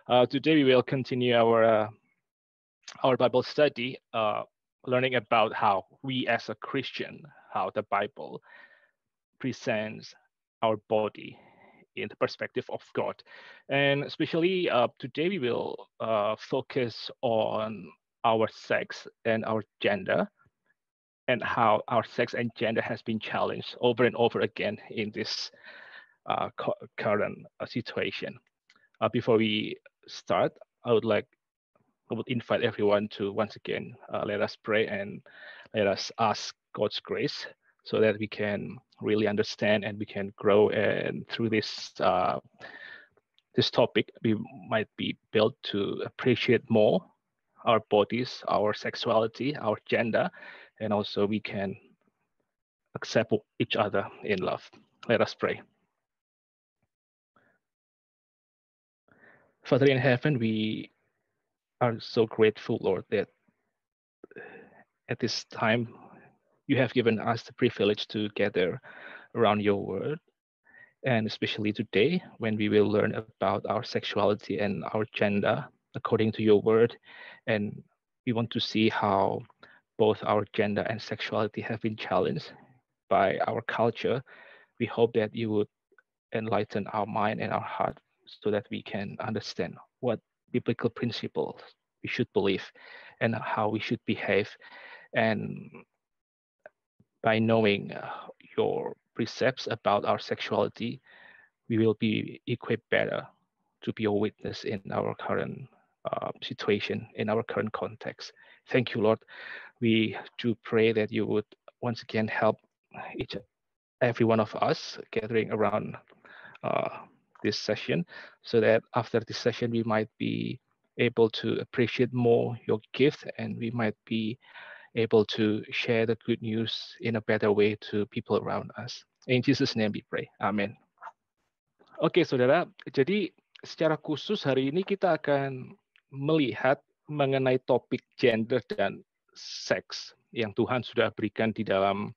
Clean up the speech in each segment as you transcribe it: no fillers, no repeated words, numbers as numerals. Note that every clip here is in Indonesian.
Today we will continue our Bible study, learning about how we as a Christian, how the Bible presents our body in the perspective of God. And especially today we will focus on our sex and our gender, and how our sex and gender has been challenged over and over again in this current situation. Before we start, I would invite everyone to once again let us pray and let us ask God's grace so that we can really understand and we can grow. And through this topic, we might be built to appreciate more our bodies, our sexuality, our gender, and also we can accept each other in love. Let us pray. Father in heaven, we are so grateful, Lord, that at this time you have given us the privilege to gather around your word. And especially today, when we will learn about our sexuality and our gender according to your word. And we want to see how both our gender and sexuality have been challenged by our culture. We hope that you would enlighten our mind and our heart so that we can understand what biblical principles we should believe and how we should behave. And by knowing your precepts about our sexuality, we will be equipped better to be a witness in our current situation, in our current context. Thank you, Lord. We do pray that you would once again help every one of us gathering around this session, so that after this session we might be able to appreciate more your gift, and we might be able to share the good news in a better way to people around us. In Jesus' name we pray. Amen. Oke, saudara. Jadi secara khusus hari ini kita akan melihat mengenai topik gender dan seks yang Tuhan sudah berikan di dalam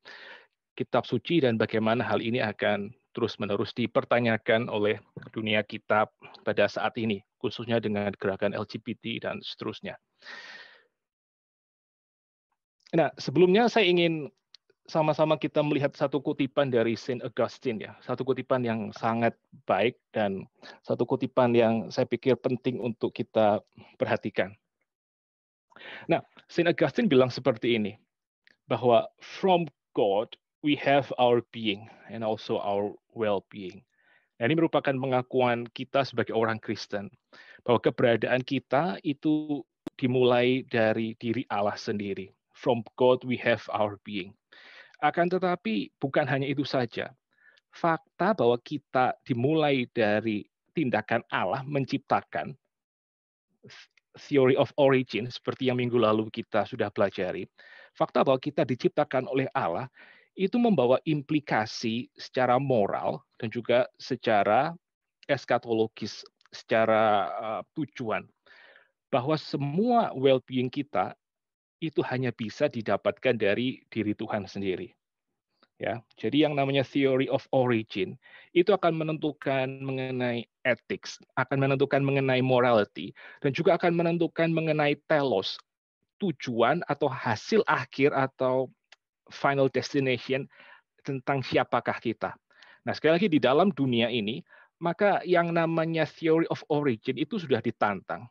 kitab suci, dan bagaimana hal ini akan terus-menerus dipertanyakan oleh dunia kita pada saat ini, khususnya dengan gerakan LGBT dan seterusnya. Nah, sebelumnya saya ingin sama-sama kita melihat satu kutipan dari Saint Augustine, ya, satu kutipan yang sangat baik dan satu kutipan yang saya pikir penting untuk kita perhatikan. Nah, Saint Augustine bilang seperti ini, bahwa from God we have our being and also our well-being. Nah, ini merupakan pengakuan kita sebagai orang Kristen, bahwa keberadaan kita itu dimulai dari diri Allah sendiri. From God we have our being. Akan tetapi bukan hanya itu saja. Fakta bahwa kita dimulai dari tindakan Allah menciptakan, theory of origin, seperti yang minggu lalu kita sudah pelajari, fakta bahwa kita diciptakan oleh Allah itu membawa implikasi secara moral dan juga secara eskatologis, secara tujuan, bahwa semua well-being kita itu hanya bisa didapatkan dari diri Tuhan sendiri. Ya, jadi yang namanya theory of origin itu akan menentukan mengenai ethics, akan menentukan mengenai morality, dan juga akan menentukan mengenai telos, tujuan atau hasil akhir atau final destination tentang siapakah kita. Nah, sekali lagi di dalam dunia ini, maka yang namanya theory of origin itu sudah ditantang.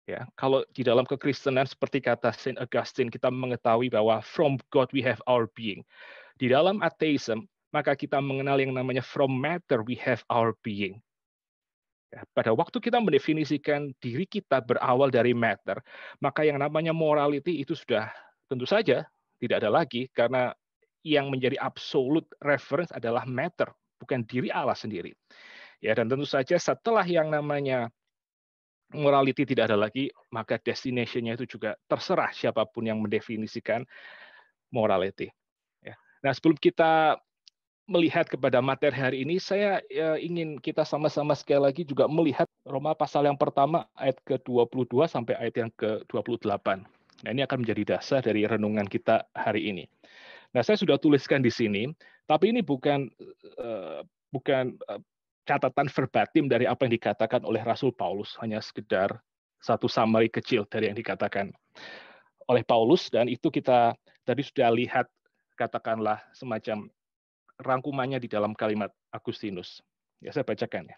Ya, kalau di dalam kekristenan seperti kata Saint Augustine, kita mengetahui bahwa from God we have our being. Di dalam atheism, maka kita mengenal yang namanya from matter we have our being. Ya, pada waktu kita mendefinisikan diri kita berawal dari matter, maka yang namanya morality itu sudah tentu saja tidak ada lagi, karena yang menjadi absolute reference adalah matter, bukan diri Allah sendiri. Ya, dan tentu saja setelah yang namanya morality tidak ada lagi, maka destination-nya itu juga terserah siapapun yang mendefinisikan morality. Ya. Nah, sebelum kita melihat kepada materi hari ini, saya ingin kita sama-sama sekali lagi juga melihat Roma pasal yang pertama ayat ke-22 sampai ayat yang ke-28. Nah, ini akan menjadi dasar dari renungan kita hari ini. Nah, saya sudah tuliskan di sini, tapi ini bukan catatan verbatim dari apa yang dikatakan oleh Rasul Paulus, hanya sekedar satu summary kecil dari yang dikatakan oleh Paulus, dan itu kita tadi sudah lihat, katakanlah semacam rangkumannya di dalam kalimat Agustinus. Ya, saya bacakan ya.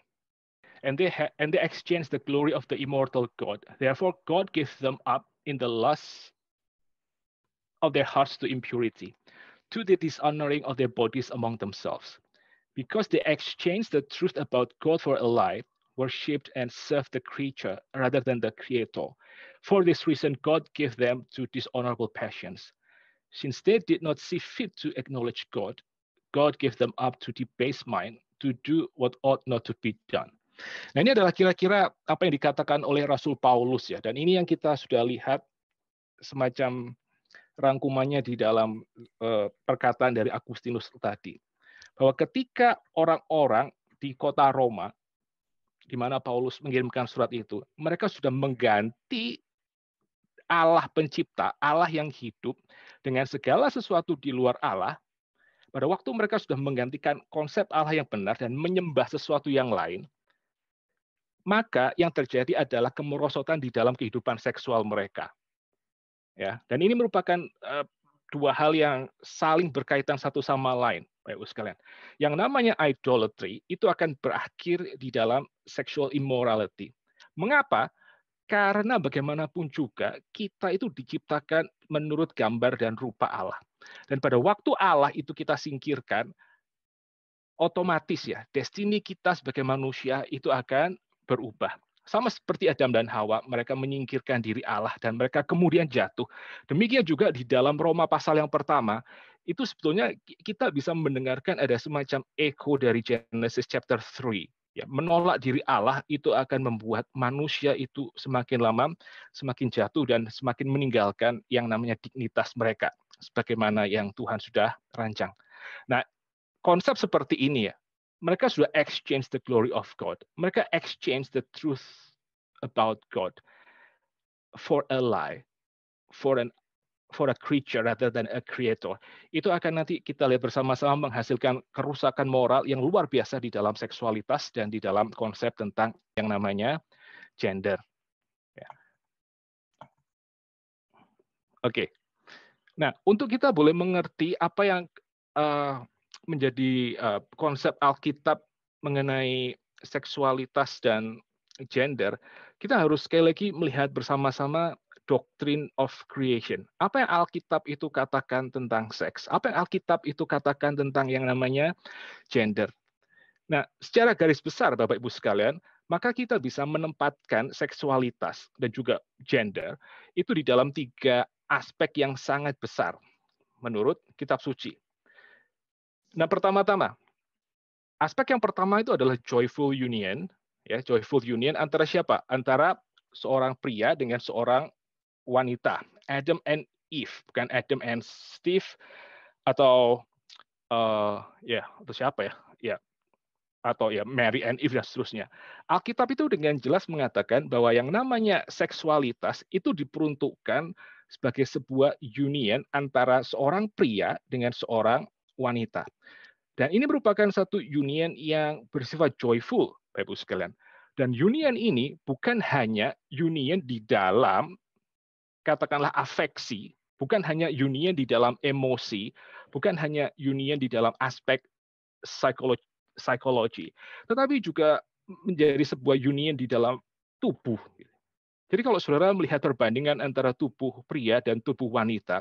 And they exchange the glory of the immortal God. Therefore God gives them up in the lust of their hearts to impurity, to the dishonoring of their bodies among themselves. Because they exchanged the truth about God for a lie, worshipped and served the creature rather than the Creator. For this reason, God gave them to dishonorable passions. Since they did not see fit to acknowledge God, God gave them up to debased mind to do what ought not to be done. Nah, ini adalah kira-kira apa yang dikatakan oleh Rasul Paulus ya, dan ini yang kita sudah lihat semacam rangkumannya di dalam perkataan dari Agustinus tadi. Bahwa ketika orang-orang di kota Roma, di mana Paulus mengirimkan surat itu, mereka sudah mengganti Allah pencipta, Allah yang hidup, dengan segala sesuatu di luar Allah. Pada waktu mereka sudah menggantikan konsep Allah yang benar dan menyembah sesuatu yang lain, maka yang terjadi adalah kemerosotan di dalam kehidupan seksual mereka. Ya, dan ini merupakan dua hal yang saling berkaitan satu sama lain, Bapak Ibu sekalian. Yang namanya idolatry itu akan berakhir di dalam sexual immorality. Mengapa? Karena bagaimanapun juga kita itu diciptakan menurut gambar dan rupa Allah. Dan pada waktu Allah itu kita singkirkan, otomatis ya, destiny kita sebagai manusia itu akan berubah. Sama seperti Adam dan Hawa, mereka menyingkirkan diri Allah dan mereka kemudian jatuh. Demikian juga di dalam Roma pasal yang pertama, itu sebetulnya kita bisa mendengarkan ada semacam echo dari Genesis chapter 3. Ya, menolak diri Allah itu akan membuat manusia itu semakin lama semakin jatuh dan semakin meninggalkan yang namanya dignitas mereka, sebagaimana yang Tuhan sudah rancang. Nah, konsep seperti ini ya, mereka sudah exchange the glory of God. Mereka exchange the truth about God for a lie, for a creature rather than a creator. Itu akan nanti kita lihat bersama-sama menghasilkan kerusakan moral yang luar biasa di dalam seksualitas dan di dalam konsep tentang yang namanya gender. Ya. Oke. Nah, untuk kita boleh mengerti apa yang menjadi konsep Alkitab mengenai seksualitas dan gender, kita harus sekali lagi melihat bersama-sama doctrine of creation. Apa yang Alkitab itu katakan tentang seks? Apa yang Alkitab itu katakan tentang yang namanya gender? Nah, secara garis besar, Bapak Ibu sekalian, maka kita bisa menempatkan seksualitas dan juga gender itu di dalam tiga aspek yang sangat besar menurut Kitab Suci. Nah, pertama-tama, aspek yang pertama itu adalah joyful union, ya, joyful union antara siapa? Antara seorang pria dengan seorang wanita, Adam and Eve, bukan Adam and Steve atau atau siapa ya? Ya, atau ya Mary and Eve dan seterusnya. Alkitab itu dengan jelas mengatakan bahwa yang namanya seksualitas itu diperuntukkan sebagai sebuah union antara seorang pria dengan seorang wanita. Dan ini merupakan satu union yang bersifat joyful, Bapak Ibu sekalian. Dan union ini bukan hanya union di dalam, katakanlah afeksi, bukan hanya union di dalam emosi, bukan hanya union di dalam aspek psikologi, tetapi juga menjadi sebuah union di dalam tubuh. Jadi kalau saudara melihat perbandingan antara tubuh pria dan tubuh wanita,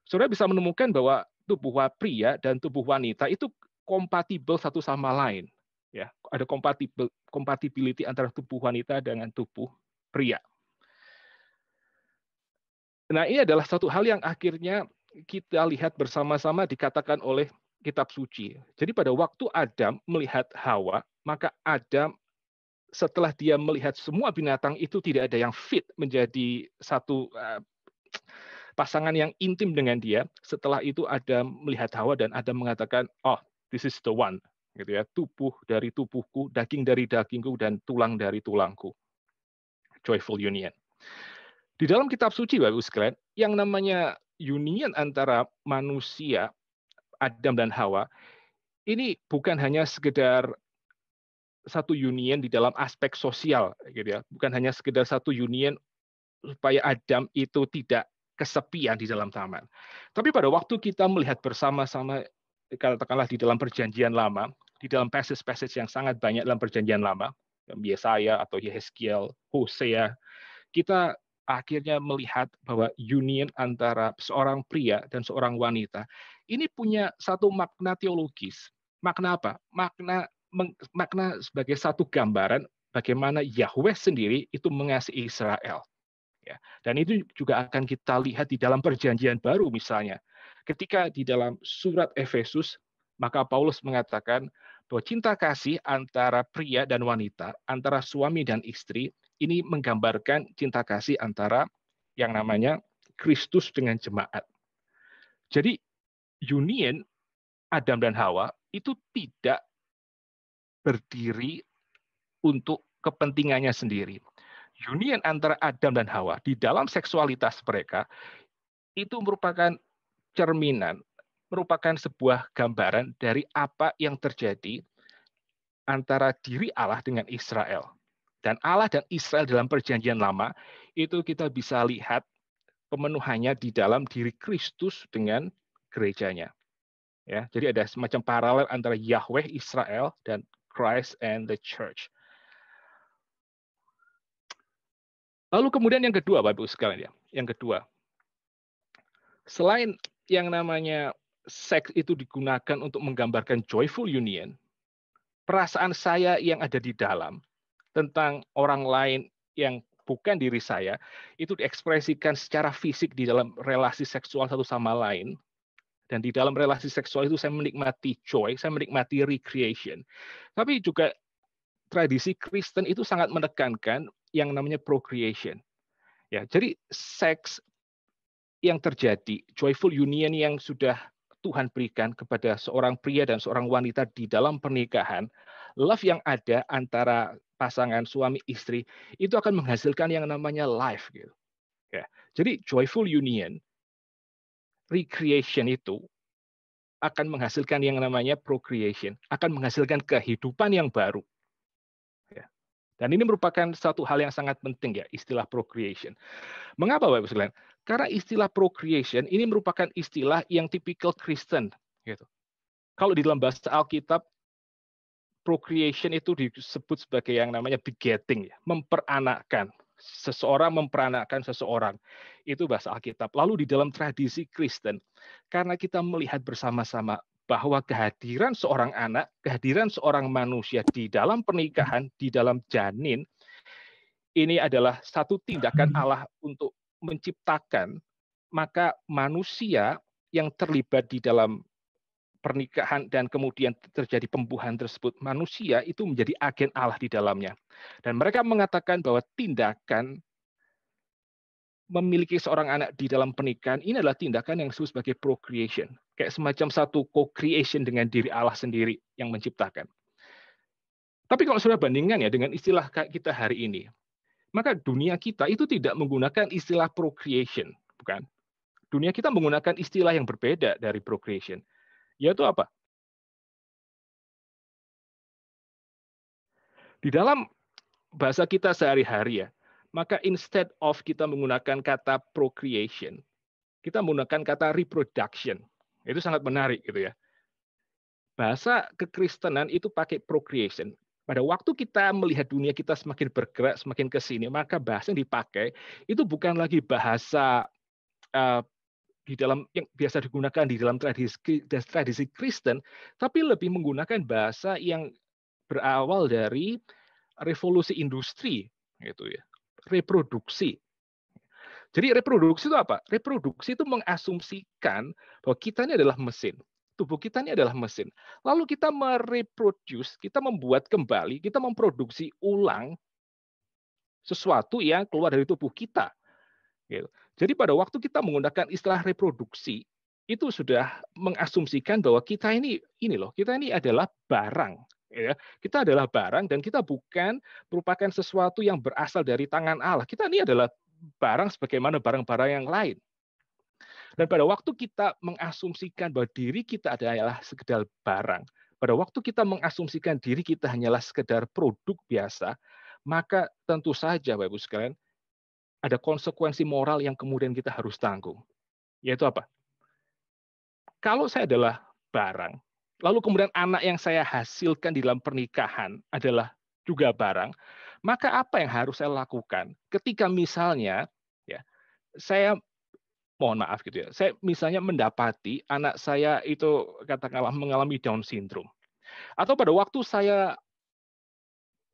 saudara bisa menemukan bahwa tubuh pria dan tubuh wanita itu kompatibel satu sama lain. Ya, ada compatibility antara tubuh wanita dengan tubuh pria. Nah, ini adalah satu hal yang akhirnya kita lihat bersama-sama dikatakan oleh Kitab Suci. Jadi pada waktu Adam melihat Hawa, maka Adam setelah dia melihat semua binatang itu tidak ada yang fit menjadi satu pasangan yang intim dengan dia. Setelah itu Adam melihat Hawa dan Adam mengatakan, "Oh, this is the one." Gitu ya, tubuh dari tubuhku, daging dari dagingku dan tulang dari tulangku. Joyful union. Di dalam Kitab Suci, Bapak Ibu sekalian, yang namanya union antara manusia Adam dan Hawa ini bukan hanya sekedar satu union di dalam aspek sosial, gitu ya. Bukan hanya sekedar satu union supaya Adam itu tidak kesepian di dalam taman. Tapi pada waktu kita melihat bersama-sama, katakanlah di dalam perjanjian lama, di dalam passage-passage yang sangat banyak dalam perjanjian lama, Yesaya atau Yehezkiel, Hosea, kita akhirnya melihat bahwa union antara seorang pria dan seorang wanita ini punya satu makna teologis. Makna apa? Makna sebagai satu gambaran bagaimana Yahweh sendiri itu mengasihi Israel. Ya. Dan itu juga akan kita lihat di dalam perjanjian baru misalnya. Ketika di dalam surat Efesus, maka Paulus mengatakan bahwa cinta kasih antara pria dan wanita, antara suami dan istri, ini menggambarkan cinta kasih antara yang namanya Kristus dengan jemaat. Jadi union Adam dan Hawa itu tidak berdiri untuk kepentingannya sendiri. Union antara Adam dan Hawa di dalam seksualitas mereka itu merupakan cerminan, merupakan sebuah gambaran dari apa yang terjadi antara diri Allah dengan Israel. Dan Allah dan Israel dalam perjanjian lama, itu kita bisa lihat pemenuhannya di dalam diri Kristus dengan gerejanya. Ya, jadi ada semacam paralel antara Yahweh Israel dan Christ and the Church. Lalu kemudian yang kedua, Bapak Ibu sekalian ya, yang kedua, selain yang namanya seks itu digunakan untuk menggambarkan joyful union, perasaan saya yang ada di dalam tentang orang lain yang bukan diri saya itu diekspresikan secara fisik di dalam relasi seksual satu sama lain. Dan di dalam relasi seksual itu saya menikmati joy, saya menikmati recreation. Tapi juga tradisi Kristen itu sangat menekankan yang namanya procreation. Ya, jadi seks yang terjadi, joyful union yang sudah Tuhan berikan kepada seorang pria dan seorang wanita di dalam pernikahan, love yang ada antara pasangan suami istri itu akan menghasilkan yang namanya life gitu. Ya. Jadi joyful union, recreation itu akan menghasilkan yang namanya procreation, akan menghasilkan kehidupan yang baru. Ya. Dan ini merupakan satu hal yang sangat penting ya, istilah procreation. Mengapa Bapak Ibu sekalian? Karena istilah procreation ini merupakan istilah yang tipikal Kristen. Gitu. Kalau di dalam bahasa Alkitab, procreation itu disebut sebagai yang namanya begetting, ya, memperanakkan. Seseorang memperanakkan seseorang. Itu bahasa Alkitab. Lalu di dalam tradisi Kristen, karena kita melihat bersama-sama bahwa kehadiran seorang anak, kehadiran seorang manusia di dalam pernikahan, di dalam janin, ini adalah satu tindakan Allah untuk menciptakan, maka manusia yang terlibat di dalam pernikahan dan kemudian terjadi pembuahan tersebut, manusia itu menjadi agen Allah di dalamnya. Dan mereka mengatakan bahwa tindakan memiliki seorang anak di dalam pernikahan ini adalah tindakan yang disebut sebagai procreation. Kayak semacam satu co-creation dengan diri Allah sendiri yang menciptakan. Tapi kalau sudah bandingkan ya dengan istilah kita hari ini, maka dunia kita itu tidak menggunakan istilah procreation, bukan? Dunia kita menggunakan istilah yang berbeda dari procreation, yaitu apa? Di dalam bahasa kita sehari-hari ya, maka instead of kita menggunakan kata procreation, kita menggunakan kata reproduction. Itu sangat menarik gitu ya. Bahasa kekristenan itu pakai procreation. Pada waktu kita melihat dunia kita semakin bergerak, semakin ke sini, maka bahasa yang dipakai itu bukan lagi bahasa di dalam yang biasa digunakan di dalam tradisi Kristen, tapi lebih menggunakan bahasa yang berawal dari revolusi industri, gitu ya, reproduksi. Jadi reproduksi itu apa? Reproduksi itu mengasumsikan bahwa kita ini adalah mesin. Tubuh kita ini adalah mesin. Lalu kita mereproduce, kita membuat kembali, kita memproduksi ulang sesuatu yang keluar dari tubuh kita. Gitu. Jadi pada waktu kita menggunakan istilah reproduksi, itu sudah mengasumsikan bahwa kita ini loh, kita ini adalah barang. Ya. Kita adalah barang dan kita bukan merupakan sesuatu yang berasal dari tangan Allah. Kita ini adalah barang sebagaimana barang-barang yang lain. Dan pada waktu kita mengasumsikan bahwa diri kita adalah sekedar barang, pada waktu kita mengasumsikan diri kita hanyalah sekedar produk biasa, maka tentu saja Bapak Ibu sekalian, ada konsekuensi moral yang kemudian kita harus tanggung. Yaitu apa? Kalau saya adalah barang, lalu kemudian anak yang saya hasilkan di dalam pernikahan adalah juga barang, maka apa yang harus saya lakukan ketika misalnya ya saya mohon maaf gitu ya, saya misalnya mendapati anak saya itu katakanlah mengalami Down syndrome, atau pada waktu saya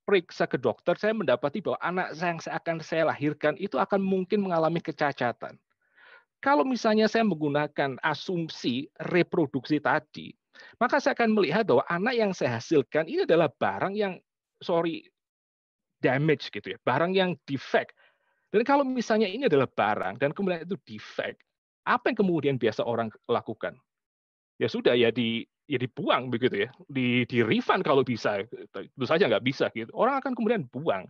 periksa ke dokter, saya mendapati bahwa anak saya yang akan saya lahirkan itu akan mungkin mengalami kecacatan. Kalau misalnya saya menggunakan asumsi reproduksi tadi, maka saya akan melihat bahwa anak yang saya hasilkan ini adalah barang yang sorry damage gitu ya, barang yang defect. Dan kalau misalnya ini adalah barang dan kemudian itu defect, apa yang kemudian biasa orang lakukan? Ya sudah ya dibuang begitu ya, di refund kalau bisa. Tentu saja nggak bisa gitu. Orang akan kemudian buang.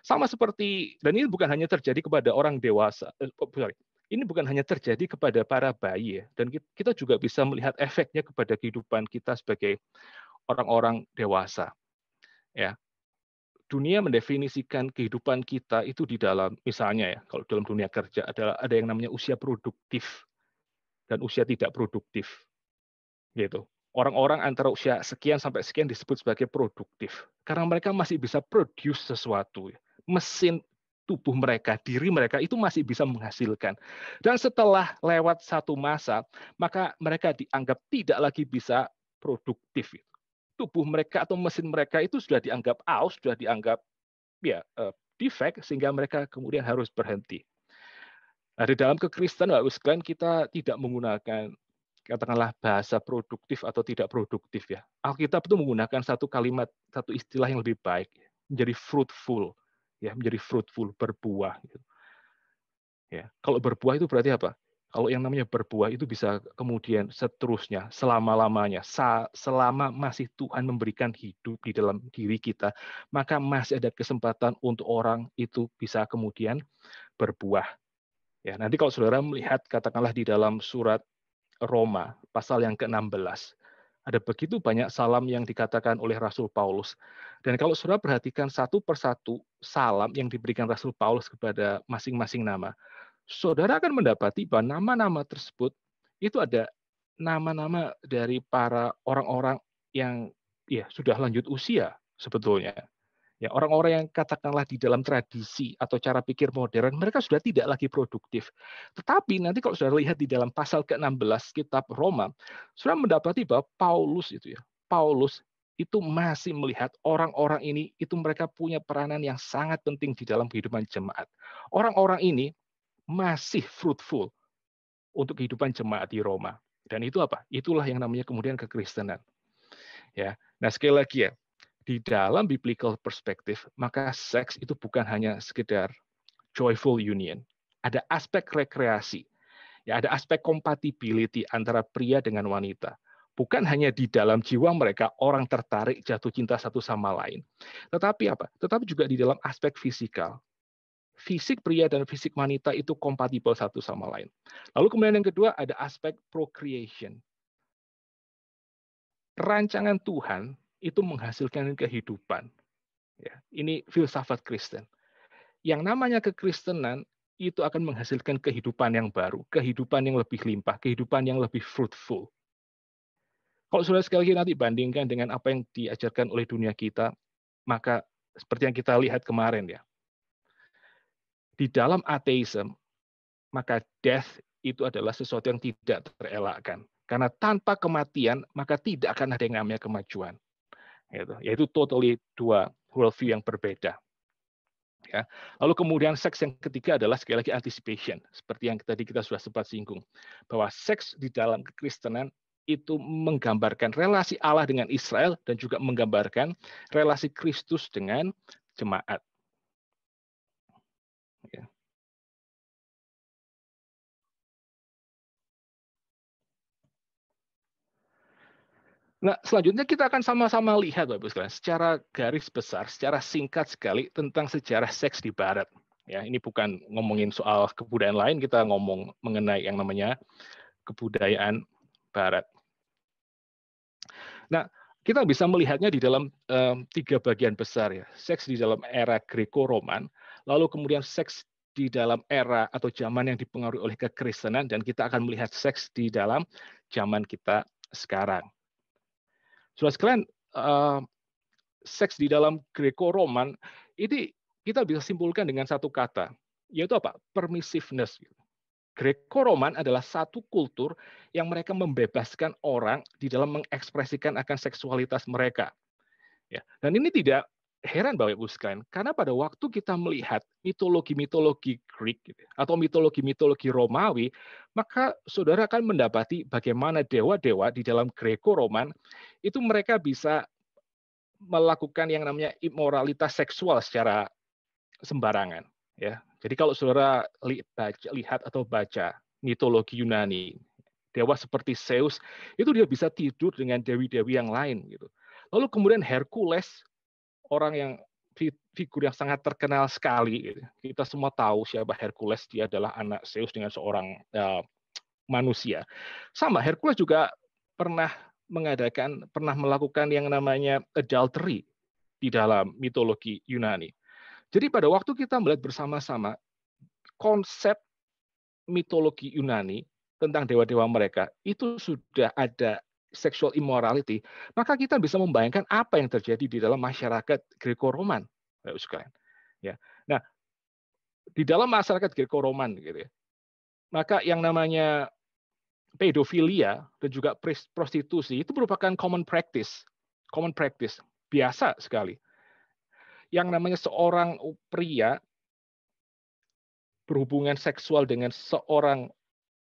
Sama seperti, dan ini bukan hanya terjadi kepada orang dewasa, sorry, ini bukan hanya terjadi kepada para bayi ya, dan kita juga bisa melihat efeknya kepada kehidupan kita sebagai orang-orang dewasa. Ya, dunia mendefinisikan kehidupan kita itu di dalam, misalnya ya, kalau dalam dunia kerja ada yang namanya usia produktif dan usia tidak produktif, gitu. Orang-orang antara usia sekian sampai sekian disebut sebagai produktif karena mereka masih bisa produce sesuatu. Mesin tubuh mereka, diri mereka itu masih bisa menghasilkan. Dan setelah lewat satu masa, maka mereka dianggap tidak lagi bisa produktif. Tubuh mereka atau mesin mereka itu sudah dianggap aus, sudah dianggap ya defect, sehingga mereka kemudian harus berhenti. Nah, di dalam kekristenan, Bapak Ibu sekalian, kita tidak menggunakan katakanlah bahasa produktif atau tidak produktif ya. Alkitab itu menggunakan satu kalimat, satu istilah yang lebih baik, menjadi fruitful, ya, menjadi fruitful, berbuah. Gitu. Ya, kalau berbuah itu berarti apa? Kalau yang namanya berbuah itu bisa kemudian seterusnya, selama-lamanya, selama masih Tuhan memberikan hidup di dalam diri kita, maka masih ada kesempatan untuk orang itu bisa kemudian berbuah. Ya, nanti kalau saudara melihat katakanlah di dalam surat Roma, pasal yang ke-16. Ada begitu banyak salam yang dikatakan oleh Rasul Paulus. Dan kalau saudara perhatikan satu persatu salam yang diberikan Rasul Paulus kepada masing-masing nama, saudara akan mendapati bahwa nama-nama tersebut itu ada nama-nama dari para orang-orang yang ya sudah lanjut usia sebetulnya. Ya, orang-orang yang katakanlah di dalam tradisi atau cara pikir modern, mereka sudah tidak lagi produktif. Tetapi nanti kalau sudah lihat di dalam pasal ke-16 kitab Roma, sudah mendapati bahwa Paulus itu ya, Paulus itu masih melihat orang-orang ini itu mereka punya peranan yang sangat penting di dalam kehidupan jemaat. Orang-orang ini masih fruitful untuk kehidupan jemaat di Roma. Dan itu apa? Itulah yang namanya kemudian kekristenan. Ya. Nah, sekali lagi ya, di dalam biblical perspektif, maka seks itu bukan hanya sekedar joyful union. Ada aspek rekreasi, ya ada aspek compatibility antara pria dengan wanita. Bukan hanya di dalam jiwa mereka orang tertarik jatuh cinta satu sama lain. Tetapi apa? Tetapi juga di dalam aspek fisikal. Fisik pria dan fisik wanita itu kompatibel satu sama lain. Lalu kemudian yang kedua ada aspek procreation. Rancangan Tuhan itu menghasilkan kehidupan. Ya, ini filsafat Kristen. Yang namanya kekristenan itu akan menghasilkan kehidupan yang baru, kehidupan yang lebih limpah, kehidupan yang lebih fruitful. Kalau sudah sekali lagi nanti bandingkan dengan apa yang diajarkan oleh dunia kita, maka seperti yang kita lihat kemarin ya, di dalam ateisme, maka death itu adalah sesuatu yang tidak terelakkan. Karena tanpa kematian, maka tidak akan ada yang namanya kemajuan. Yaitu totally dua worldview yang berbeda. Ya. Lalu kemudian seks yang ketiga adalah sekali lagi anticipation, seperti yang tadi kita sudah sempat singgung, bahwa seks di dalam kekristenan itu menggambarkan relasi Allah dengan Israel dan juga menggambarkan relasi Kristus dengan jemaat. Ya. Nah, selanjutnya kita akan sama-sama lihat, Bapak Ibu sekalian, secara garis besar, secara singkat sekali tentang sejarah seks di Barat. Ya, ini bukan ngomongin soal kebudayaan lain, kita ngomong mengenai yang namanya kebudayaan Barat. Nah, kita bisa melihatnya di dalam tiga bagian besar ya. Seks di dalam era Greco-Roman, lalu kemudian seks di dalam era atau zaman yang dipengaruhi oleh kekristenan, dan kita akan melihat seks di dalam zaman kita sekarang. Saudara sekalian, seks di dalam Greco-Roman ini kita bisa simpulkan dengan satu kata, yaitu apa? Permissiveness. Greco-Roman adalah satu kultur yang mereka membebaskan orang di dalam mengekspresikan akan seksualitas mereka. Ya, dan ini tidak heran Bapak Ibu sekalian, karena pada waktu kita melihat mitologi-mitologi Greek atau mitologi-mitologi Romawi, maka saudara akan mendapati bagaimana dewa-dewa di dalam Greco-Roman itu mereka bisa melakukan yang namanya immoralitas seksual secara sembarangan. Ya, jadi kalau saudara lihat atau baca mitologi Yunani, dewa seperti Zeus itu dia bisa tidur dengan dewi-dewi yang lain gitu. Lalu kemudian Hercules, orang yang figur yang sangat terkenal sekali. Gitu. Kita semua tahu siapa Hercules, dia adalah anak Zeus dengan seorang manusia. Sama Hercules juga pernah melakukan yang namanya adultery di dalam mitologi Yunani. Jadi pada waktu kita melihat bersama-sama konsep mitologi Yunani tentang dewa-dewa mereka, itu sudah ada sexual immorality, maka kita bisa membayangkan apa yang terjadi di dalam masyarakat Greco-Roman, sekalian. Ya. Nah, di dalam masyarakat Greco-Roman, gitu ya, maka yang namanya pedofilia dan juga prostitusi itu merupakan common practice biasa sekali. Yang namanya seorang pria berhubungan seksual dengan seorang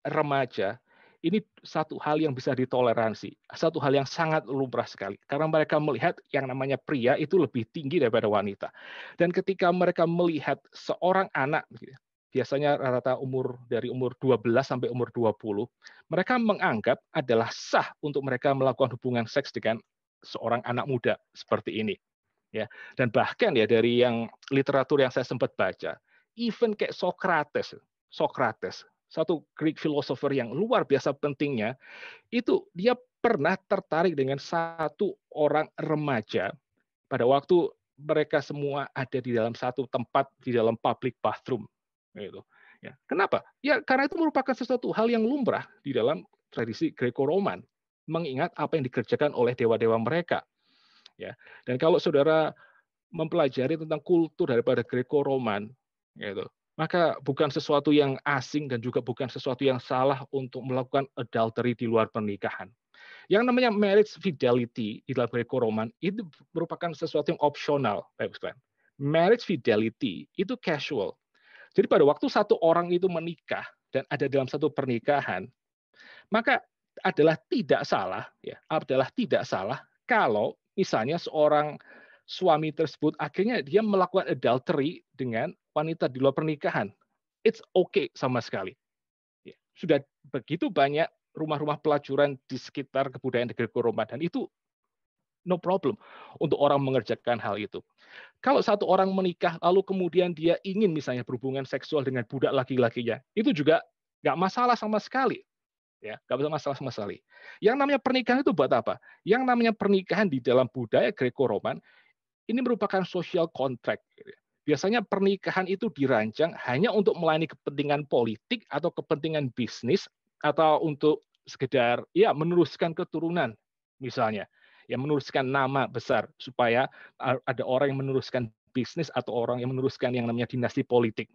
remaja, ini satu hal yang bisa ditoleransi, satu hal yang sangat lumrah sekali. Karena mereka melihat yang namanya pria itu lebih tinggi daripada wanita. Dan ketika mereka melihat seorang anak, biasanya rata-rata dari umur 12 sampai umur 20, mereka menganggap adalah sah untuk mereka melakukan hubungan seks dengan seorang anak muda seperti ini. Ya, dan bahkan ya dari yang literatur yang saya sempat baca, even kayak Socrates, satu Greek philosopher yang luar biasa pentingnya, itu dia pernah tertarik dengan satu orang remaja pada waktu mereka semua ada di dalam satu tempat di dalam public bathroom. Gitu. Ya. Kenapa? Ya karena itu merupakan sesuatu hal yang lumrah di dalam tradisi Greco-Roman, mengingat apa yang dikerjakan oleh dewa-dewa mereka. Ya. Dan kalau saudara mempelajari tentang kultur daripada Greco-Roman, gitu, maka bukan sesuatu yang asing dan juga bukan sesuatu yang salah untuk melakukan adultery di luar pernikahan. Yang namanya marriage fidelity di dalam Greco-Roman itu merupakan sesuatu yang opsional, Bapak sekalian. Marriage fidelity itu casual. Jadi pada waktu satu orang itu menikah dan ada dalam satu pernikahan, maka adalah tidak salah kalau misalnya seorang suami tersebut akhirnya dia melakukan adultery dengan wanita di luar pernikahan. It's okay sama sekali. Sudah begitu banyak rumah-rumah pelacuran di sekitar kebudayaan Greco-Roman, dan itu no problem untuk orang mengerjakan hal itu. Kalau satu orang menikah lalu kemudian dia ingin misalnya berhubungan seksual dengan budak laki-lakinya, itu juga nggak masalah sama sekali. Ya, nggak bisa masalah sama sekali. Yang namanya pernikahan itu buat apa? Yang namanya pernikahan di dalam budaya Greco-Roman ini merupakan social contract. Biasanya pernikahan itu dirancang hanya untuk melayani kepentingan politik atau kepentingan bisnis atau untuk sekedar ya meneruskan keturunan misalnya, ya meneruskan nama besar supaya ada orang yang meneruskan bisnis atau orang yang meneruskan yang namanya dinasti politik.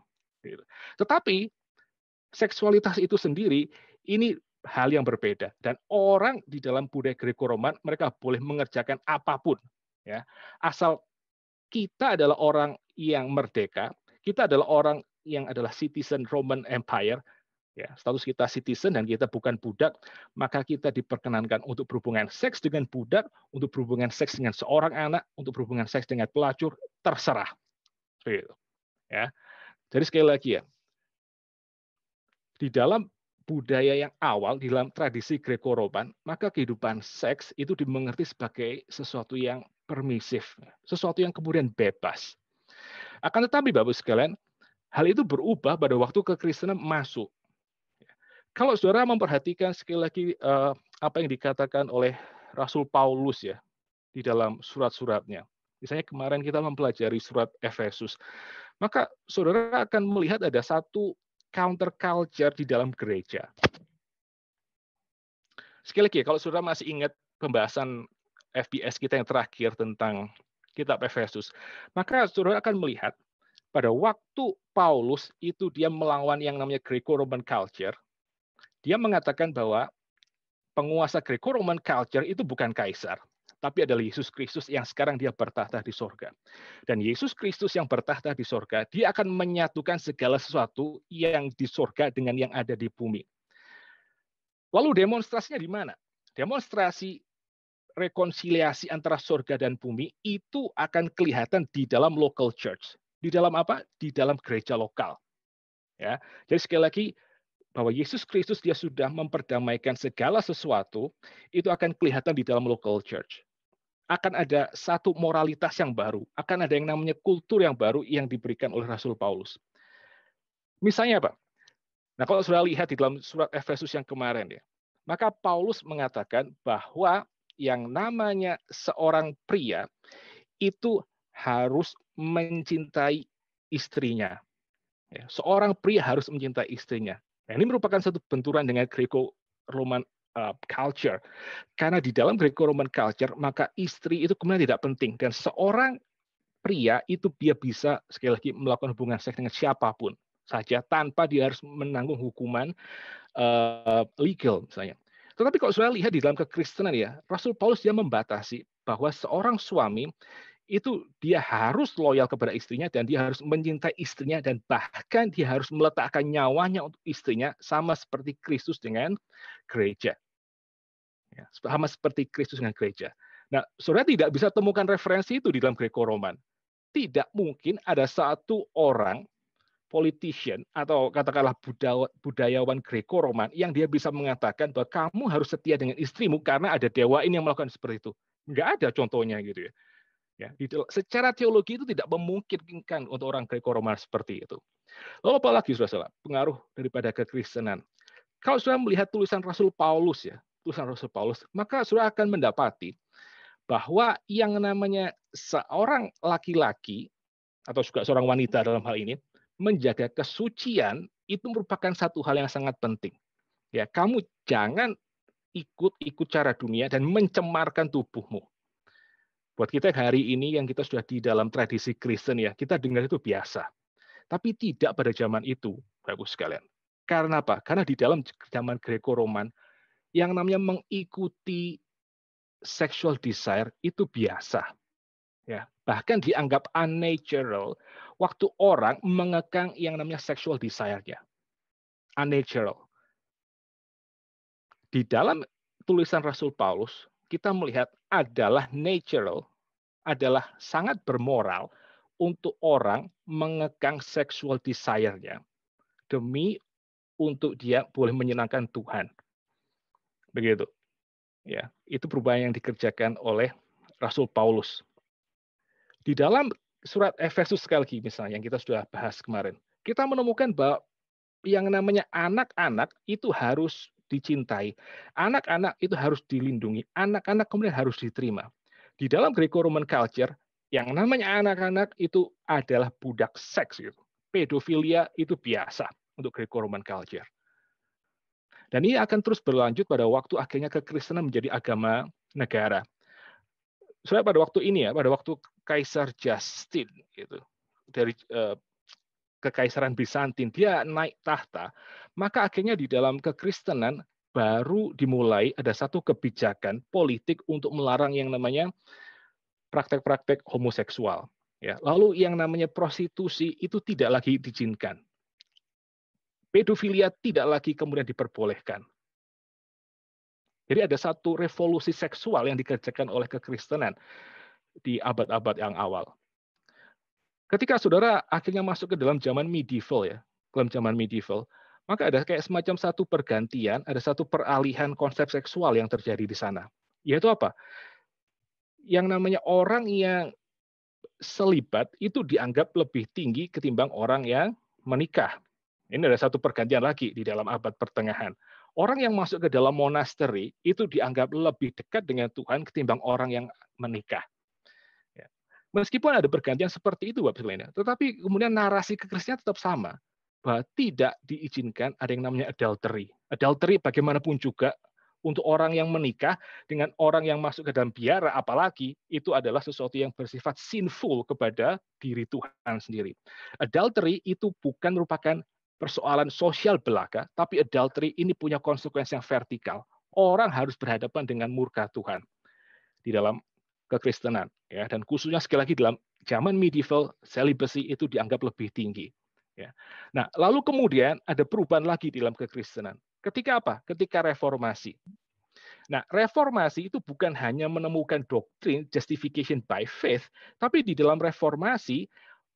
Tetapi seksualitas itu sendiri ini hal yang berbeda, dan orang di dalam budaya Greco-Roman mereka boleh mengerjakan apapun, ya asal kita adalah orang yang merdeka, kita adalah orang yang adalah citizen Roman Empire, ya status kita citizen dan kita bukan budak, maka kita diperkenankan untuk berhubungan seks dengan budak, untuk berhubungan seks dengan seorang anak, untuk berhubungan seks dengan pelacur, terserah. Ya. Jadi sekali lagi ya, di dalam budaya yang awal, di dalam tradisi Greco-Roman, maka kehidupan seks itu dimengerti sebagai sesuatu yang permisif, sesuatu yang kemudian bebas. Akan tetapi, Bapak sekalian, hal itu berubah pada waktu kekristenan masuk. Kalau saudara memperhatikan sekali lagi apa yang dikatakan oleh Rasul Paulus ya di dalam surat-suratnya. Misalnya kemarin kita mempelajari surat Efesus, maka saudara akan melihat ada satu counter culture di dalam gereja. Sekali lagi, kalau saudara masih ingat pembahasan FBS kita yang terakhir tentang kitab Efesus, maka saudara akan melihat pada waktu Paulus itu dia melawan yang namanya Greco-Roman culture, dia mengatakan bahwa penguasa Greco-Roman culture itu bukan kaisar, tapi adalah Yesus Kristus yang sekarang dia bertahta di sorga. Dan Yesus Kristus yang bertahta di sorga, dia akan menyatukan segala sesuatu yang di sorga dengan yang ada di bumi. Lalu demonstrasinya di mana? Demonstrasi rekonsiliasi antara sorga dan bumi itu akan kelihatan di dalam local church. Di dalam apa? Di dalam gereja lokal. Ya. Jadi sekali lagi, bahwa Yesus Kristus dia sudah memperdamaikan segala sesuatu, itu akan kelihatan di dalam local church. Akan ada satu moralitas yang baru, akan ada yang namanya kultur yang baru yang diberikan oleh Rasul Paulus. Misalnya apa? Nah, kalau sudah lihat di dalam surat Efesus yang kemarin ya, maka Paulus mengatakan bahwa yang namanya seorang pria itu harus mencintai istrinya. Ya, seorang pria harus mencintai istrinya. Nah, ini merupakan satu benturan dengan Greco-Roman culture. Karena di dalam Greco-Roman culture, maka istri itu kemudian tidak penting. Dan seorang pria itu dia bisa sekali lagi melakukan hubungan seks dengan siapapun saja tanpa dia harus menanggung hukuman legal misalnya. Tetapi kalau sudah lihat di dalam kekristenan ya, Rasul Paulus dia membatasi bahwa seorang suami itu dia harus loyal kepada istrinya dan dia harus mencintai istrinya dan bahkan dia harus meletakkan nyawanya untuk istrinya sama seperti Kristus dengan gereja. Ya, sama seperti Kristus dengan gereja. Nah, saudara tidak bisa temukan referensi itu di dalam Greco-Roman. Tidak mungkin ada satu orang politician atau katakanlah budayawan Greco-Roman yang dia bisa mengatakan bahwa kamu harus setia dengan istrimu karena ada dewa ini yang melakukan seperti itu. Nggak ada contohnya gitu ya. Ya, secara teologi itu tidak memungkinkan untuk orang Greco-Roman seperti itu. Lalu apalagi saudara, pengaruh daripada kekristenan. Kalau sudah melihat tulisan Rasul Paulus ya, tulisan Rasul Paulus, maka sudah akan mendapati bahwa yang namanya seorang laki-laki atau juga seorang wanita dalam hal ini menjaga kesucian itu merupakan satu hal yang sangat penting. Ya, kamu jangan ikut cara dunia dan mencemarkan tubuhmu. Buat kita hari ini yang kita sudah di dalam tradisi Kristen ya, kita dengar itu biasa. Tapi tidak pada zaman itu, Bapak sekalian. Karena apa? Karena di dalam zaman Greco-Roman yang namanya mengikuti sexual desire itu biasa. Ya, bahkan dianggap unnatural waktu orang mengekang yang namanya sexual desire-nya. Unnatural. Di dalam tulisan Rasul Paulus, kita melihat adalah natural, adalah sangat bermoral untuk orang mengekang sexual desire-nya demi untuk dia boleh menyenangkan Tuhan. Begitu. Ya, itu perubahan yang dikerjakan oleh Rasul Paulus. Di dalam surat Efesus sekali lagi misalnya yang kita sudah bahas kemarin, kita menemukan bahwa yang namanya anak-anak itu harus dicintai. Anak-anak itu harus dilindungi. Anak-anak kemudian harus diterima. Di dalam Greco-Roman culture, yang namanya anak-anak itu adalah budak seks. Gitu. Pedofilia itu biasa untuk Greco-Roman culture. Dan ini akan terus berlanjut pada waktu akhirnya kekristenan menjadi agama negara. Soalnya pada waktu ini ya, pada waktu Kaisar Justin gitu, dari kekaisaran Bizantin, dia naik tahta, maka akhirnya di dalam kekristenan baru dimulai ada satu kebijakan politik untuk melarang yang namanya praktek-praktek homoseksual. Ya, lalu yang namanya prostitusi itu tidak lagi diizinkan. Pedofilia tidak lagi kemudian diperbolehkan. Jadi ada satu revolusi seksual yang dikerjakan oleh kekristenan di abad-abad yang awal. Ketika saudara akhirnya masuk ke dalam zaman medieval ya, dalam zaman medieval, maka ada kayak semacam satu pergantian, ada satu peralihan konsep seksual yang terjadi di sana. Yaitu apa? Yang namanya orang yang selibat itu dianggap lebih tinggi ketimbang orang yang menikah. Ini ada satu pergantian lagi di dalam abad pertengahan. Orang yang masuk ke dalam monasteri itu dianggap lebih dekat dengan Tuhan ketimbang orang yang menikah. Ya. Meskipun ada pergantian seperti itu, Bapak sekalian, tetapi kemudian narasi kekristenan tetap sama, bahwa tidak diizinkan ada yang namanya adultery. Adultery bagaimanapun juga untuk orang yang menikah dengan orang yang masuk ke dalam biara, apalagi itu adalah sesuatu yang bersifat sinful kepada diri Tuhan sendiri. Adultery itu bukan merupakan persoalan sosial belaka, tapi adultery ini punya konsekuensi yang vertikal. Orang harus berhadapan dengan murka Tuhan di dalam kekristenan, ya, dan khususnya sekali lagi dalam zaman medieval, celibacy itu dianggap lebih tinggi. Ya. Nah, lalu kemudian ada perubahan lagi di dalam kekristenan. Ketika apa? Ketika reformasi. Nah, reformasi itu bukan hanya menemukan doktrin justification by faith, tapi di dalam reformasi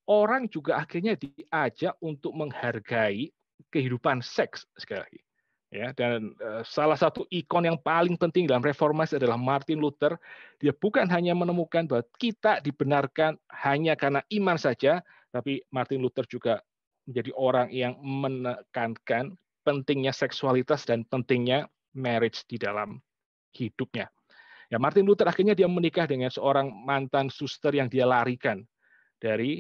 orang juga akhirnya diajak untuk menghargai kehidupan seks sekali lagi. Ya, dan salah satu ikon yang paling penting dalam reformasi adalah Martin Luther. Dia bukan hanya menemukan bahwa kita dibenarkan hanya karena iman saja, tapi Martin Luther juga menjadi orang yang menekankan pentingnya seksualitas dan pentingnya marriage di dalam hidupnya. Ya, Martin Luther akhirnya dia menikah dengan seorang mantan suster yang dia larikan dari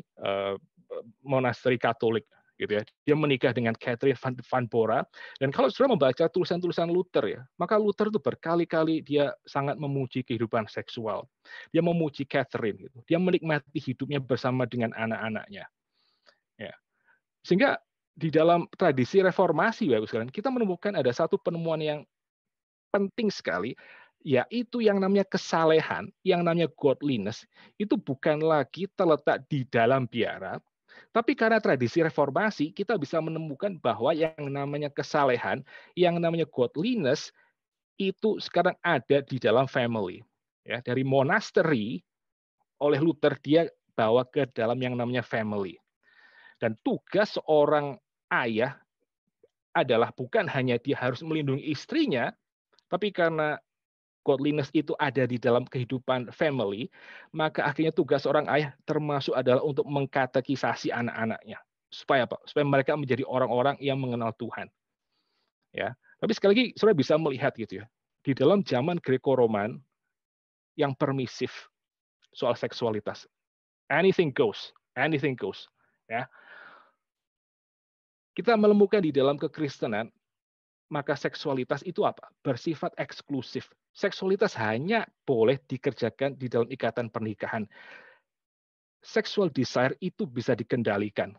monasteri Katolik, gitu ya. Dia menikah dengan Catherine van Bora, dan kalau sudah membaca tulisan-tulisan Luther ya, maka Luther itu berkali-kali dia sangat memuji kehidupan seksual. Dia memuji Catherine, gitu. Dia menikmati hidupnya bersama dengan anak-anaknya. Ya. Sehingga di dalam tradisi reformasi, Bapak sekalian, kita menemukan ada satu penemuan yang penting sekali, yaitu yang namanya kesalehan, yang namanya godliness, itu bukan lagi terletak di dalam biara, tapi karena tradisi reformasi, kita bisa menemukan bahwa yang namanya kesalehan, yang namanya godliness, itu sekarang ada di dalam family. Ya, dari monasteri, oleh Luther, dia bawa ke dalam yang namanya family. Dan tugas seorang ayah adalah bukan hanya dia harus melindungi istrinya, tapi karena godliness itu ada di dalam kehidupan family, maka akhirnya tugas seorang ayah termasuk adalah untuk mengkatekisasi anak-anaknya. Supaya apa? Supaya mereka menjadi orang-orang yang mengenal Tuhan. Ya. Tapi sekali lagi, saudara bisa melihat gitu ya, di dalam zaman Greco-Roman yang permisif soal seksualitas, anything goes, anything goes. Ya. Kita menemukan di dalam kekristenan, maka seksualitas itu apa? Bersifat eksklusif. Seksualitas hanya boleh dikerjakan di dalam ikatan pernikahan. Sexual desire itu bisa dikendalikan.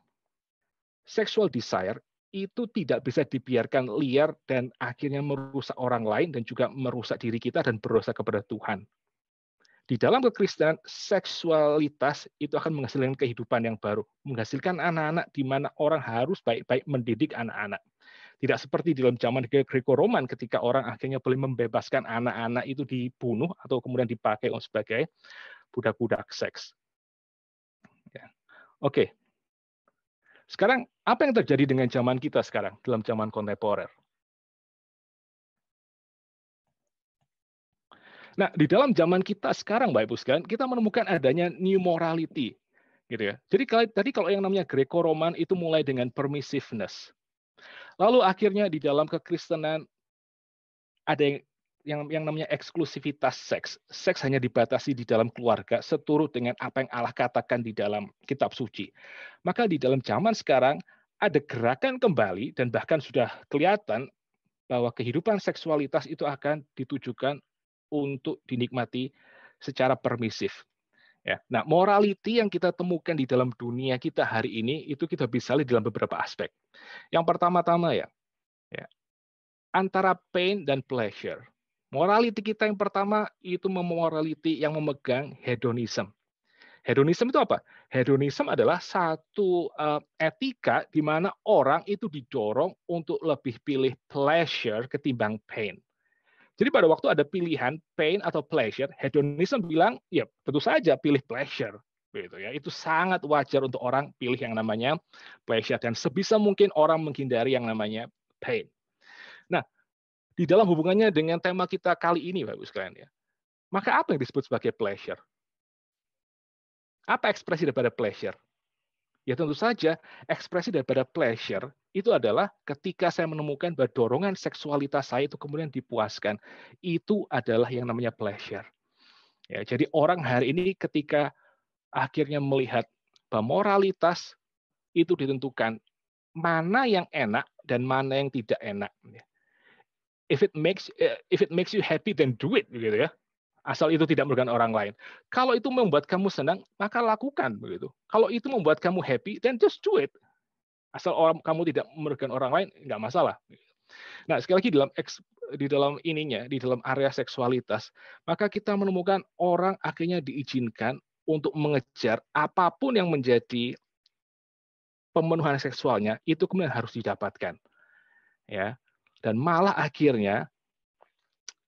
Sexual desire itu tidak bisa dibiarkan liar dan akhirnya merusak orang lain dan juga merusak diri kita dan berdosa kepada Tuhan. Di dalam kekristenan, seksualitas itu akan menghasilkan kehidupan yang baru, menghasilkan anak-anak di mana orang harus baik-baik mendidik anak-anak. Tidak seperti di dalam zaman Greco-Roman ketika orang akhirnya boleh membebaskan anak-anak itu dibunuh atau kemudian dipakai sebagai budak-budak seks. Ya. Oke. Sekarang apa yang terjadi dengan zaman kita sekarang dalam zaman kontemporer? Nah, di dalam zaman kita sekarang, Bapak Ibu sekalian, kita menemukan adanya new morality, gitu ya. Jadi tadi kalau yang namanya Greco-Roman itu mulai dengan permissiveness. Lalu akhirnya di dalam kekristenan ada yang namanya eksklusivitas seks. Seks hanya dibatasi di dalam keluarga seturut dengan apa yang Allah katakan di dalam kitab suci. Maka di dalam zaman sekarang ada gerakan kembali dan bahkan sudah kelihatan bahwa kehidupan seksualitas itu akan ditujukan untuk dinikmati secara permisif. Ya. Nah, morality yang kita temukan di dalam dunia kita hari ini itu kita bisa lihat dalam beberapa aspek. Yang pertama-tama ya, antara pain dan pleasure. Morality kita yang pertama itu morality yang memegang hedonism. Hedonism itu apa? Hedonism adalah satu etika di mana orang itu didorong untuk lebih pilih pleasure ketimbang pain. Jadi pada waktu ada pilihan pain atau pleasure, hedonism bilang, ya tentu saja pilih pleasure. Begitu ya. Itu sangat wajar untuk orang pilih yang namanya pleasure. Dan sebisa mungkin orang menghindari yang namanya pain. Nah, di dalam hubungannya dengan tema kita kali ini, Bapak Ibu sekalian ya. Maka apa yang disebut sebagai pleasure? Apa ekspresi daripada pleasure? Ya tentu saja ekspresi daripada pleasure itu adalah ketika saya menemukan bahwa dorongan seksualitas saya itu kemudian dipuaskan. Itu adalah yang namanya pleasure. Ya, jadi orang hari ini ketika akhirnya melihat bahwa moralitas itu ditentukan mana yang enak dan mana yang tidak enak. If it makes you happy, then do it, begitu ya. Asal itu tidak merugikan orang lain. Kalau itu membuat kamu senang, maka lakukan, begitu. Kalau itu membuat kamu happy, then just do it. Asal kamu tidak merugikan orang lain, nggak masalah. Nah, sekali lagi di dalam area seksualitas, maka kita menemukan orang akhirnya diizinkan untuk mengejar apapun yang menjadi pemenuhan seksualnya, itu kemudian harus didapatkan. Ya. Dan malah akhirnya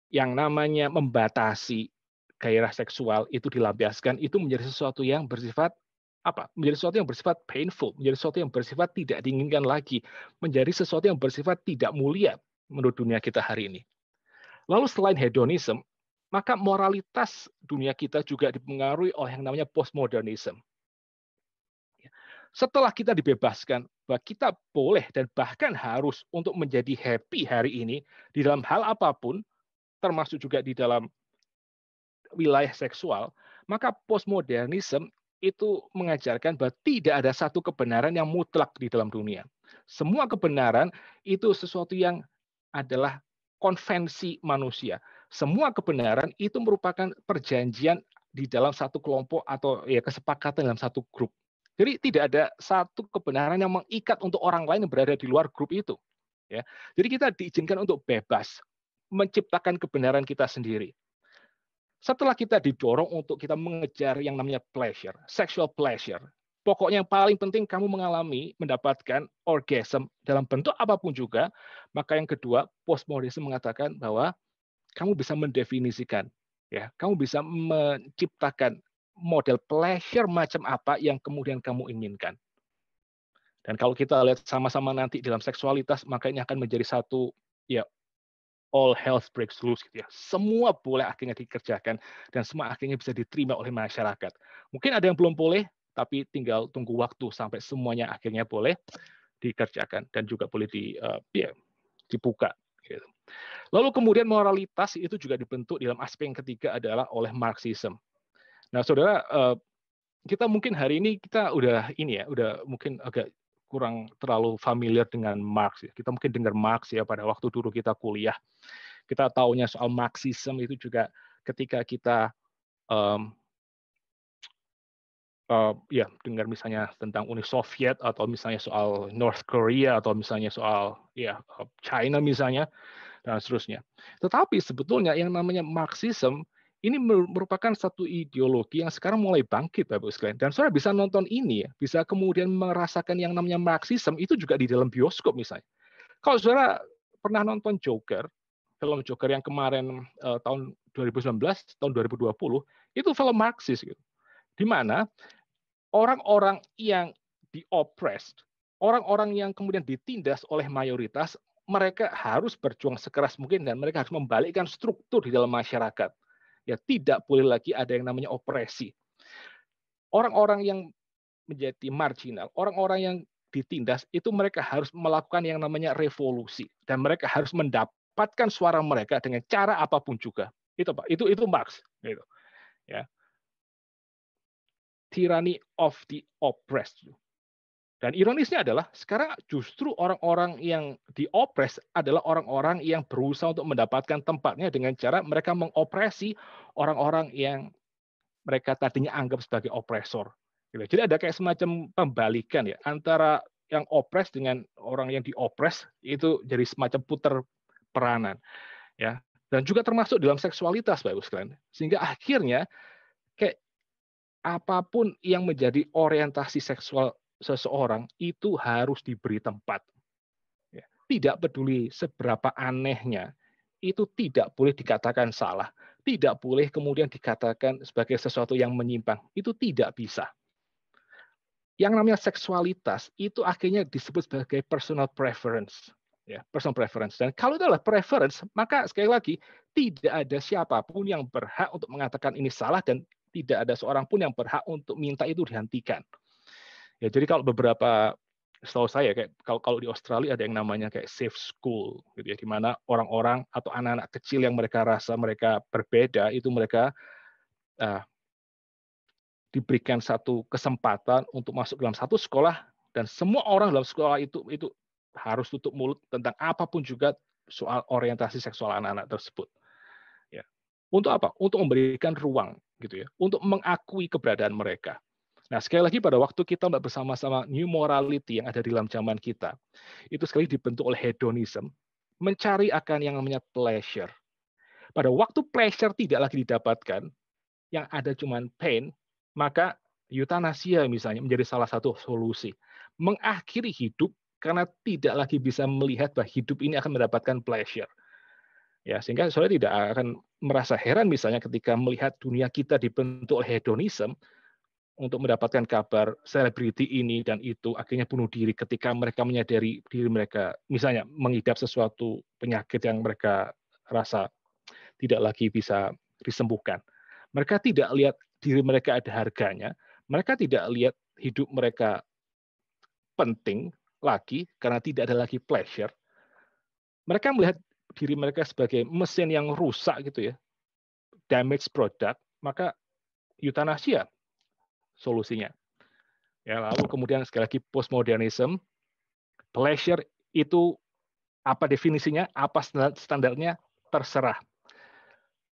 yang namanya membatasi gairah seksual itu dilampiaskan, itu menjadi sesuatu yang bersifat menjadi sesuatu yang bersifat painful, menjadi sesuatu yang bersifat tidak diinginkan lagi, menjadi sesuatu yang bersifat tidak mulia menurut dunia kita hari ini. Lalu selain hedonisme, maka moralitas dunia kita juga dipengaruhi oleh yang namanya postmodernism. Setelah kita dibebaskan bahwa kita boleh dan bahkan harus untuk menjadi happy hari ini di dalam hal apapun, termasuk juga di dalam wilayah seksual, maka postmodernism itu mengajarkan bahwa tidak ada satu kebenaran yang mutlak di dalam dunia. Semua kebenaran itu sesuatu yang adalah konvensi manusia. Semua kebenaran itu merupakan perjanjian di dalam satu kelompok atau ya kesepakatan dalam satu grup. Jadi tidak ada satu kebenaran yang mengikat untuk orang lain yang berada di luar grup itu. Ya. Jadi kita diizinkan untuk bebas menciptakan kebenaran kita sendiri. Setelah kita didorong untuk kita mengejar yang namanya pleasure, sexual pleasure, pokoknya yang paling penting kamu mendapatkan orgasm dalam bentuk apapun juga, maka yang kedua, postmodernisme mengatakan bahwa kamu bisa mendefinisikan, ya, kamu bisa menciptakan model pleasure macam apa yang kemudian kamu inginkan. Dan kalau kita lihat sama-sama nanti dalam seksualitas, maka ini akan menjadi satu ya all health breaks loose gitu ya. Semua boleh akhirnya dikerjakan dan semua akhirnya bisa diterima oleh masyarakat. Mungkin ada yang belum boleh, tapi tinggal tunggu waktu sampai semuanya akhirnya boleh dikerjakan dan juga boleh dibuka. Gitu. Lalu kemudian moralitas itu juga dibentuk dalam aspek yang ketiga adalah oleh Marxism. Nah, saudara, kita mungkin hari ini kita udah mungkin agak kurang terlalu familiar dengan Marx. Kita mungkin dengar Marx ya pada waktu dulu kita kuliah. Kita taunya soal Marxism itu juga ketika kita dengar misalnya tentang Uni Soviet atau misalnya soal North Korea atau misalnya soal China misalnya dan seterusnya. Tetapi sebetulnya yang namanya Marxism ini merupakan satu ideologi yang sekarang mulai bangkit, Bapak Ibu sekalian. Dan saudara bisa nonton ini, ya, bisa kemudian merasakan yang namanya Marxism itu juga di dalam bioskop misalnya. Kalau saudara pernah nonton Joker, film Joker yang kemarin tahun 2019, tahun 2020, itu film Marxis, gitu. Di mana orang-orang yang di-oppressed, orang-orang yang kemudian ditindas oleh mayoritas, mereka harus berjuang sekeras mungkin dan mereka harus membalikkan struktur di dalam masyarakat. Ya, tidak boleh lagi ada yang namanya opresi. Orang-orang yang menjadi marginal, orang-orang yang ditindas itu mereka harus melakukan yang namanya revolusi dan mereka harus mendapatkan suara mereka dengan cara apapun juga. Itu Pak, itu Marx gitu. Ya. Tyranny of the oppressed. Dan ironisnya adalah sekarang justru orang-orang yang diopres adalah orang-orang yang berusaha untuk mendapatkan tempatnya dengan cara mereka mengopresi orang-orang yang mereka tadinya anggap sebagai opresor. Jadi ada kayak semacam pembalikan ya antara yang opres dengan orang yang diopres itu jadi semacam putar peranan ya. Dan juga termasuk dalam seksualitas Bapak Ibu sekalian. Sehingga akhirnya kayak apapun yang menjadi orientasi seksual seseorang itu harus diberi tempat. Ya. Tidak peduli seberapa anehnya, itu tidak boleh dikatakan salah. Tidak boleh kemudian dikatakan sebagai sesuatu yang menyimpang. Itu tidak bisa. Yang namanya seksualitas itu akhirnya disebut sebagai personal preference. Ya, personal preference. Dan kalau itu adalah preference, maka sekali lagi tidak ada siapapun yang berhak untuk mengatakan ini salah dan tidak ada seorang pun yang berhak untuk minta itu dihentikan. Ya, jadi kalau beberapa Setahu saya kayak kalau di Australia ada yang namanya kayak safe school gitu ya, di mana orang-orang atau anak-anak kecil yang mereka rasa mereka berbeda itu mereka uh, diberikan satu kesempatan untuk masuk dalam satu sekolah dan semua orang dalam sekolah itu harus tutup mulut tentang apapun juga soal orientasi seksual anak-anak tersebut. Ya. Untuk apa? Untuk memberikan ruang gitu ya, untuk mengakui keberadaan mereka. Nah, sekali lagi pada waktu kita bersama-sama new morality yang ada di dalam zaman kita, itu sekali dibentuk oleh hedonism, mencari akan yang namanya pleasure. Pada waktu pleasure tidak lagi didapatkan, yang ada cuma pain, maka eutanasia misalnya menjadi salah satu solusi. Mengakhiri hidup karena tidak lagi bisa melihat bahwa hidup ini akan mendapatkan pleasure. Ya, sehingga saya tidak akan merasa heran misalnya ketika melihat dunia kita dibentuk oleh hedonism untuk mendapatkan kabar selebriti ini dan itu akhirnya bunuh diri ketika mereka menyadari diri mereka misalnya mengidap sesuatu penyakit yang mereka rasa tidak lagi bisa disembuhkan. Mereka tidak lihat diri mereka ada harganya, mereka tidak lihat hidup mereka penting lagi karena tidak ada lagi pleasure. Mereka melihat diri mereka sebagai mesin yang rusak gitu ya, damage product, maka eutanasia solusinya. Ya, lalu kemudian sekali lagi postmodernism, pleasure itu apa definisinya, apa standarnya, terserah.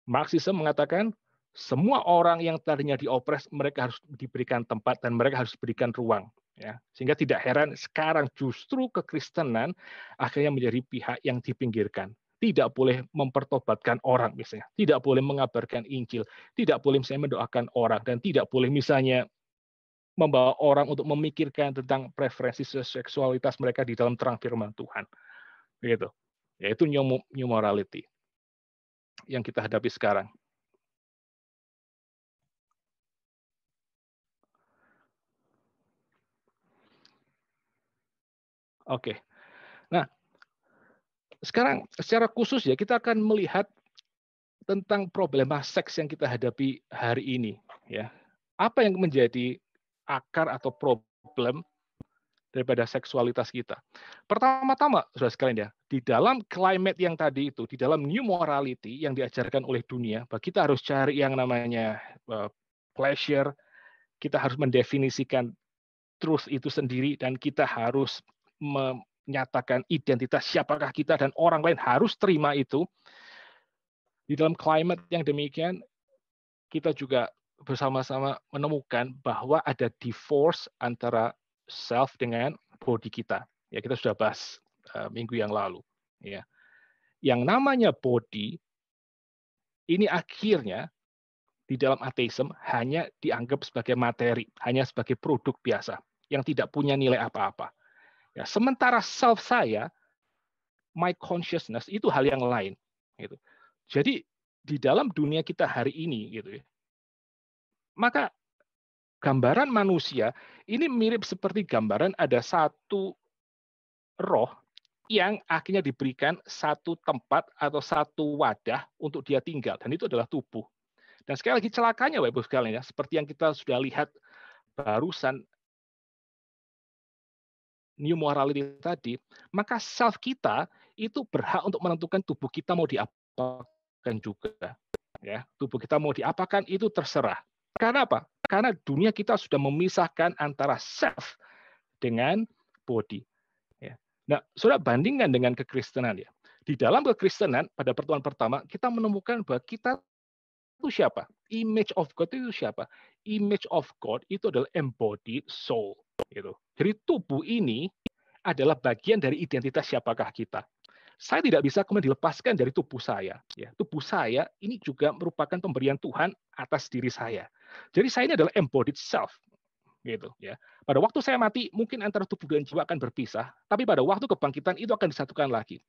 Marxisme mengatakan semua orang yang tadinya diopres mereka harus diberikan tempat dan mereka harus diberikan ruang. Ya, sehingga tidak heran sekarang justru kekristenan akhirnya menjadi pihak yang dipinggirkan. Tidak boleh mempertobatkan orang misalnya, tidak boleh mengabarkan Injil, tidak boleh misalnya mendoakan orang, dan tidak boleh misalnya membawa orang untuk memikirkan tentang preferensi seksualitas mereka di dalam terang firman Tuhan. Begitu. Yaitu new morality yang kita hadapi sekarang. Oke. Nah, sekarang secara khusus ya kita akan melihat tentang problema seks yang kita hadapi hari ini ya. Apa yang menjadi akar atau problem daripada seksualitas kita. Pertama-tama, saudara sekalian ya, di dalam climate yang tadi itu, di dalam new morality yang diajarkan oleh dunia, bahwa kita harus cari yang namanya pleasure, kita harus mendefinisikan truth itu sendiri, dan kita harus menyatakan identitas siapakah kita, dan orang lain harus terima itu. Di dalam climate yang demikian, kita juga bersama-sama menemukan bahwa ada divorce antara self dengan body kita. Ya, kita sudah bahas minggu yang lalu. Ya, yang namanya body ini akhirnya di dalam ateisme hanya dianggap sebagai materi, hanya sebagai produk biasa yang tidak punya nilai apa-apa. Ya, sementara self saya, my consciousness itu hal yang lain. Gitu. Jadi di dalam dunia kita hari ini, gitu ya, maka gambaran manusia ini mirip seperti gambaran ada satu roh yang akhirnya diberikan satu tempat atau satu wadah untuk dia tinggal, dan itu adalah tubuh. Dan sekali lagi celakanya Bapak Ibu sekalian ya, seperti yang kita sudah lihat barusan new morality tadi, maka self kita itu berhak untuk menentukan tubuh kita mau diapakan juga. Ya, tubuh kita mau diapakan itu terserah. Karena apa? Karena dunia kita sudah memisahkan antara self dengan body. Ya. Nah, sudah bandingkan dengan kekristenan ya. Di dalam kekristenan pada pertemuan pertama kita menemukan bahwa kita itu siapa? Image of God itu siapa? Image of God itu adalah embodied soul. Gitu. Jadi tubuh ini adalah bagian dari identitas siapakah kita. Saya tidak bisa kemudian dilepaskan dari tubuh saya. Ya, tubuh saya ini juga merupakan pemberian Tuhan atas diri saya. Jadi saya ini adalah embodied self. Gitu ya. Pada waktu saya mati, mungkin antara tubuh dan jiwa akan berpisah, tapi pada waktu kebangkitan itu akan disatukan lagi.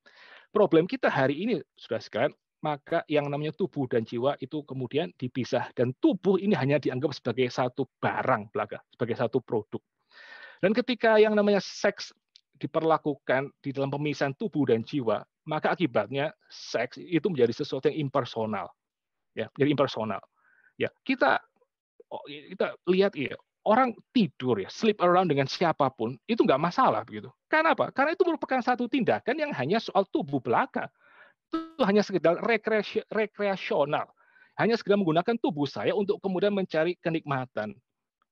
Problem kita hari ini, sudah sekalian, maka yang namanya tubuh dan jiwa itu kemudian dipisah, dan tubuh ini hanya dianggap sebagai satu barang belaka, sebagai satu produk. Dan ketika yang namanya seks diperlakukan di dalam pemisahan tubuh dan jiwa, maka akibatnya seks itu menjadi sesuatu yang impersonal. Ya, jadi impersonal. Ya, kita lihat ya, orang tidur ya, sleep around dengan siapapun, itu nggak masalah begitu. Karena apa? Karena itu merupakan satu tindakan yang hanya soal tubuh belaka. Itu hanya sekedar rekreasional. Hanya sekedar menggunakan tubuh saya untuk kemudian mencari kenikmatan.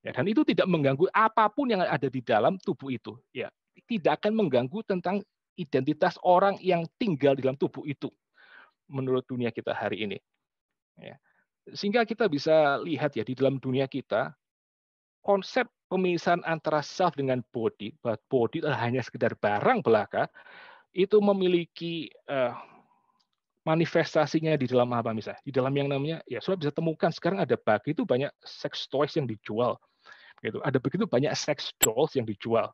Ya, dan itu tidak mengganggu apapun yang ada di dalam tubuh itu. Ya, tidak akan mengganggu tentang identitas orang yang tinggal di dalam tubuh itu menurut dunia kita hari ini. Ya. Sehingga kita bisa lihat ya di dalam dunia kita konsep pemisahan antara self dengan body, bahwa body adalah hanya sekedar barang belaka, itu memiliki manifestasinya di dalam apa misalnya? Di dalam yang namanya ya sudah bisa temukan sekarang ada begitu banyak sex toys yang dijual, gitu. Ada begitu banyak sex dolls yang dijual.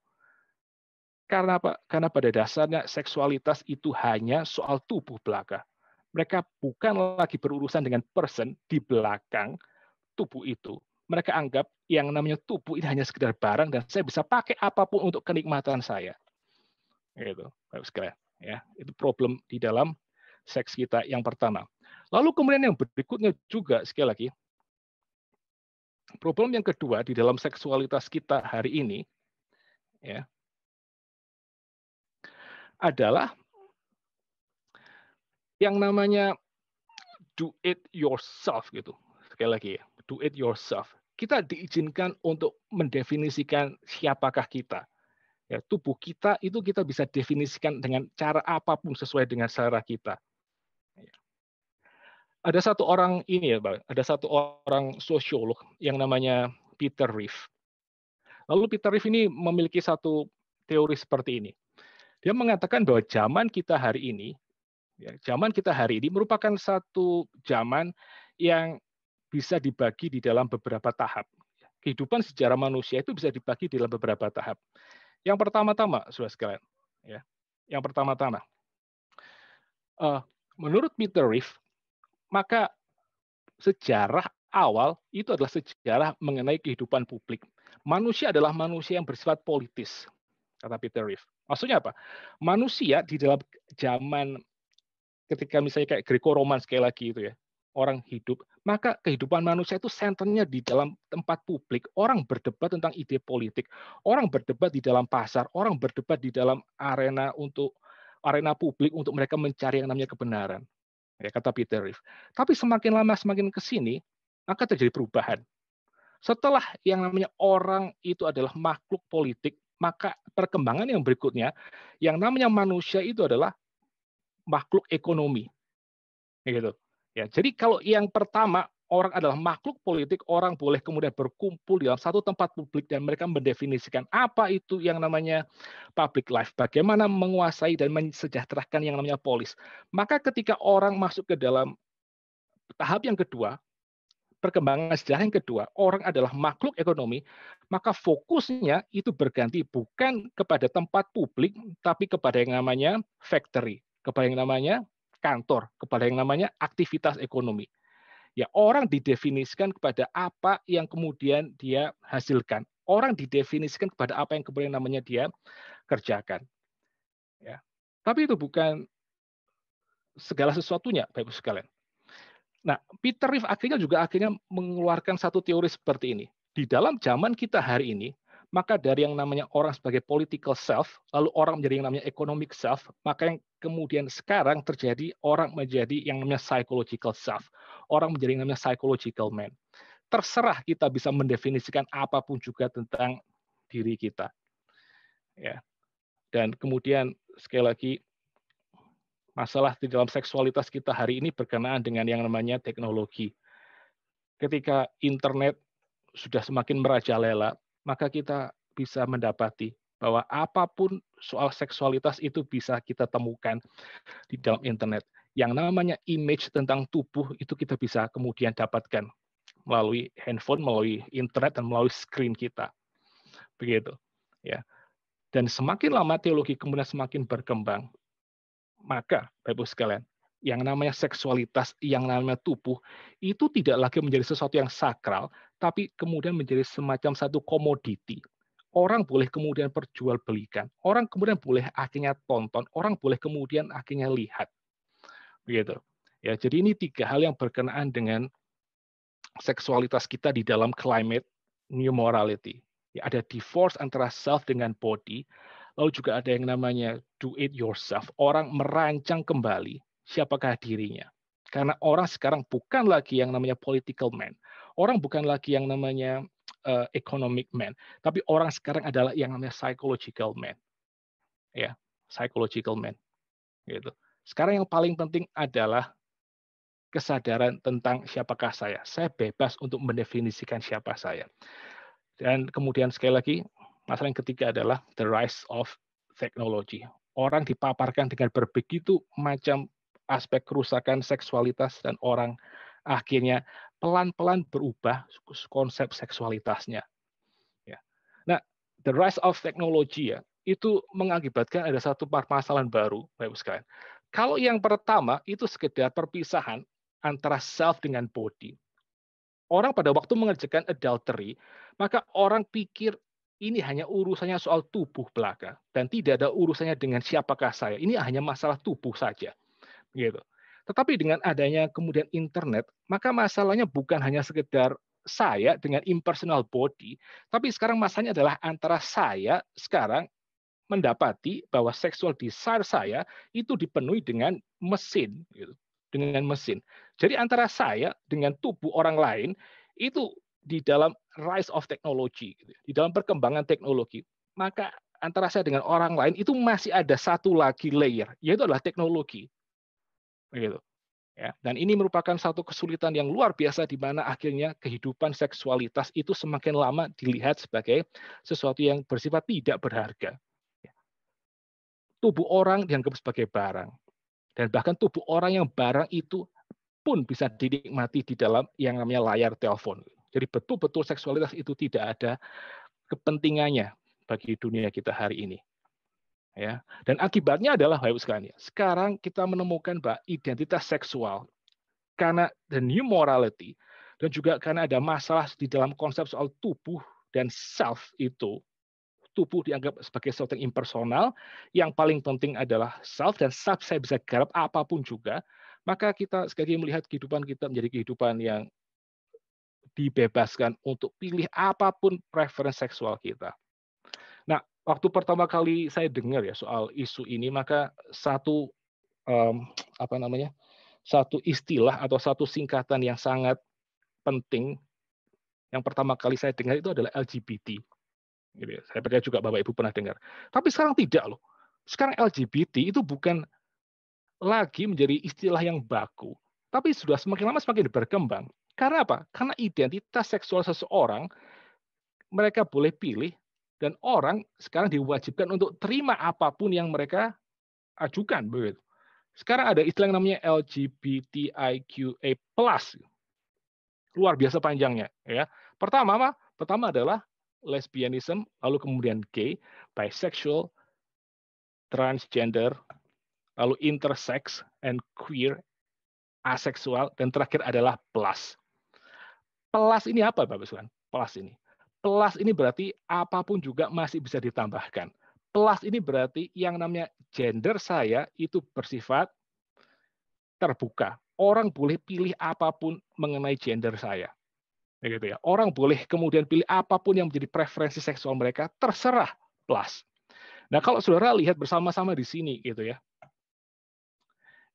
Karena apa? Karena pada dasarnya seksualitas itu hanya soal tubuh belaka. Mereka bukan lagi berurusan dengan person di belakang tubuh itu. Mereka anggap yang namanya tubuh ini hanya sekedar barang dan saya bisa pakai apapun untuk kenikmatan saya. Gitu, Bapak sekalian. Ya, itu problem di dalam seks kita yang pertama. Lalu kemudian yang berikutnya juga sekali lagi, problem yang kedua di dalam seksualitas kita hari ini ya adalah yang namanya do it yourself gitu. Sekali lagi ya, do it yourself. Kita diizinkan untuk mendefinisikan siapakah kita. Ya, tubuh kita itu kita bisa definisikan dengan cara apapun sesuai dengan selera kita. Ya. Ada satu orang ini ya, Bang, ada satu orang sosiolog yang namanya Peter Reeve. Lalu Peter Reeve ini memiliki satu teori seperti ini. Dia mengatakan bahwa zaman kita hari ini, ya, zaman kita hari ini merupakan satu zaman yang bisa dibagi di dalam beberapa tahap. Kehidupan sejarah manusia itu bisa dibagi dalam beberapa tahap. Yang pertama-tama, saudara sekalian, ya, yang pertama-tama, menurut Peter Reeve, maka sejarah awal itu adalah sejarah mengenai kehidupan publik. Manusia adalah manusia yang bersifat politis, kata Peter Reeve. Maksudnya apa? Manusia di dalam zaman ketika misalnya kayak Greco-Roman sekali lagi itu ya, orang hidup, maka kehidupan manusia itu senternya di dalam tempat publik. Orang berdebat tentang ide politik, orang berdebat di dalam pasar, orang berdebat di dalam arena publik untuk mereka mencari yang namanya kebenaran. Ya, kata Peter Reeve. Tapi semakin lama semakin ke sini, maka terjadi perubahan. Setelah yang namanya orang itu adalah makhluk politik, maka perkembangan yang berikutnya, yang namanya manusia itu adalah makhluk ekonomi, gitu. Ya, jadi kalau yang pertama orang adalah makhluk politik, orang boleh kemudian berkumpul di dalam satu tempat publik dan mereka mendefinisikan apa itu yang namanya public life, bagaimana menguasai dan mensejahterakan yang namanya polis. Maka ketika orang masuk ke dalam tahap yang kedua, perkembangan sejarah yang kedua, orang adalah makhluk ekonomi, maka fokusnya itu berganti bukan kepada tempat publik, tapi kepada yang namanya factory, kepada yang namanya kantor, kepada yang namanya aktivitas ekonomi. Ya, orang didefinisikan kepada apa yang kemudian dia hasilkan. Orang didefinisikan kepada apa yang kemudian namanya dia kerjakan. Ya. Tapi itu bukan segala sesuatunya, Bapak Ibu sekalian. Nah, Peter Reeve akhirnya mengeluarkan satu teori seperti ini. Di dalam zaman kita hari ini, maka dari yang namanya orang sebagai political self, lalu orang menjadi yang namanya economic self, maka yang kemudian sekarang terjadi orang menjadi yang namanya psychological self. Orang menjadi yang namanya psychological man. Terserah kita bisa mendefinisikan apapun juga tentang diri kita. Ya. Dan kemudian sekali lagi masalah di dalam seksualitas kita hari ini berkenaan dengan yang namanya teknologi. Ketika internet sudah semakin merajalela, maka kita bisa mendapati bahwa apapun soal seksualitas itu bisa kita temukan di dalam internet. Yang namanya image tentang tubuh itu kita bisa kemudian dapatkan melalui handphone, melalui internet, dan melalui screen kita. Begitu. Ya. Dan semakin lama teologi kemudian semakin berkembang, maka Bapak Ibu sekalian, yang namanya seksualitas, yang namanya tubuh, itu tidak lagi menjadi sesuatu yang sakral, tapi kemudian menjadi semacam satu komoditi. Orang boleh kemudian perjualbelikan, orang kemudian boleh akhirnya tonton, orang boleh kemudian akhirnya lihat. Begitu. Ya, jadi ini tiga hal yang berkenaan dengan seksualitas kita di dalam climate new morality. Ya, ada divorce antara self dengan body. Lalu juga ada yang namanya do it yourself. Orang merancang kembali siapakah dirinya. Karena orang sekarang bukan lagi yang namanya political man. Orang bukan lagi yang namanya economic man. Tapi orang sekarang adalah yang namanya psychological man. Ya, psychological man. Gitu. Sekarang yang paling penting adalah kesadaran tentang siapakah saya. Saya bebas untuk mendefinisikan siapa saya. Dan kemudian sekali lagi, masalah yang ketiga adalah the rise of technology. Orang dipaparkan dengan berbegitu macam aspek kerusakan seksualitas dan orang akhirnya pelan-pelan berubah konsep seksualitasnya. Ya. Nah, the rise of technology ya, itu mengakibatkan ada satu permasalahan baru, Bapak sekalian. Kalau yang pertama itu sekedar perpisahan antara self dengan body. Orang pada waktu mengerjakan adultery, maka orang pikir ini hanya urusannya soal tubuh belaka dan tidak ada urusannya dengan siapakah saya. Ini hanya masalah tubuh saja, gitu. Tetapi dengan adanya kemudian internet, maka masalahnya bukan hanya sekedar saya dengan impersonal body, tapi sekarang masalahnya adalah antara saya sekarang mendapati bahwa sexual desire saya itu dipenuhi dengan mesin, gitu, dengan mesin. Jadi antara saya dengan tubuh orang lain itu di dalam rise of technology, gitu, di dalam perkembangan teknologi, maka antara saya dengan orang lain itu masih ada satu lagi layer, yaitu adalah teknologi, begitu. Ya, dan ini merupakan satu kesulitan yang luar biasa di mana akhirnya kehidupan seksualitas itu semakin lama dilihat sebagai sesuatu yang bersifat tidak berharga. Tubuh orang dianggap sebagai barang. Dan bahkan tubuh orang yang barang itu pun bisa dinikmati di dalam yang namanya layar telepon. Jadi betul-betul seksualitas itu tidak ada kepentingannya bagi dunia kita hari ini. Ya. Dan akibatnya adalah, Bapak sekalian, sekarang kita menemukan bahwa identitas seksual karena the new morality dan juga karena ada masalah di dalam konsep soal tubuh dan self itu, tubuh dianggap sebagai sesuatu yang impersonal, yang paling penting adalah self, dan self saya bisa garap apapun juga, maka kita sekali lagi melihat kehidupan kita menjadi kehidupan yang dibebaskan untuk pilih apapun preferensi seksual kita. Nah, waktu pertama kali saya dengar ya soal isu ini, maka satu apa namanya, satu istilah atau satu singkatan yang sangat penting yang pertama kali saya dengar itu adalah LGBT. Gitu ya. Saya percaya juga Bapak Ibu pernah dengar. Tapi sekarang tidak loh. Sekarang LGBT itu bukan lagi menjadi istilah yang baku, tapi sudah semakin lama semakin berkembang. Karena apa? Karena identitas seksual seseorang mereka boleh pilih dan orang sekarang diwajibkan untuk terima apapun yang mereka ajukan begitu. Sekarang ada istilah yang namanya LGBTIQA+. Luar biasa panjangnya ya. Pertama apa? Pertama adalah lesbianism, lalu kemudian gay, bisexual, transgender, lalu intersex, and queer, aseksual, dan terakhir adalah plus. Plus ini apa, Bapak Ibu? Plus ini. Plus ini berarti apapun juga masih bisa ditambahkan. Plus ini berarti yang namanya gender saya itu bersifat terbuka. Orang boleh pilih apapun mengenai gender saya. Gitu ya. Orang boleh kemudian pilih apapun yang menjadi preferensi seksual mereka, terserah plus. Nah, kalau saudara lihat bersama-sama di sini gitu ya.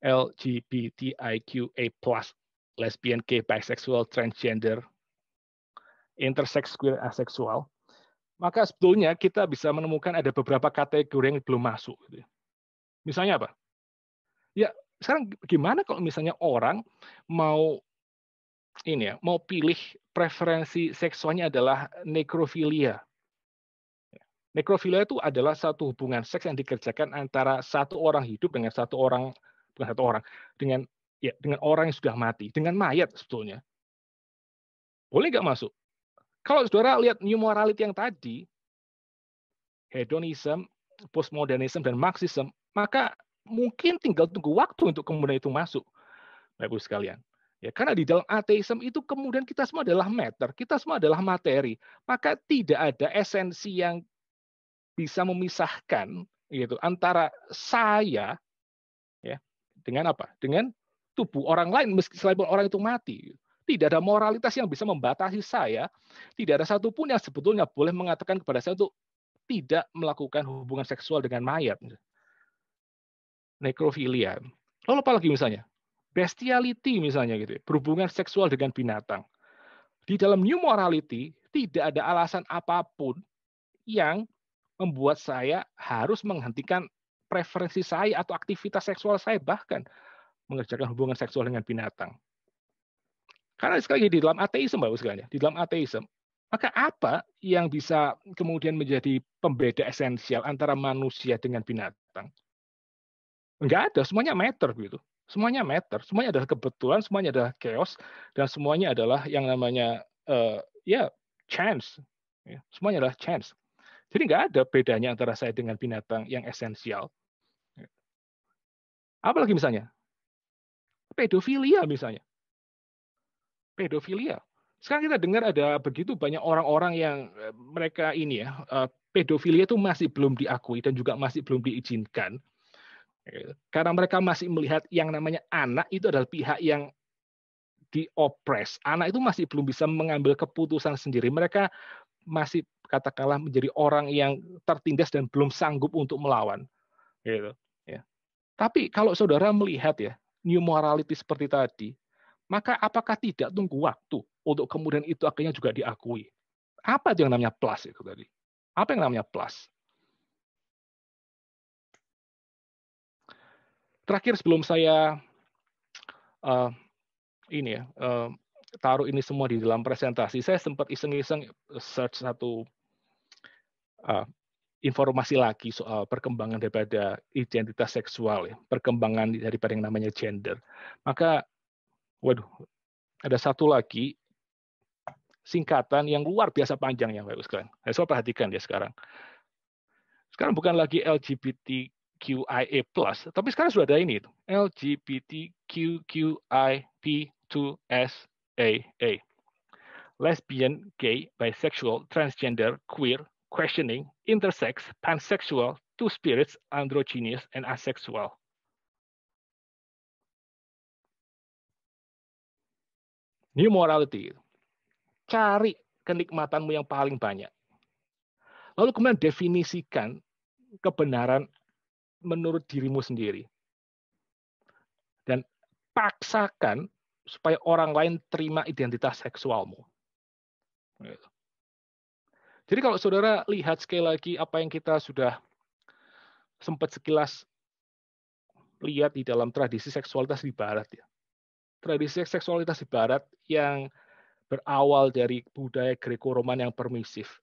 LGBTIQA+, lesbian, gay, bisexual, transgender, intersex, queer, aseksual, maka sebetulnya kita bisa menemukan ada beberapa kategori yang belum masuk. Gitu ya. Misalnya apa? Ya, sekarang gimana kalau misalnya orang mau ini ya, mau pilih preferensi seksualnya adalah nekrofilia. Nekrofilia itu adalah satu hubungan seks yang dikerjakan antara satu orang hidup dengan satu orang, bukan satu orang, dengan dengan orang yang sudah mati, dengan mayat sebetulnya. Boleh nggak masuk? Kalau saudara lihat new morality yang tadi, hedonism, postmodernism, dan marxism, maka mungkin tinggal tunggu waktu untuk kemudian itu masuk, Bapak Ibu sekalian. Ya, karena di dalam ateisme itu kemudian kita semua adalah matter, kita semua adalah materi, maka tidak ada esensi yang bisa memisahkan gitu antara saya ya dengan apa? Dengan tubuh orang lain meskipun orang itu mati. Tidak ada moralitas yang bisa membatasi saya. Tidak ada satupun yang sebetulnya boleh mengatakan kepada saya untuk tidak melakukan hubungan seksual dengan mayat. Nekrofilia. Lalu apa lagi misalnya? Bestiality misalnya gitu, berhubungan seksual dengan binatang. Di dalam new morality tidak ada alasan apapun yang membuat saya harus menghentikan preferensi saya atau aktivitas seksual saya, bahkan mengerjakan hubungan seksual dengan binatang. Karena sekali lagi di dalam ateisme, Bapak sekalian, di dalam ateisme, maka apa yang bisa kemudian menjadi pembeda esensial antara manusia dengan binatang? Enggak ada, semuanya matter gitu. Semuanya matter, semuanya adalah kebetulan, semuanya adalah chaos, dan semuanya adalah yang namanya ya chance. Ya, semuanya adalah chance. Jadi nggak ada bedanya antara saya dengan binatang yang esensial. Apalagi misalnya pedofilia misalnya. Pedofilia. Sekarang kita dengar ada begitu banyak orang-orang yang mereka ini ya, pedofilia itu masih belum diakui dan juga masih belum diizinkan. Karena mereka masih melihat yang namanya anak itu adalah pihak yang diopres. Anak itu masih belum bisa mengambil keputusan sendiri. Mereka masih katakanlah menjadi orang yang tertindas dan belum sanggup untuk melawan. Gitu. Ya. Tapi kalau saudara melihat ya, new morality seperti tadi, maka apakah tidak tunggu waktu untuk kemudian itu akhirnya juga diakui? Apa yang namanya plus itu tadi? Apa yang namanya plus? Terakhir sebelum saya ini ya, taruh ini semua di dalam presentasi, saya sempat iseng-iseng search satu informasi lagi soal perkembangan daripada identitas seksual, ya, perkembangan daripada yang namanya gender. Maka, waduh, ada satu lagi singkatan yang luar biasa panjangnya, Bapak sekalian. Saya perhatikan ya sekarang. Sekarang bukan lagi LGBTQIA+, tapi sekarang sudah ada ini, LGBTQQIP2SAA. Lesbian, gay, bisexual, transgender, queer, questioning, intersex, pansexual, two spirits, androgynous, and asexual. New morality. Cari kenikmatanmu yang paling banyak. Lalu kemudian definisikan kebenaran menurut dirimu sendiri. Dan paksakan supaya orang lain terima identitas seksualmu. Jadi kalau saudara lihat sekali lagi apa yang kita sudah sempat sekilas lihat di dalam tradisi seksualitas di Barat, ya. Tradisi seksualitas di Barat yang berawal dari budaya Greco-Roman yang permisif.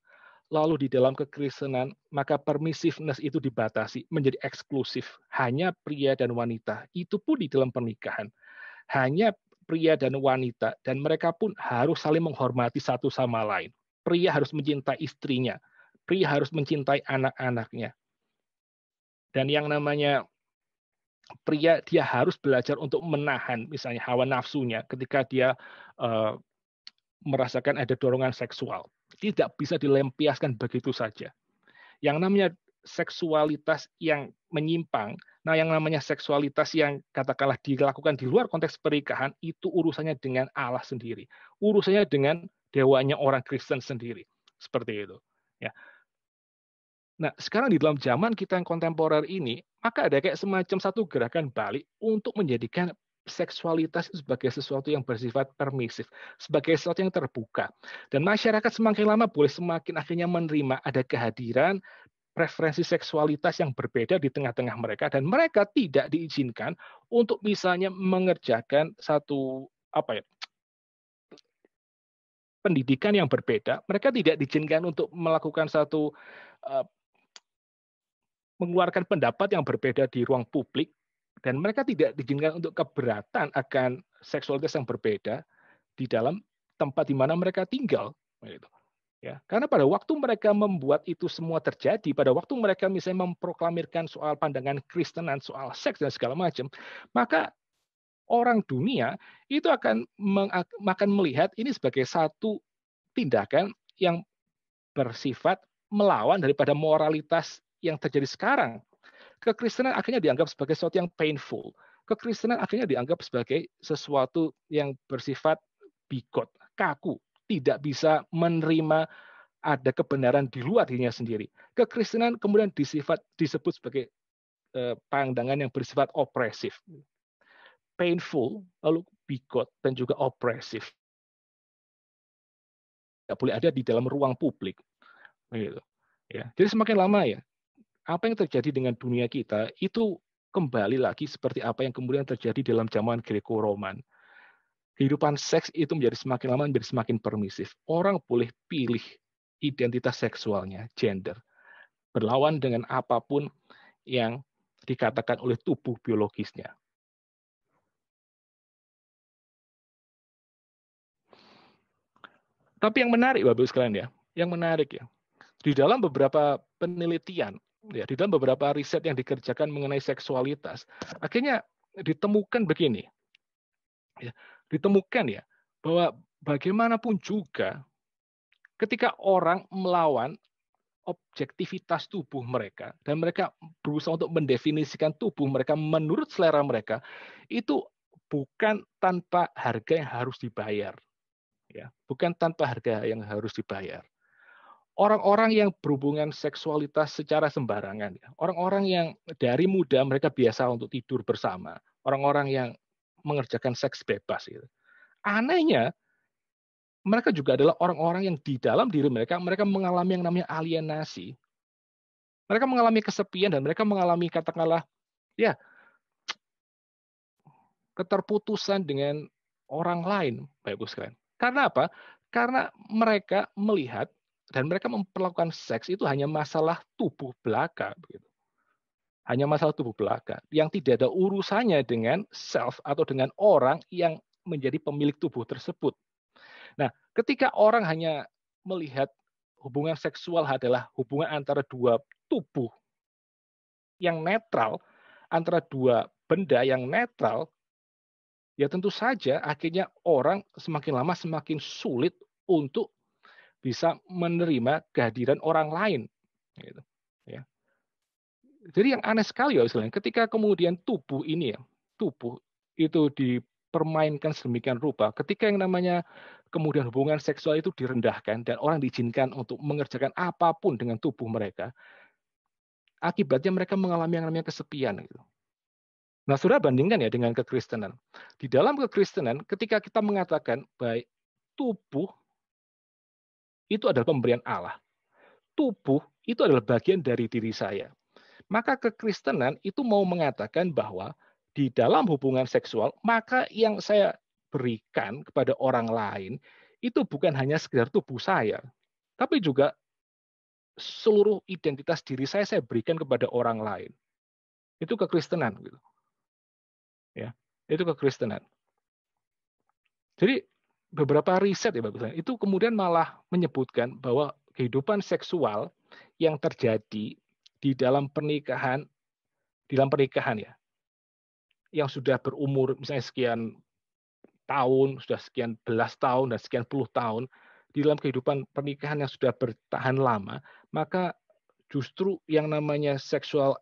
Lalu di dalam kekristenan, maka permissiveness itu dibatasi menjadi eksklusif. Hanya pria dan wanita. Itu pun di dalam pernikahan. Hanya pria dan wanita. Dan mereka pun harus saling menghormati satu sama lain. Pria harus mencintai istrinya. Pria harus mencintai anak-anaknya. Dan yang namanya pria, dia harus belajar untuk menahan misalnya hawa nafsunya ketika dia merasakan ada dorongan seksual. Tidak bisa dilempiaskan begitu saja. Yang namanya seksualitas yang menyimpang, nah yang namanya seksualitas yang katakanlah dilakukan di luar konteks pernikahan, itu urusannya dengan Allah sendiri. Urusannya dengan dewanya orang Kristen sendiri. Seperti itu. Ya. Nah, sekarang di dalam zaman kita yang kontemporer ini, maka ada kayak semacam satu gerakan balik untuk menjadikan seksualitas sebagai sesuatu yang bersifat permisif, sebagai sesuatu yang terbuka. Dan masyarakat semakin lama boleh semakin akhirnya menerima ada kehadiran preferensi seksualitas yang berbeda di tengah-tengah mereka, dan mereka tidak diizinkan untuk misalnya mengerjakan satu pendidikan yang berbeda. Mereka tidak diizinkan untuk melakukan satu mengeluarkan pendapat yang berbeda di ruang publik, dan mereka tidak diizinkan untuk keberatan akan seksualitas yang berbeda di dalam tempat di mana mereka tinggal. Ya, karena pada waktu mereka membuat itu semua terjadi, pada waktu mereka misalnya memproklamirkan soal pandangan Kristenan, soal seks dan segala macam, maka orang dunia itu akan melihat ini sebagai satu tindakan yang bersifat melawan daripada moralitas yang terjadi sekarang. Kekristenan akhirnya dianggap sebagai sesuatu yang painful. Kekristenan akhirnya dianggap sebagai sesuatu yang bersifat bigot, kaku, tidak bisa menerima ada kebenaran di luar dirinya sendiri. Kekristenan kemudian disebut sebagai pandangan yang bersifat opresif, painful, lalu bigot, dan juga opresif. Tidak boleh ada di dalam ruang publik. Gitu. Ya. Jadi semakin lama ya, apa yang terjadi dengan dunia kita itu kembali lagi seperti apa yang kemudian terjadi dalam zaman Greco-Roman. Kehidupan seks itu menjadi semakin lama menjadi semakin permisif. Orang boleh pilih identitas seksualnya, gender, berlawan dengan apapun yang dikatakan oleh tubuh biologisnya. Tapi yang menarik, Bapak sekalian ya, yang menarik ya, di dalam beberapa penelitian, ya, di dalam beberapa riset yang dikerjakan mengenai seksualitas, akhirnya ditemukan begini, ya, ditemukan ya bahwa bagaimanapun juga, ketika orang melawan objektivitas tubuh mereka dan mereka berusaha untuk mendefinisikan tubuh mereka menurut selera mereka, itu bukan tanpa harga yang harus dibayar. Ya, bukan tanpa harga yang harus dibayar. Orang-orang yang berhubungan seksualitas secara sembarangan, ya, orang-orang yang dari muda mereka biasa untuk tidur bersama, orang-orang yang mengerjakan seks bebas, gitu. Anehnya, mereka juga adalah orang-orang yang di dalam diri mereka mengalami yang namanya alienasi. Mereka mengalami kesepian dan mereka mengalami katakanlah, ya, keterputusan dengan orang lain, Bapak Ibu sekalian. Karena apa? Karena mereka melihat dan mereka memperlakukan seks itu hanya masalah tubuh belaka, begitu. Hanya masalah tubuh belaka yang tidak ada urusannya dengan self atau dengan orang yang menjadi pemilik tubuh tersebut. Nah, ketika orang hanya melihat hubungan seksual adalah hubungan antara dua tubuh yang netral, antara dua benda yang netral, ya tentu saja akhirnya orang semakin lama semakin sulit untuk bisa menerima kehadiran orang lain. Gitu. Ya. Jadi yang aneh sekali ya, ketika kemudian tubuh ini ya, tubuh itu dipermainkan sedemikian rupa, ketika yang namanya kemudian hubungan seksual itu direndahkan dan orang diizinkan untuk mengerjakan apapun dengan tubuh mereka, akibatnya mereka mengalami yang namanya kesepian. Gitu. Nah, saudara bandingkan ya dengan kekristenan. Di dalam kekristenan, ketika kita mengatakan baik tubuh itu adalah pemberian Allah, tubuh itu adalah bagian dari diri saya. Maka kekristenan itu mau mengatakan bahwa di dalam hubungan seksual, maka yang saya berikan kepada orang lain itu bukan hanya sekedar tubuh saya, tapi juga seluruh identitas diri saya berikan kepada orang lain. Itu kekristenan, gitu. Ya, itu kekristenan. Jadi beberapa riset ya Bapak, itu kemudian malah menyebutkan bahwa kehidupan seksual yang terjadi di dalam pernikahan ya, yang sudah berumur misalnya sekian tahun, sudah sekian belas tahun dan sekian puluh tahun, di dalam kehidupan pernikahan yang sudah bertahan lama, maka justru yang namanya sexual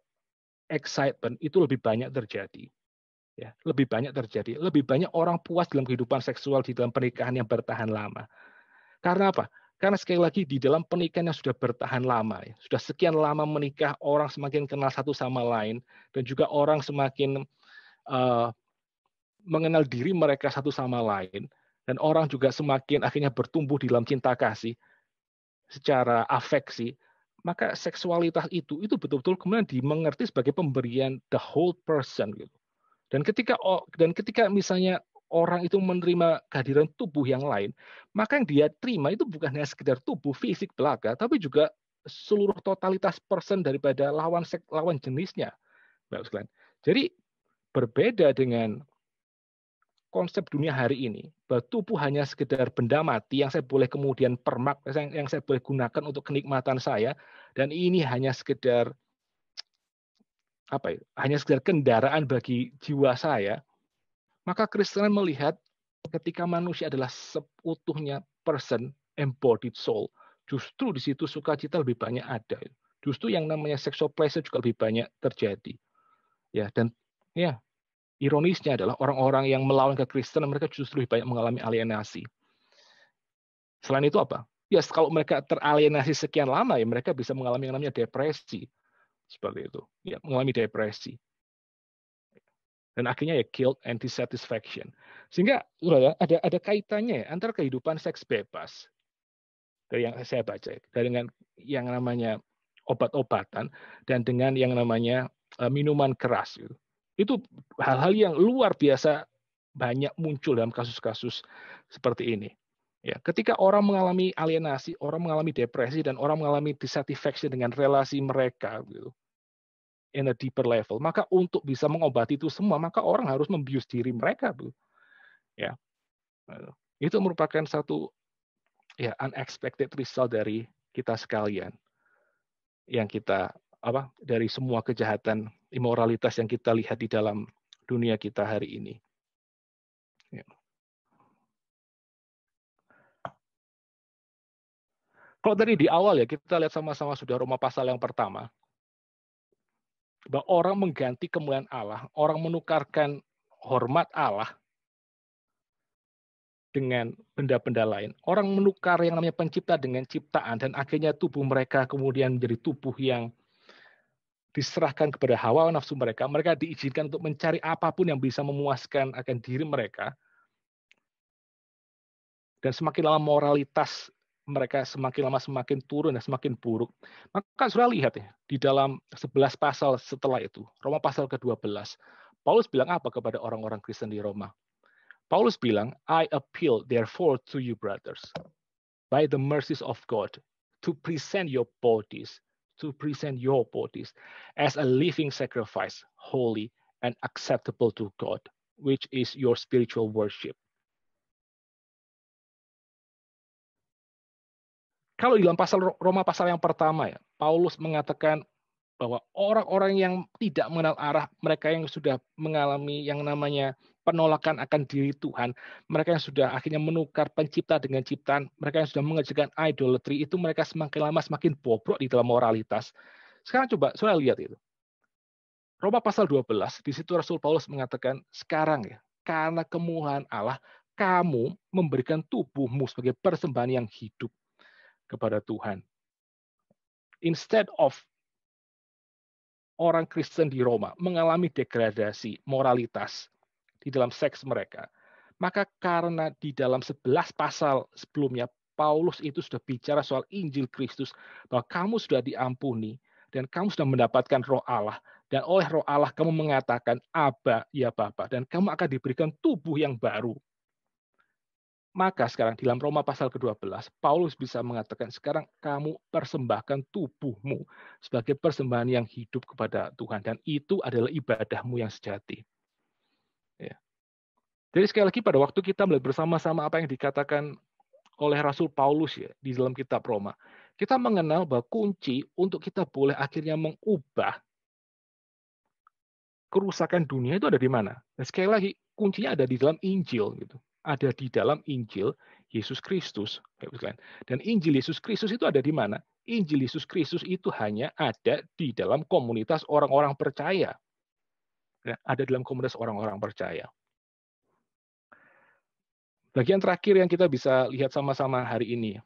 excitement itu lebih banyak terjadi. Ya, lebih banyak terjadi. Lebih banyak orang puas dalam kehidupan seksual di dalam pernikahan yang bertahan lama. Karena apa? Karena sekali lagi di dalam pernikahan yang sudah bertahan lama, ya, sudah sekian lama menikah, orang semakin kenal satu sama lain, dan juga orang semakin mengenal diri mereka satu sama lain, dan orang juga semakin akhirnya bertumbuh di dalam cinta kasih secara afeksi, maka seksualitas itu betul-betul kemudian dimengerti sebagai pemberian the whole person gitu. Dan ketika misalnya orang itu menerima kehadiran tubuh yang lain, maka yang dia terima itu bukan hanya sekedar tubuh fisik belaka, tapi juga seluruh totalitas person daripada lawan jenisnya, Bapak sekalian. Jadi berbeda dengan konsep dunia hari ini, bahwa tubuh hanya sekedar benda mati yang saya boleh kemudian permak, yang saya boleh gunakan untuk kenikmatan saya, dan ini hanya sekedar hanya sekedar kendaraan bagi jiwa saya, maka Kristen melihat ketika manusia adalah seutuhnya person, embodied soul, justru di situ sukacita lebih banyak ada. Justru yang namanya sexual pleasure juga lebih banyak terjadi. Ya, dan ya, ironisnya adalah orang-orang yang melawan kekristenan mereka justru lebih banyak mengalami alienasi. Selain itu apa? Ya, kalau mereka teralienasi sekian lama, ya mereka bisa mengalami yang namanya depresi. Seperti itu. Ya, mengalami depresi. Dan akhirnya ya guilt and dissatisfaction. Sehingga ada kaitannya ya, antara kehidupan seks bebas dari yang saya baca, dengan yang namanya obat-obatan dan dengan yang namanya minuman keras. Gitu. Itu hal-hal yang luar biasa banyak muncul dalam kasus-kasus seperti ini. Ya, ketika orang mengalami alienasi, orang mengalami depresi, dan orang mengalami dissatisfaction dengan relasi mereka, gitu, in a deeper level, maka untuk bisa mengobati itu semua, maka orang harus membius diri mereka, Bu. Ya, itu merupakan satu ya unexpected result dari kita sekalian, yang kita dari semua kejahatan imoralitas yang kita lihat di dalam dunia kita hari ini. Ya. Kalau dari di awal ya, kita lihat sama-sama sudah Roma pasal yang pertama, bahwa orang mengganti kemuliaan Allah, orang menukarkan hormat Allah dengan benda-benda lain. Orang menukar yang namanya pencipta dengan ciptaan, dan akhirnya tubuh mereka kemudian menjadi tubuh yang diserahkan kepada hawa nafsu mereka. Mereka diizinkan untuk mencari apapun yang bisa memuaskan akan diri mereka. Dan semakin lama moralitas mereka semakin lama semakin turun dan semakin buruk. Maka sudah lihat ya, di dalam 11 pasal setelah itu, Roma pasal ke-12, Paulus bilang apa kepada orang-orang Kristen di Roma? Paulus bilang, I appeal therefore to you brothers, by the mercies of God, to present your bodies as a living sacrifice, holy and acceptable to God, which is your spiritual worship. Kalau di dalam pasal Roma pasal yang pertama ya, Paulus mengatakan bahwa orang-orang yang tidak mengenal arah, mereka yang sudah mengalami yang namanya penolakan akan diri Tuhan, mereka yang sudah akhirnya menukar pencipta dengan ciptaan, mereka yang sudah mengerjakan idolatry, itu mereka semakin lama semakin bobrok di dalam moralitas. Sekarang coba saudara lihat itu. Roma pasal 12, di situ Rasul Paulus mengatakan, sekarang ya, karena kemuliaan Allah, kamu memberikan tubuhmu sebagai persembahan yang hidup kepada Tuhan. Instead of orang Kristen di Roma mengalami degradasi moralitas di dalam seks mereka, maka karena di dalam 11 pasal sebelumnya Paulus itu sudah bicara soal Injil Kristus, bahwa kamu sudah diampuni dan kamu sudah mendapatkan Roh Allah, dan oleh Roh Allah kamu mengatakan Aba ya Bapa, dan kamu akan diberikan tubuh yang baru. Maka sekarang di dalam Roma pasal ke-12, Paulus bisa mengatakan, sekarang kamu persembahkan tubuhmu sebagai persembahan yang hidup kepada Tuhan. Dan itu adalah ibadahmu yang sejati. Ya. Jadi sekali lagi pada waktu kita melihat bersama-sama apa yang dikatakan oleh Rasul Paulus ya di dalam kitab Roma, kita mengenal bahwa kunci untuk kita boleh akhirnya mengubah kerusakan dunia itu ada di mana? Dan sekali lagi, kuncinya ada di dalam Injil. Gitu. Ada di dalam Injil Yesus Kristus. Dan Injil Yesus Kristus itu ada di mana? Injil Yesus Kristus itu hanya ada di dalam komunitas orang-orang percaya. Ya, ada dalam komunitas orang-orang percaya. Bagian terakhir yang kita bisa lihat sama-sama hari ini.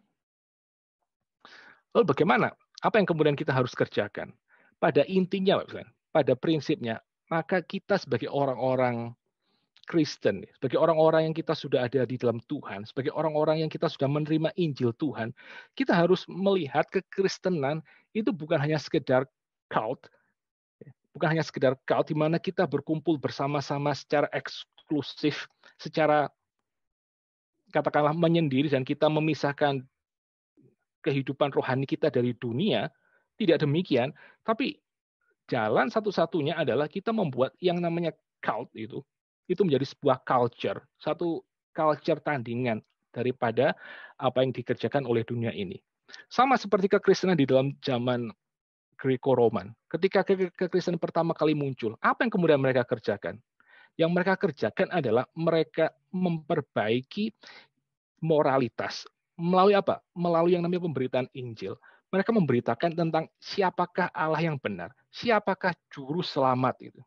Lalu bagaimana? Apa yang kemudian kita harus kerjakan? Pada intinya, pada prinsipnya, maka kita sebagai orang-orang Kristen, sebagai orang-orang yang kita sudah ada di dalam Tuhan, sebagai orang-orang yang kita sudah menerima Injil Tuhan, kita harus melihat kekristenan itu bukan hanya sekedar cult, bukan hanya sekedar cult di mana kita berkumpul bersama-sama secara eksklusif, secara katakanlah menyendiri, dan kita memisahkan kehidupan rohani kita dari dunia. Tidak demikian, tapi jalan satu-satunya adalah kita membuat yang namanya cult itu menjadi sebuah culture, satu culture tandingan daripada apa yang dikerjakan oleh dunia ini. Sama seperti kekristenan di dalam zaman Greco-Roman. Ketika kekristenan pertama kali muncul, apa yang kemudian mereka kerjakan? Yang mereka kerjakan adalah mereka memperbaiki moralitas. Melalui apa? Melalui yang namanya pemberitaan Injil. Mereka memberitakan tentang siapakah Allah yang benar, siapakah juru selamat itu.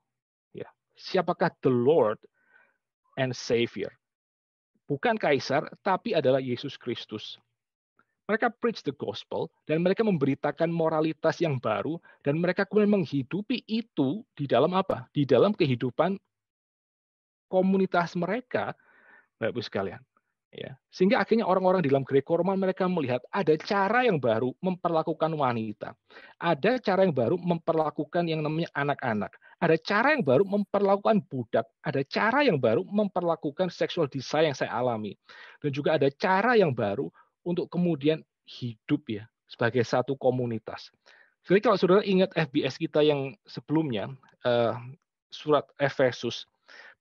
Ya, siapakah the Lord and Savior. Bukan kaisar, tapi adalah Yesus Kristus. Mereka preach the gospel dan mereka memberitakan moralitas yang baru dan mereka kemudian menghidupi itu di dalam apa? Di dalam kehidupan komunitas mereka, Bapak Ibu sekalian. Ya. Sehingga akhirnya orang-orang di dalam Greco-Roman mereka melihat ada cara yang baru memperlakukan wanita. Ada cara yang baru memperlakukan yang namanya anak-anak. Ada cara yang baru memperlakukan budak. Ada cara yang baru memperlakukan sexual desire yang saya alami. Dan juga ada cara yang baru untuk kemudian hidup ya sebagai satu komunitas. Jadi kalau saudara ingat FBS kita yang sebelumnya, surat Efesus,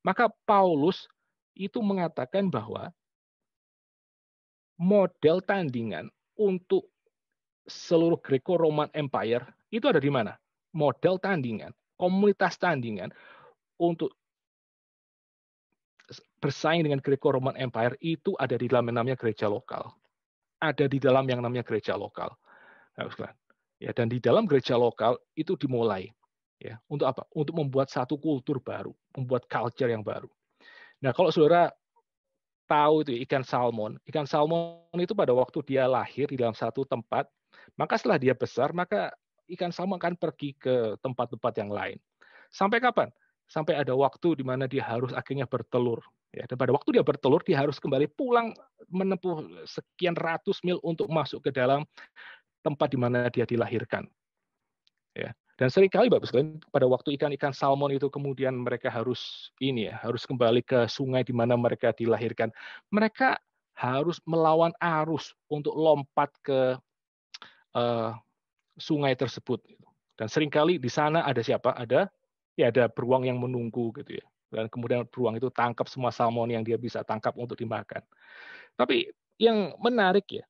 maka Paulus itu mengatakan bahwa model tandingan untuk seluruh Greco-Roman Empire itu ada di mana? Model tandingan, komunitas tandingan untuk bersaing dengan Greco-Roman Empire itu ada di dalam yang namanya gereja lokal. Ada di dalam yang namanya gereja lokal. Ya, dan di dalam gereja lokal itu dimulai. Ya, untuk apa? Untuk membuat satu kultur baru, membuat culture yang baru. Nah, kalau saudara tahu itu ikan salmon. Ikan salmon itu pada waktu dia lahir di dalam satu tempat, maka setelah dia besar, maka ikan salmon akan pergi ke tempat-tempat yang lain. Sampai kapan? Sampai ada waktu di mana dia harus akhirnya bertelur. Ya, dan pada waktu dia bertelur, dia harus kembali pulang menempuh sekian ratus mil untuk masuk ke dalam tempat di mana dia dilahirkan. Ya. Dan seringkali Bapak sekalian pada waktu ikan-ikan salmon itu kemudian mereka harus harus kembali ke sungai di mana mereka dilahirkan. Mereka harus melawan arus untuk lompat ke sungai tersebut. Dan seringkali di sana ada siapa? Ada beruang yang menunggu gitu ya. Dan kemudian beruang itu tangkap semua salmon yang dia bisa tangkap untuk dimakan. Tapi yang menarik ya,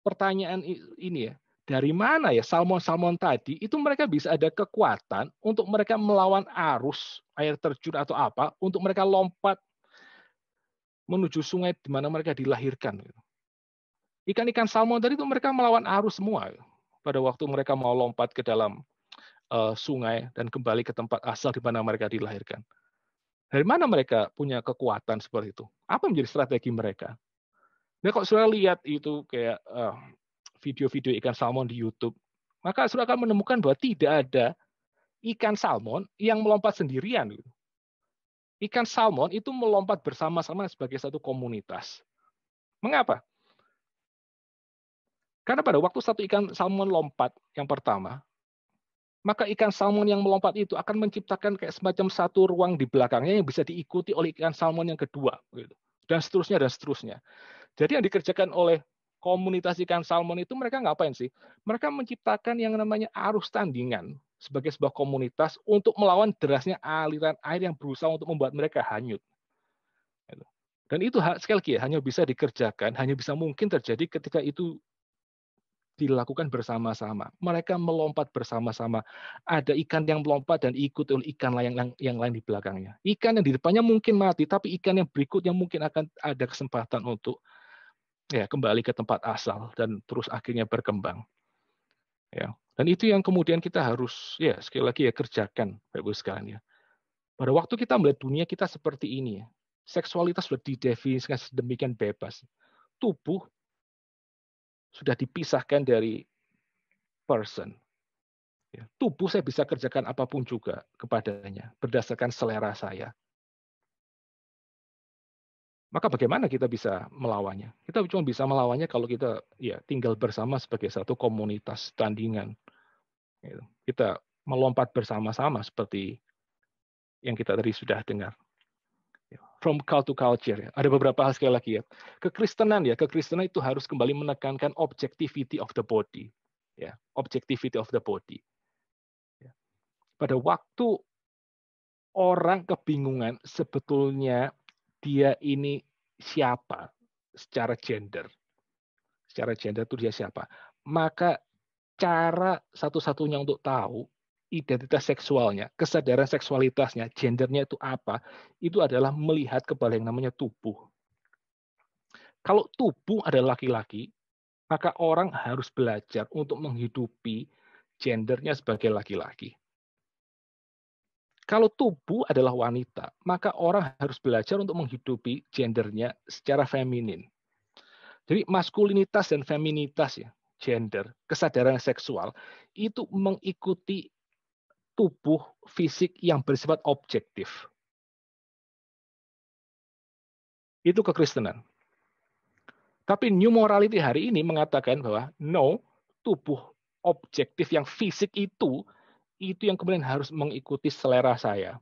pertanyaan ini ya, dari mana ya salmon-salmon tadi itu mereka bisa ada kekuatan untuk mereka melawan arus air terjun atau apa untuk mereka lompat menuju sungai di mana mereka dilahirkan. Ikan-ikan salmon tadi itu mereka melawan arus semua pada waktu mereka mau lompat ke dalam sungai dan kembali ke tempat asal di mana mereka dilahirkan. Dari mana mereka punya kekuatan seperti itu? Apa menjadi strategi mereka? Nah, kalau sudah lihat itu kayak video-video ikan salmon di YouTube, maka sudah akan menemukan bahwa tidak ada ikan salmon yang melompat sendirian. Ikan salmon itu melompat bersama-sama sebagai satu komunitas. Mengapa? Karena pada waktu satu ikan salmon lompat yang pertama, maka ikan salmon yang melompat itu akan menciptakan kayak semacam satu ruang di belakangnya yang bisa diikuti oleh ikan salmon yang kedua. Dan seterusnya, dan seterusnya. Jadi yang dikerjakan oleh komunitas ikan salmon itu mereka ngapain sih? Mereka menciptakan yang namanya arus tandingan sebagai sebuah komunitas untuk melawan derasnya aliran air yang berusaha untuk membuat mereka hanyut. Dan itu sekali lagi hanya bisa dikerjakan, hanya bisa mungkin terjadi ketika itu dilakukan bersama-sama. Mereka melompat bersama-sama. Ada ikan yang melompat dan ikut oleh ikan yang lain di belakangnya. Ikan yang di depannya mungkin mati, tapi ikan yang berikutnya mungkin akan ada kesempatan untuk kembali ke tempat asal dan terus akhirnya berkembang. Ya. Dan itu yang kemudian kita harus sekali lagi kerjakan, Bapak Ibu sekalian ya. Pada waktu kita melihat dunia kita seperti ini ya. Seksualitas sudah didefinisikan sedemikian bebas. Tubuh sudah dipisahkan dari person. Ya. Tubuh saya bisa kerjakan apapun juga kepadanya berdasarkan selera saya. Maka bagaimana kita bisa melawannya? Kita cuma bisa melawannya kalau kita tinggal bersama sebagai satu komunitas tandingan. Kita melompat bersama-sama seperti yang kita tadi sudah dengar. From cult to culture. Ada beberapa hal sekali lagi ya. Kekristenan itu harus kembali menekankan objectivity of the body. Objectivity of the body. Pada waktu orang kebingungan sebetulnya dia ini siapa secara gender. Secara gender itu dia siapa. Maka cara satu-satunya untuk tahu identitas seksualnya, kesadaran seksualitasnya, gendernya itu apa, itu adalah melihat kepada yang namanya tubuh. Kalau tubuh adalah laki-laki, maka orang harus belajar untuk menghidupi gendernya sebagai laki-laki. Kalau tubuh adalah wanita, maka orang harus belajar untuk menghidupi gendernya secara feminin. Jadi maskulinitas dan feminitas ya, gender, kesadaran seksual itu mengikuti tubuh fisik yang bersifat objektif. Itu kekristenan. Tapi new morality hari ini mengatakan bahwa no, tubuh objektif yang fisik itu yang kemudian harus mengikuti selera saya.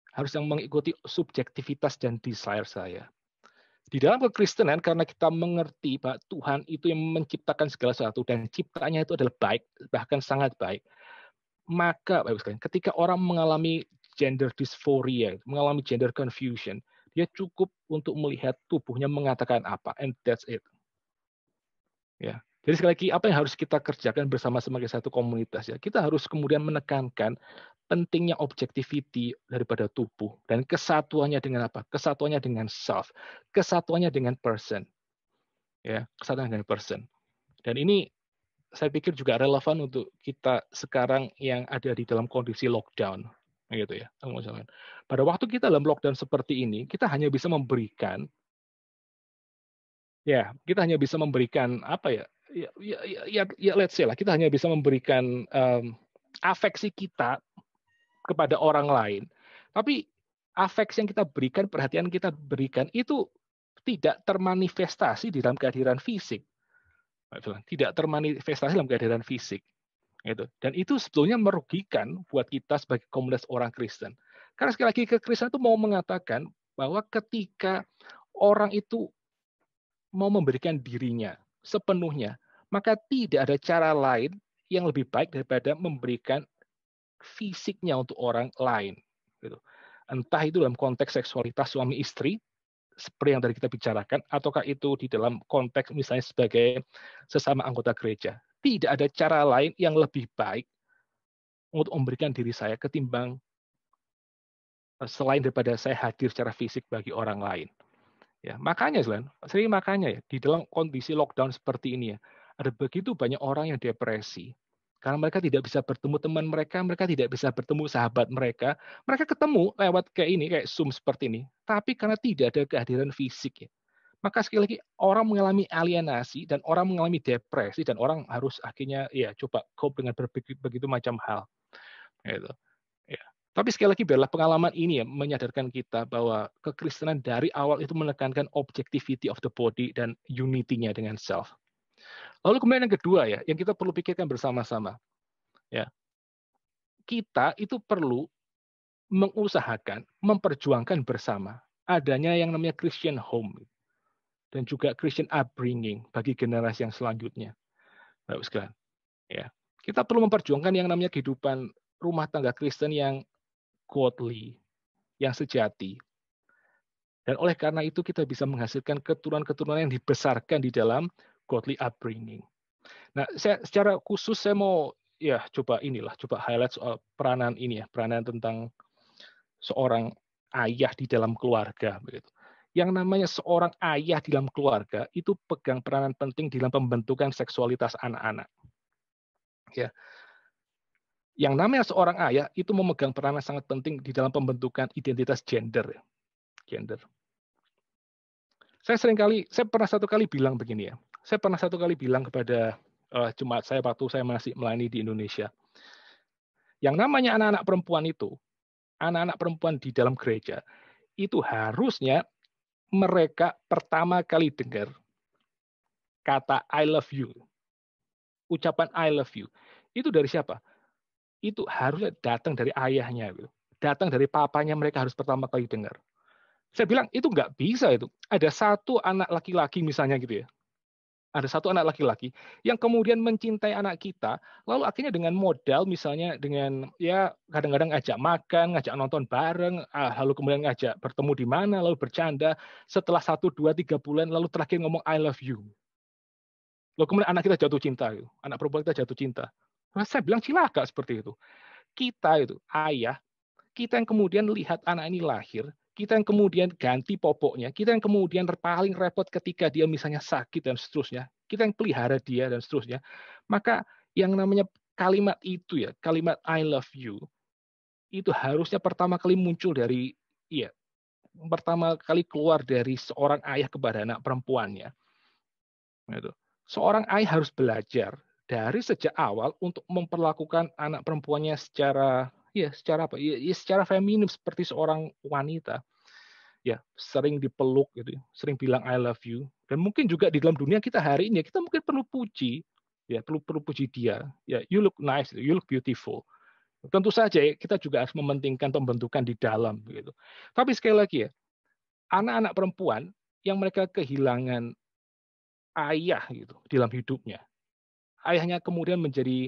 Harus yang mengikuti subjektivitas dan desire saya. Di dalam kekristenan, karena kita mengerti bahwa Tuhan itu yang menciptakan segala sesuatu dan ciptaannya itu adalah baik, bahkan sangat baik, maka ketika orang mengalami gender dysphoria, mengalami gender confusion, dia cukup untuk melihat tubuhnya mengatakan apa, and that's it. Ya. Jadi sekali lagi, apa yang harus kita kerjakan bersama sebagai satu komunitas ya? Kita harus kemudian menekankan pentingnya objectivity daripada tubuh dan kesatuannya dengan apa? Kesatuannya dengan self, kesatuannya dengan person. Ya, kesatuan dengan person. Dan ini saya pikir juga relevan untuk kita sekarang yang ada di dalam kondisi lockdown, gitu ya. Pada waktu kita dalam lockdown seperti ini, kita hanya bisa memberikan, apa ya? Ya, let's say lah, kita hanya bisa memberikan afeksi kita kepada orang lain. Tapi afeksi yang kita berikan, perhatian kita berikan itu tidak termanifestasi di dalam kehadiran fisik. Tidak termanifestasi dalam kehadiran fisik. Gitu. Dan itu sebetulnya merugikan buat kita sebagai komunitas orang Kristen. Karena sekali lagi kekristenan itu mau mengatakan bahwa ketika orang itu mau memberikan dirinya sepenuhnya, maka tidak ada cara lain yang lebih baik daripada memberikan fisiknya untuk orang lain. Gitu. Entah itu dalam konteks seksualitas suami istri, seperti yang tadi kita bicarakan, ataukah itu di dalam konteks misalnya sebagai sesama anggota gereja. Tidak ada cara lain yang lebih baik untuk memberikan diri saya ketimbang selain daripada saya hadir secara fisik bagi orang lain. Ya, makanya ya di dalam kondisi lockdown seperti ini ya, ada begitu banyak orang yang depresi. Karena mereka tidak bisa bertemu teman mereka tidak bisa bertemu sahabat mereka ketemu lewat kayak Zoom seperti ini, tapi karena tidak ada kehadiran fisik ya. Maka sekali lagi orang mengalami alienasi dan orang mengalami depresi dan orang harus akhirnya ya coba cope dengan begitu macam hal. Gitu. Ya. Tapi sekali lagi biarlah pengalaman ini ya menyadarkan kita bahwa kekristenan dari awal itu menekankan objectivity of the body dan unity-nya dengan self. Lalu kemudian yang kedua ya, yang kita perlu pikirkan bersama-sama. Ya. Kita itu perlu mengusahakan, memperjuangkan bersama adanya yang namanya Christian home dan juga Christian upbringing bagi generasi yang selanjutnya. Bapak sekalian, ya. Kita perlu memperjuangkan yang namanya kehidupan rumah tangga Kristen yang godly, yang sejati. Dan oleh karena itu kita bisa menghasilkan keturunan-keturunan yang dibesarkan di dalam godly upbringing. Nah, secara khusus saya mau coba highlight soal peranan ini ya, peranan tentang seorang ayah di dalam keluarga begitu. Yang namanya seorang ayah di dalam keluarga itu pegang peranan penting di dalam pembentukan seksualitas anak-anak. Ya. Yang namanya seorang ayah itu memegang peranan sangat penting di dalam pembentukan identitas gender. Gender. Saya pernah satu kali bilang begini ya. Saya pernah satu kali bilang kepada jemaat saya waktu saya masih melayani di Indonesia. Yang namanya anak-anak perempuan di dalam gereja, itu harusnya mereka pertama kali dengar kata I love you. Ucapan I love you. Itu dari siapa? Itu harusnya datang dari ayahnya. Datang dari papanya mereka harus pertama kali dengar. Saya bilang, itu nggak bisa itu. Ada satu anak laki-laki misalnya gitu ya. Ada satu anak laki-laki yang kemudian mencintai anak kita, lalu akhirnya dengan modal misalnya dengan ya kadang-kadang ngajak makan, ngajak nonton bareng, lalu kemudian ngajak bertemu di mana, lalu bercanda, setelah 1, 2, 3 bulan, lalu terakhir ngomong I love you. Lalu kemudian anak kita jatuh cinta, anak perempuan kita jatuh cinta. Nah, saya bilang cilaka seperti itu. Kita itu, ayah, kita yang kemudian lihat anak ini lahir, kita yang kemudian ganti popoknya, kita yang kemudian paling repot ketika dia misalnya sakit dan seterusnya, kita yang pelihara dia dan seterusnya, maka yang namanya kalimat itu ya, kalimat I love you, itu harusnya pertama kali muncul dari, pertama kali keluar dari seorang ayah kepada anak perempuannya. Gitu. Seorang ayah harus belajar dari sejak awal untuk memperlakukan anak perempuannya secara apa? Ya secara feminim seperti seorang wanita. Ya, sering dipeluk gitu, sering bilang I love you. Dan mungkin juga di dalam dunia kita hari ini kita mungkin perlu puji, ya perlu perlu puji dia. Ya, you look nice, you look beautiful. Tentu saja ya, kita juga harus mementingkan pembentukan di dalam gitu. Tapi sekali lagi ya, anak-anak perempuan yang mereka kehilangan ayah gitu dalam hidupnya. Ayahnya kemudian menjadi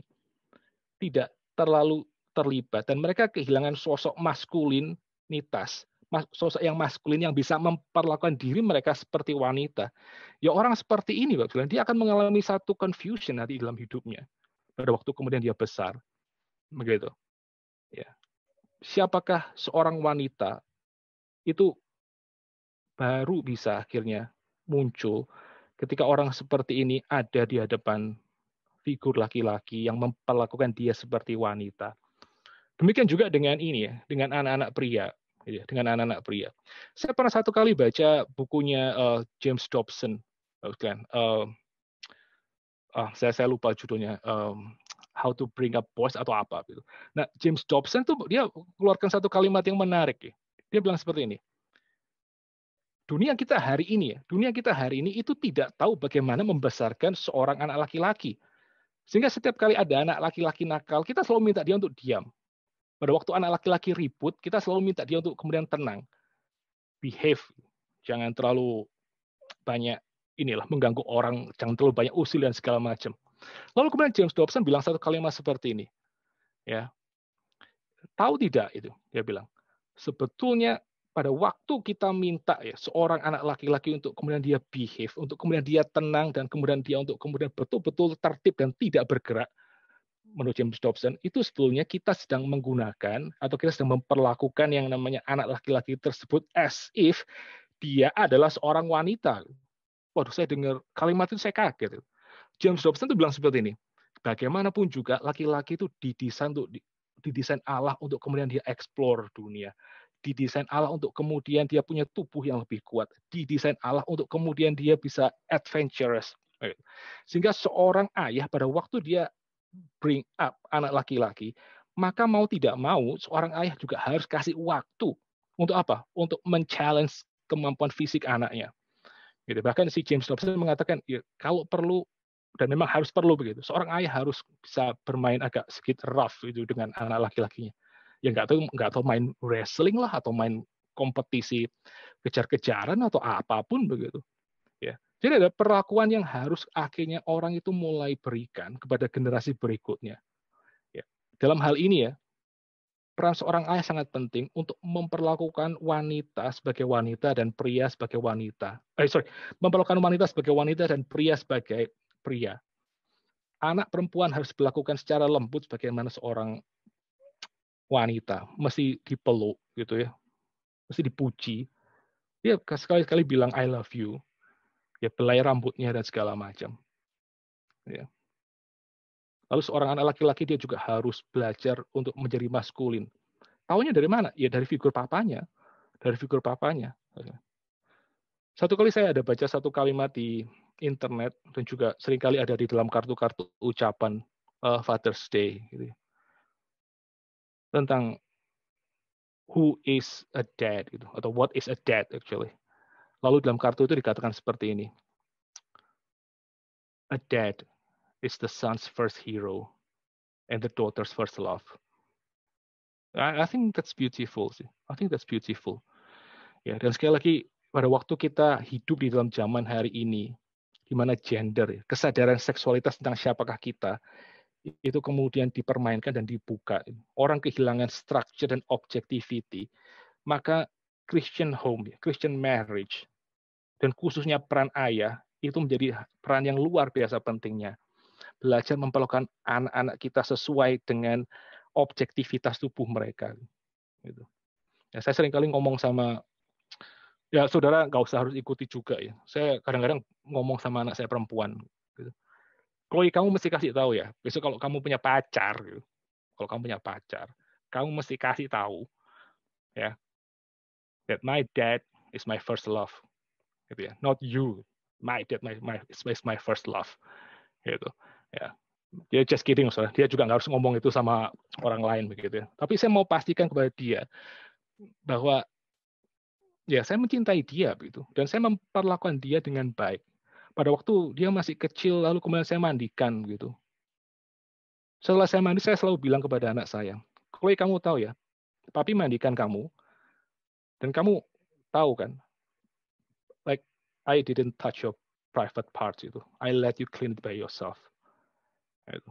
tidak terlalu terlibat dan mereka kehilangan sosok maskulinitas, sosok yang maskulin yang bisa memperlakukan diri mereka seperti wanita. Ya orang seperti ini, Pak Julian, dia akan mengalami satu confusion nanti dalam hidupnya pada waktu kemudian dia besar, begitu. Ya. Siapakah seorang wanita itu baru bisa akhirnya muncul ketika orang seperti ini ada di hadapan figur laki-laki yang memperlakukan dia seperti wanita. Demikian juga dengan ini ya, dengan anak-anak pria, ya, dengan anak-anak pria. Saya pernah satu kali baca bukunya James Dobson, kan, saya lupa judulnya, How to Bring Up Boys atau apa gitu. Nah, James Dobson tuh dia keluarkan satu kalimat yang menarik ya. Dia bilang seperti ini, dunia kita hari ini itu tidak tahu bagaimana membesarkan seorang anak laki-laki. Sehingga setiap kali ada anak laki-laki nakal, kita selalu minta dia untuk diam. Pada waktu anak laki-laki ribut, kita selalu minta dia untuk kemudian tenang, behave, jangan terlalu banyak mengganggu orang, jangan terlalu banyak usil dan segala macam. Lalu kemudian James Dobson bilang satu kalimat seperti ini, ya, tahu tidak itu, dia bilang, sebetulnya pada waktu kita minta ya seorang anak laki-laki untuk kemudian dia behave, untuk kemudian dia tenang dan kemudian dia untuk kemudian betul-betul tertib dan tidak bergerak, menurut James Dobson, itu sebetulnya kita sedang menggunakan atau kita sedang memperlakukan yang namanya anak laki-laki tersebut as if dia adalah seorang wanita. Waduh, saya dengar kalimat itu saya kaget. James Dobson itu bilang seperti ini, bagaimanapun juga laki-laki itu didesain Allah untuk kemudian dia explore dunia. Didesain Allah untuk kemudian dia punya tubuh yang lebih kuat. Didesain Allah untuk kemudian dia bisa adventurous. Sehingga seorang ayah pada waktu dia bring up anak laki-laki, maka mau tidak mau seorang ayah juga harus kasih waktu untuk apa? Untuk men-challenge kemampuan fisik anaknya. Gitu. Bahkan si James Dobson mengatakan, ya, kalau perlu dan memang harus perlu begitu. Seorang ayah harus bisa bermain agak sedikit rough itu dengan anak laki-lakinya. Ya nggak tahu main wrestling lah atau main kompetisi kejar-kejaran atau apapun begitu. Ya. Jadi ada perlakuan yang harus akhirnya orang itu mulai berikan kepada generasi berikutnya. Ya. Dalam hal ini ya, peran seorang ayah sangat penting untuk memperlakukan wanita sebagai wanita dan pria sebagai wanita. Memperlakukan wanita sebagai wanita dan pria sebagai pria. Anak perempuan harus diperlakukan secara lembut sebagaimana seorang wanita, mesti dipeluk gitu ya, mesti dipuji. Dia sekali-kali bilang I love you. Ya belai rambutnya dan segala macam. Ya. Lalu seorang anak laki-laki dia juga harus belajar untuk menjadi maskulin. Taunya dari mana? Ya dari figur papanya, dari figur papanya. Satu kali saya ada baca satu kalimat di internet dan juga seringkali ada di dalam kartu-kartu ucapan Father's Day gitu, tentang who is a dad gitu, atau what is a dad actually. Lalu dalam kartu itu dikatakan seperti ini. A dad is the son's first hero and the daughter's first love. I think that's beautiful sih. I think that's beautiful. Ya, dan sekali lagi pada waktu kita hidup di dalam zaman hari ini, di mana gender, kesadaran seksualitas tentang siapakah kita, itu kemudian dipermainkan dan dibuka. Orang kehilangan structure dan objectivity. Maka Christian home, Christian marriage, dan khususnya peran ayah, itu menjadi peran yang luar biasa pentingnya. Belajar memperlakukan anak-anak kita sesuai dengan objektivitas tubuh mereka. Gitu. Ya, saya seringkali ngomong sama, ya saudara nggak usah harus ikuti juga ya. Saya kadang-kadang ngomong sama anak saya perempuan. Gitu. Chloe, kamu mesti kasih tahu ya, besok kalau kamu punya pacar, gitu, kalau kamu punya pacar, kamu mesti kasih tahu, ya, that my dad is my first love, gitu ya, not you. my dad, is my first love, gitu. Ya, dia just kidding, saudara. Dia juga nggak harus ngomong itu sama orang lain begitu. Tapi saya mau pastikan kepada dia bahwa ya saya mencintai dia begitu, dan saya memperlakukan dia dengan baik. Pada waktu dia masih kecil, lalu kemudian saya mandikan gitu. Setelah saya mandi, saya selalu bilang kepada anak saya, Chloe, kamu tahu ya, papi mandikan kamu, dan kamu tahu kan, like I didn't touch your private parts itu. I let you clean it by yourself. Itu.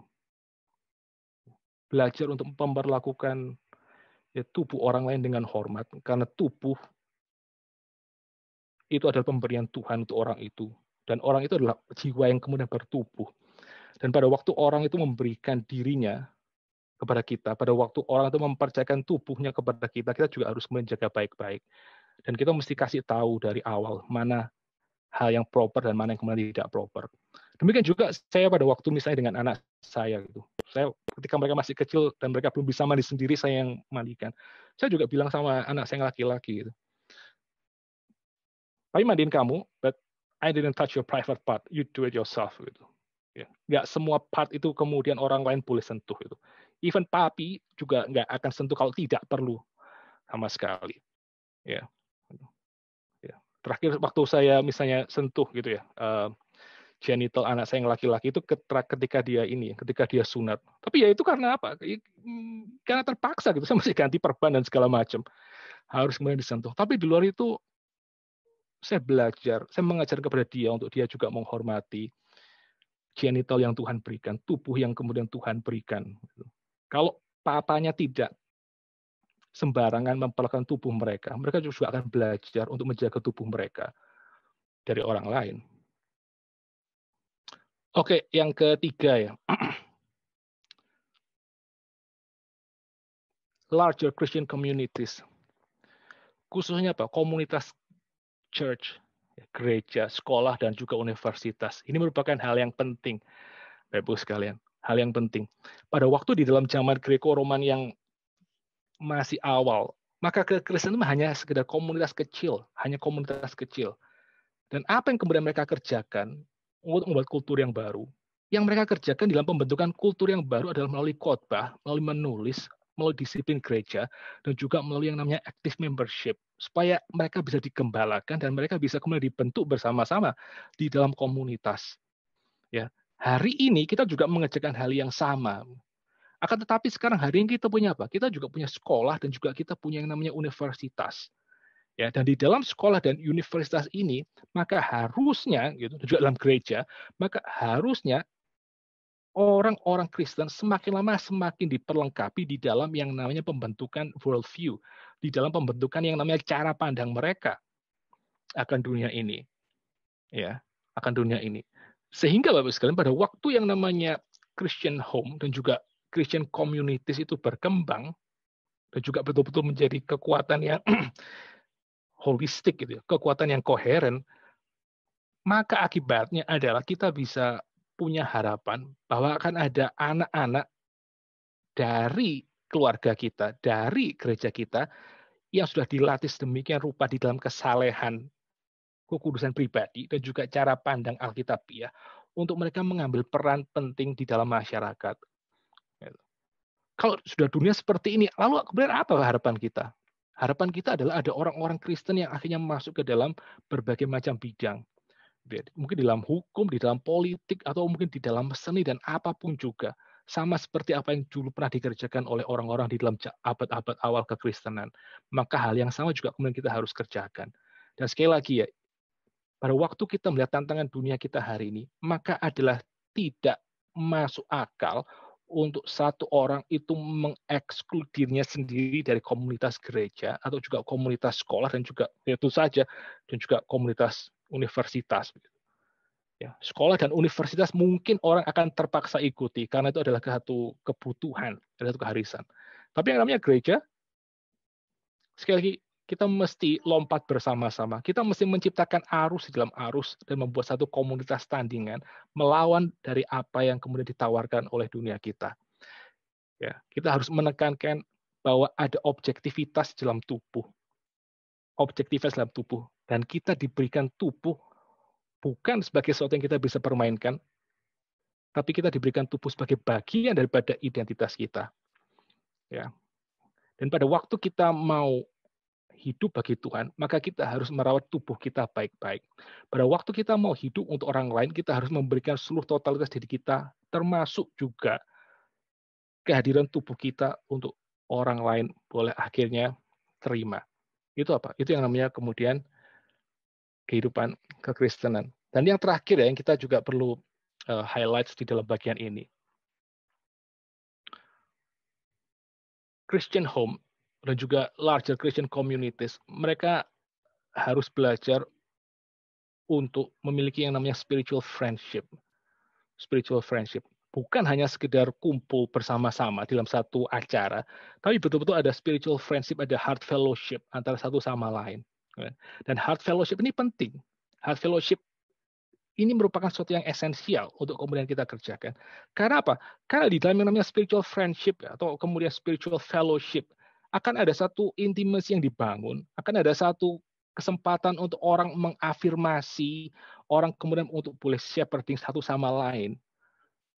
Belajar untuk memperlakukan ya, tubuh orang lain dengan hormat, karena tubuh itu adalah pemberian Tuhan untuk orang itu. Dan orang itu adalah jiwa yang kemudian bertubuh. Dan pada waktu orang itu memberikan dirinya kepada kita, pada waktu orang itu mempercayakan tubuhnya kepada kita, kita juga harus menjaga baik-baik. Dan kita mesti kasih tahu dari awal mana hal yang proper dan mana yang kemudian tidak proper. Demikian juga saya pada waktu misalnya dengan anak saya gitu. Saya ketika mereka masih kecil dan mereka belum bisa mandi sendiri, saya yang mandikan. Saya juga bilang sama anak saya yang laki-laki gitu. Papi mandiin kamu, but I didn't touch your private part. You do it yourself gitu. Ya, nggak semua part itu kemudian orang lain boleh sentuh itu. Even papi juga nggak akan sentuh kalau tidak perlu sama sekali. Ya. Ya. Terakhir waktu saya misalnya sentuh gitu ya, genital anak saya yang laki-laki itu ketika dia sunat. Tapi ya itu karena apa? Karena terpaksa gitu. Saya masih ganti perban dan segala macam. Harus kemudian disentuh. Tapi di luar itu saya belajar, saya mengajar kepada dia untuk dia juga menghormati genital yang Tuhan berikan, tubuh yang kemudian Tuhan berikan. Kalau papanya tidak sembarangan memperlakukan tubuh mereka, mereka juga akan belajar untuk menjaga tubuh mereka dari orang lain. Oke, yang ketiga ya. Larger Christian communities. Khususnya apa? Komunitas church, gereja, sekolah, dan juga universitas. Ini merupakan hal yang penting, Bapak-Ibu sekalian. Hal yang penting. Pada waktu di dalam zaman Greco-Roman yang masih awal, maka kekristenan itu hanya sekedar komunitas kecil, hanya komunitas kecil. Dan apa yang kemudian mereka kerjakan untuk membuat kultur yang baru? Yang mereka kerjakan dalam pembentukan kultur yang baru adalah melalui khotbah, melalui menulis, melalui disiplin gereja, dan juga melalui yang namanya active membership, supaya mereka bisa digembalakan dan mereka bisa kemudian dibentuk bersama-sama di dalam komunitas. Ya, hari ini kita juga mengerjakan hal yang sama. Akan tetapi sekarang hari ini kita punya apa? Kita juga punya sekolah dan juga kita punya yang namanya universitas. Ya, dan di dalam sekolah dan universitas ini, maka harusnya gitu, juga dalam gereja, maka harusnya orang-orang Kristen semakin lama semakin diperlengkapi di dalam yang namanya pembentukan worldview, di dalam pembentukan yang namanya cara pandang mereka akan dunia ini, ya, akan dunia ini. Sehingga Bapak sekalian pada waktu yang namanya Christian home dan juga Christian communities itu berkembang dan juga betul-betul menjadi kekuatan yang holistik gitu ya, kekuatan yang koheren, maka akibatnya adalah kita bisa punya harapan bahwa akan ada anak-anak dari keluarga kita, dari gereja kita yang sudah dilatih sedemikian rupa di dalam kesalehan, kekudusan pribadi dan juga cara pandang Alkitabiah untuk mereka mengambil peran penting di dalam masyarakat. Kalau sudah dunia seperti ini, lalu kemudian apa harapan kita? Harapan kita adalah ada orang-orang Kristen yang akhirnya masuk ke dalam berbagai macam bidang. Mungkin di dalam hukum, di dalam politik, atau mungkin di dalam seni dan apapun juga. Sama seperti apa yang dulu pernah dikerjakan oleh orang-orang di dalam abad-abad awal kekristenan. Maka hal yang sama juga kemudian kita harus kerjakan. Dan sekali lagi ya, pada waktu kita melihat tantangan dunia kita hari ini, maka adalah tidak masuk akal untuk satu orang itu mengeksklud dirinya sendiri dari komunitas gereja atau juga komunitas sekolah dan juga itu saja dan juga komunitas universitas. Ya, sekolah dan universitas mungkin orang akan terpaksa ikuti karena itu adalah satu kebutuhan, adalah satu keharisan. Tapi yang namanya gereja, sekali lagi kita mesti lompat bersama-sama. Kita mesti menciptakan arus di dalam arus dan membuat satu komunitas tandingan melawan dari apa yang kemudian ditawarkan oleh dunia kita. Ya, kita harus menekankan bahwa ada objektivitas dalam tubuh. Objektivitas dalam tubuh. Dan kita diberikan tubuh bukan sebagai sesuatu yang kita bisa permainkan, tapi kita diberikan tubuh sebagai bagian daripada identitas kita. Ya. Dan pada waktu kita mau hidup bagi Tuhan, maka kita harus merawat tubuh kita baik-baik. Pada waktu kita mau hidup untuk orang lain, kita harus memberikan seluruh totalitas diri kita, termasuk juga kehadiran tubuh kita untuk orang lain boleh akhirnya terima. Itu apa? Itu yang namanya kemudian kehidupan kekristenan. Dan yang terakhir ya, yang kita juga perlu highlights di dalam bagian ini. Christian home dan juga larger Christian communities, mereka harus belajar untuk memiliki yang namanya spiritual friendship. Spiritual friendship. Bukan hanya sekedar kumpul bersama-sama dalam satu acara, tapi betul-betul ada spiritual friendship, ada heart fellowship antara satu sama lain. Dan heart fellowship ini penting. Heart fellowship ini merupakan sesuatu yang esensial untuk kemudian kita kerjakan. Karena apa? Karena di dalam yang namanya spiritual friendship atau kemudian spiritual fellowship, akan ada satu intimacy yang dibangun, akan ada satu kesempatan untuk orang mengafirmasi, orang kemudian untuk boleh shepherding satu sama lain.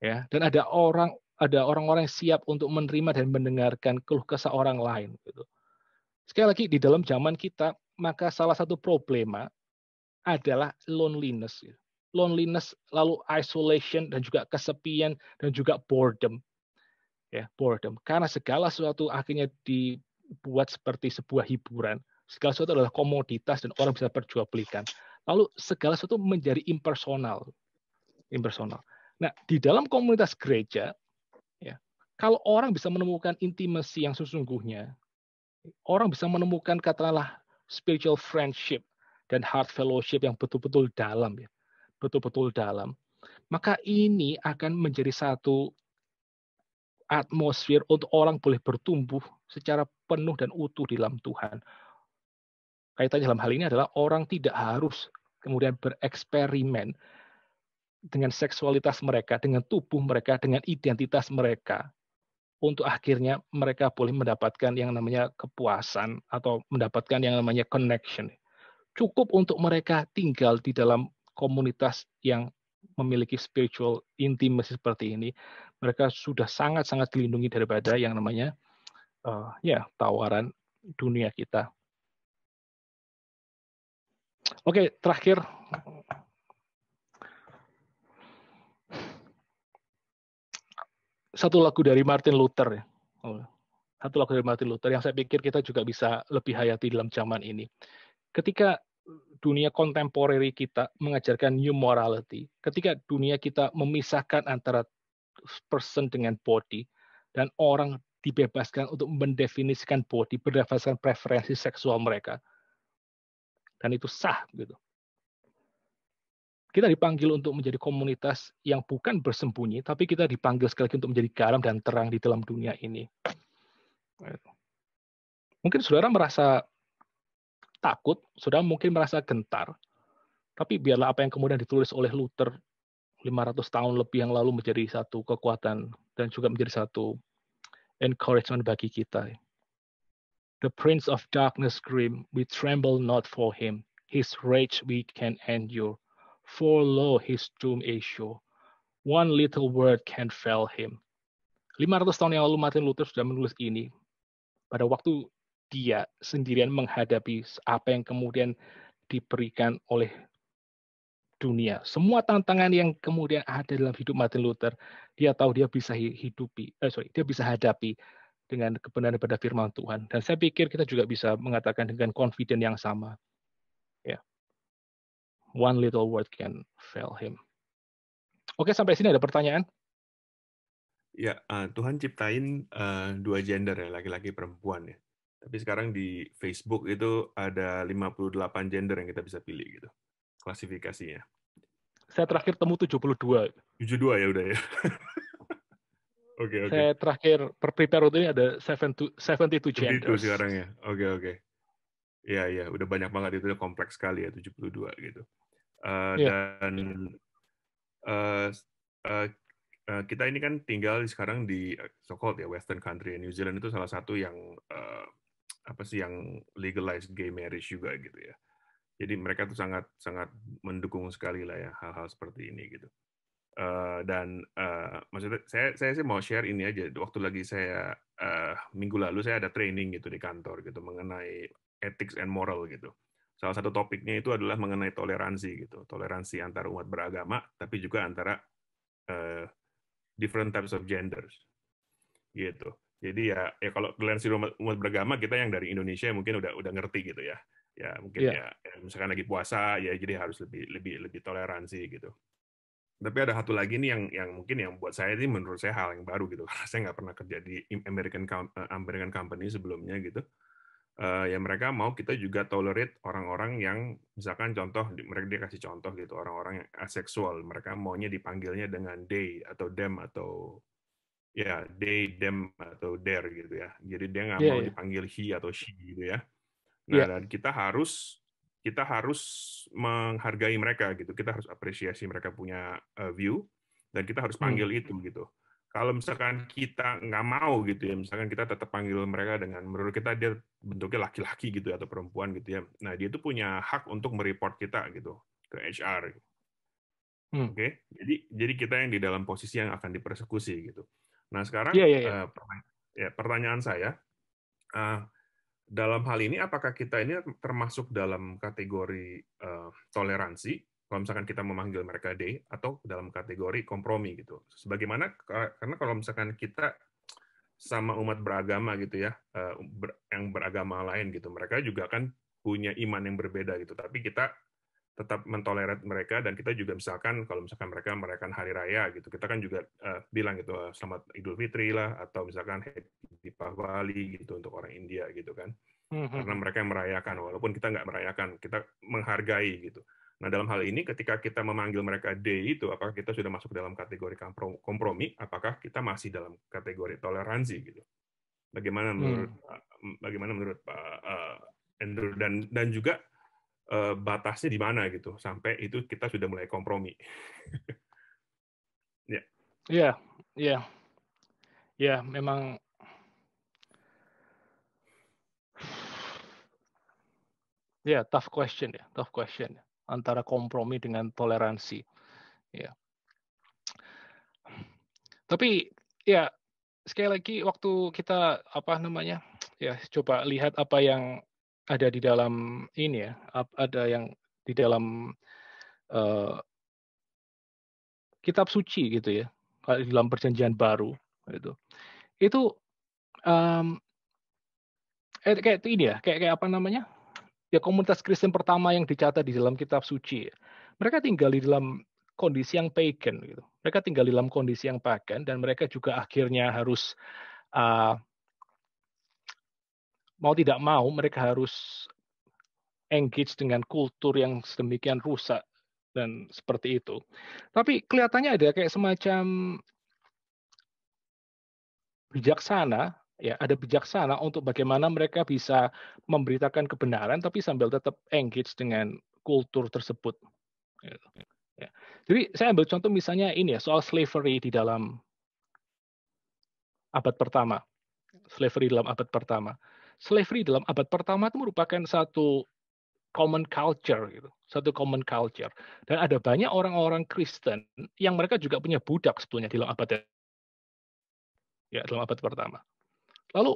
Ya, dan ada orang-orang yang siap untuk menerima dan mendengarkan keluh kesah orang lain. Gitu. Sekali lagi, di dalam zaman kita, maka salah satu problema adalah loneliness. Loneliness, lalu isolation, dan juga kesepian, dan juga boredom. Ya, boredom. Karena segala sesuatu akhirnya dibuat seperti sebuah hiburan. Segala sesuatu adalah komoditas dan orang bisa perjualbelikan. Lalu segala sesuatu menjadi impersonal. Impersonal. Nah, di dalam komunitas gereja, ya, kalau orang bisa menemukan intimacy yang sesungguhnya, orang bisa menemukan katakanlah spiritual friendship dan heart fellowship yang betul-betul dalam, ya, betul-betul dalam, maka ini akan menjadi satu atmosfer untuk orang boleh bertumbuh secara penuh dan utuh di dalam Tuhan. Kaitannya dalam hal ini adalah orang tidak harus kemudian bereksperimen dengan seksualitas mereka, dengan tubuh mereka, dengan identitas mereka, untuk akhirnya mereka boleh mendapatkan yang namanya kepuasan atau mendapatkan yang namanya connection. Cukup untuk mereka tinggal di dalam komunitas yang memiliki spiritual intimacy seperti ini, mereka sudah sangat-sangat dilindungi daripada yang namanya tawaran dunia kita. Oke, terakhir, satu lagu dari Martin Luther. Satu lagu dari Martin Luther yang saya pikir kita juga bisa lebih hayati dalam zaman ini. Ketika dunia kontemporeri kita mengajarkan new morality, ketika dunia kita memisahkan antara person dengan body, dan orang dibebaskan untuk mendefinisikan body berdasarkan preferensi seksual mereka, dan itu sah, gitu. Kita dipanggil untuk menjadi komunitas yang bukan bersembunyi, tapi kita dipanggil sekali lagi untuk menjadi garam dan terang di dalam dunia ini. Mungkin saudara merasa takut, saudara mungkin merasa gentar, tapi biarlah apa yang kemudian ditulis oleh Luther 500 tahun lebih yang lalu menjadi satu kekuatan dan juga menjadi satu encouragement bagi kita. The Prince of Darkness scream, we tremble not for him. His rage we can endure. For lo, his doom is sure. One little word can fell him. 500 tahun yang lalu Martin Luther sudah menulis ini. Pada waktu dia sendirian menghadapi apa yang kemudian diberikan oleh dunia. Semua tantangan yang kemudian ada dalam hidup Martin Luther, dia tahu dia bisa dia bisa hadapi dengan kebenaran pada firman Tuhan. Dan saya pikir kita juga bisa mengatakan dengan confident yang sama. Ya. One little word can fail him. Oke, sampai sini ada pertanyaan? Ya, Tuhan ciptain dua gender ya, laki-laki perempuan ya. Tapi sekarang di Facebook itu ada 58 gender yang kita bisa pilih gitu. Klasifikasinya. Saya terakhir temu 72. 72 ya udah ya. Oke. Saya terakhir prepare untuk ini ada 72 itu genders. sekarang ya. Oke. Ya, udah banyak banget, itu kompleks sekali ya, 72 gitu. Dan kita ini kan tinggal sekarang di so-called ya Western country. New Zealand itu salah satu yang yang legalized gay marriage juga gitu ya. Jadi mereka tuh sangat sangat mendukung sekali lah ya hal-hal seperti ini gitu. Maksudnya saya sih mau share ini aja. Waktu lagi saya minggu lalu saya ada training gitu di kantor gitu mengenai ethics and moral gitu. Salah satu topiknya itu adalah mengenai toleransi gitu, toleransi antar umat beragama, tapi juga antara different types of genders gitu. Jadi ya kalau toleransi umat beragama kita yang dari Indonesia mungkin udah ngerti gitu ya. Ya mungkin Iya. ya misalkan lagi puasa ya jadi harus lebih toleransi gitu. Tapi ada satu lagi nih yang mungkin yang buat saya ini menurut saya hal yang baru gitu karena saya nggak pernah kerja di American company sebelumnya gitu. Ya mereka mau kita juga tolerate orang-orang yang misalkan contoh mereka dia kasih contoh gitu orang-orang yang aseksual mereka maunya dipanggilnya dengan they atau them atau ya they them atau their gitu ya. Jadi dia nggak Iya, mau iya. dipanggil he atau she gitu ya. Nah, Iya. dan kita harus menghargai mereka gitu. Kita harus apresiasi mereka punya view dan kita harus Hmm. panggil itu gitu. Kalau misalkan kita nggak mau gitu ya, misalkan kita tetap panggil mereka dengan menurut kita dia bentuknya laki-laki gitu ya, atau perempuan gitu ya. Nah, dia itu punya hak untuk mereport kita gitu ke HR. Hmm. Oke, jadi kita yang di dalam posisi yang akan dipersekusi gitu. Nah, sekarang Iya, iya, iya. pertanyaan saya, eh, dalam hal ini apakah kita ini termasuk dalam kategori toleransi kalau misalkan kita memanggil mereka they atau dalam kategori kompromi gitu. Sebagaimana karena kalau misalkan kita sama umat beragama gitu ya, yang beragama lain gitu, mereka juga kan punya iman yang berbeda gitu. Tapi kita tetap mentolerat mereka dan kita juga misalkan kalau misalkan mereka merayakan hari raya gitu, kita kan juga bilang gitu selamat Idul Fitri lah atau misalkan Happy Deepavali gitu untuk orang India gitu kan Hmm, hmm, karena hmm. mereka yang merayakan walaupun kita nggak merayakan kita menghargai gitu. Nah dalam hal ini ketika kita memanggil mereka they itu apakah kita sudah masuk dalam kategori kompromi apakah kita masih dalam kategori toleransi gitu. Bagaimana menurut Hmm. Pak Andrew dan juga batasnya di mana gitu sampai itu kita sudah mulai kompromi. Ya. Iya, iya. Ya, memang ya tough question ya, tough question antara kompromi dengan toleransi. Ya. Tapi ya sekali lagi waktu kita apa namanya ya coba lihat apa yang ada di dalam ini ya, ada yang di dalam eh, kitab suci gitu ya, di dalam perjanjian baru gitu. Itu em, kayak ini ya, kayak apa namanya? Ya komunitas Kristen pertama yang dicatat di dalam kitab suci. Mereka tinggal di dalam kondisi yang pagan gitu. Mereka tinggal di dalam kondisi yang pagan dan mereka juga akhirnya harus uh, mau tidak mau mereka harus engage dengan kultur yang sedemikian rusak dan seperti itu. Tapi kelihatannya ada kayak semacam bijaksana ya, ada bijaksana untuk bagaimana mereka bisa memberitakan kebenaran tapi sambil tetap engage dengan kultur tersebut. Gitu. Ya. Jadi saya ambil contoh misalnya ini ya soal slavery di dalam abad pertama. Slavery dalam abad pertama. Slavery dalam abad pertama itu merupakan satu common culture gitu, satu common culture. Dan ada banyak orang-orang Kristen yang mereka juga punya budak sebetulnya di dalam abad ya dalam abad pertama. Lalu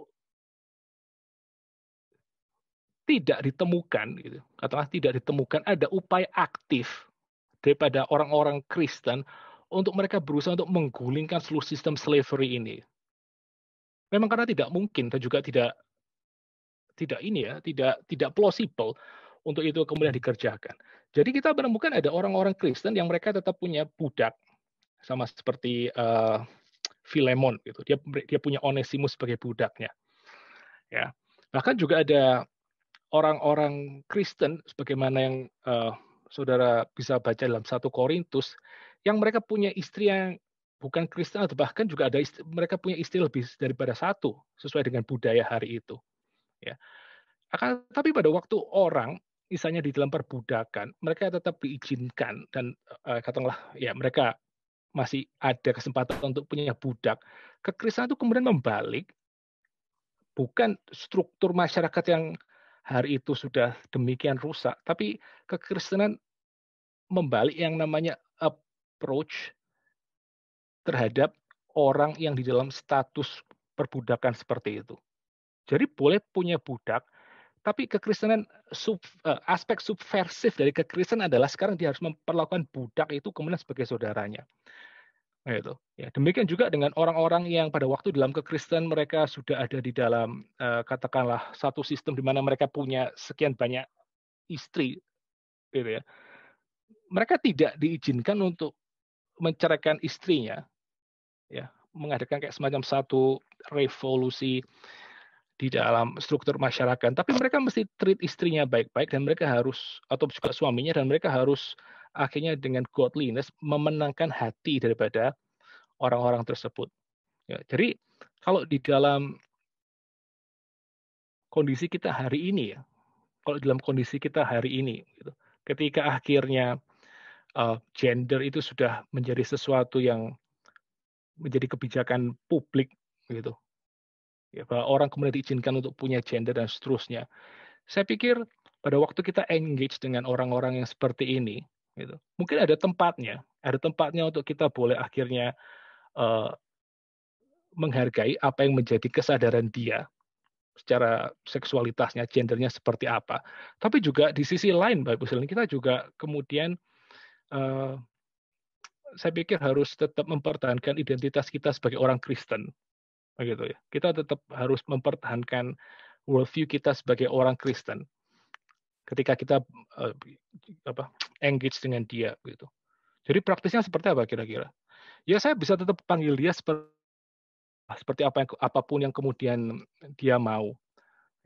tidak ditemukan gitu, katakanlah tidak ditemukan ada upaya aktif daripada orang-orang Kristen untuk mereka berusaha untuk menggulingkan seluruh sistem slavery ini. Memang karena tidak mungkin dan juga tidak ini ya, tidak plausible untuk itu kemudian dikerjakan. Jadi kita menemukan ada orang-orang Kristen yang mereka tetap punya budak sama seperti Filemon gitu. Dia punya Onesimus sebagai budaknya. Ya. Bahkan juga ada orang-orang Kristen sebagaimana yang saudara bisa baca dalam 1 Korintus yang mereka punya istri yang bukan Kristen atau bahkan juga ada mereka punya istri lebih daripada satu sesuai dengan budaya hari itu. Ya. Tapi pada waktu orang misalnya di dalam perbudakan, mereka tetap diizinkan dan katakanlah ya mereka masih ada kesempatan untuk punya budak. Kekristenan itu kemudian membalik, bukan struktur masyarakat yang hari itu sudah demikian rusak, tapi kekristenan membalik yang namanya approach terhadap orang yang di dalam status perbudakan seperti itu. Jadi boleh punya budak, tapi kekristenan aspek subversif dari kekristenan adalah sekarang dia harus memperlakukan budak itu kemudian sebagai saudaranya. Nah, itu. Ya, demikian juga dengan orang-orang yang pada waktu dalam kekristenan mereka sudah ada di dalam katakanlah satu sistem di mana mereka punya sekian banyak istri, gitu ya. Mereka tidak diizinkan untuk menceraikan istrinya, ya, mengadakan kayak semacam satu revolusi di dalam struktur masyarakat. Tapi mereka mesti treat istrinya baik-baik dan mereka harus atau juga suaminya dan mereka harus akhirnya dengan godliness memenangkan hati daripada orang-orang tersebut. Ya, jadi kalau di dalam kondisi kita hari ini ya, kalau dalam kondisi kita hari ini, gitu, ketika akhirnya gender itu sudah menjadi sesuatu yang menjadi kebijakan publik, gitu, ya, bahwa orang kemudian diizinkan untuk punya gender dan seterusnya. Saya pikir pada waktu kita engage dengan orang-orang yang seperti ini, gitu, mungkin ada tempatnya untuk kita boleh akhirnya uh, menghargai apa yang menjadi kesadaran dia secara seksualitasnya, gendernya seperti apa. Tapi juga di sisi lain, Pak Ibu Selin, kita juga kemudian saya pikir harus tetap mempertahankan identitas kita sebagai orang Kristen, begitu ya. Kita tetap harus mempertahankan worldview kita sebagai orang Kristen ketika kita engage dengan dia, gitu. Jadi praktisnya seperti apa kira-kira? Ya saya bisa tetap panggil dia seperti apapun yang kemudian dia mau,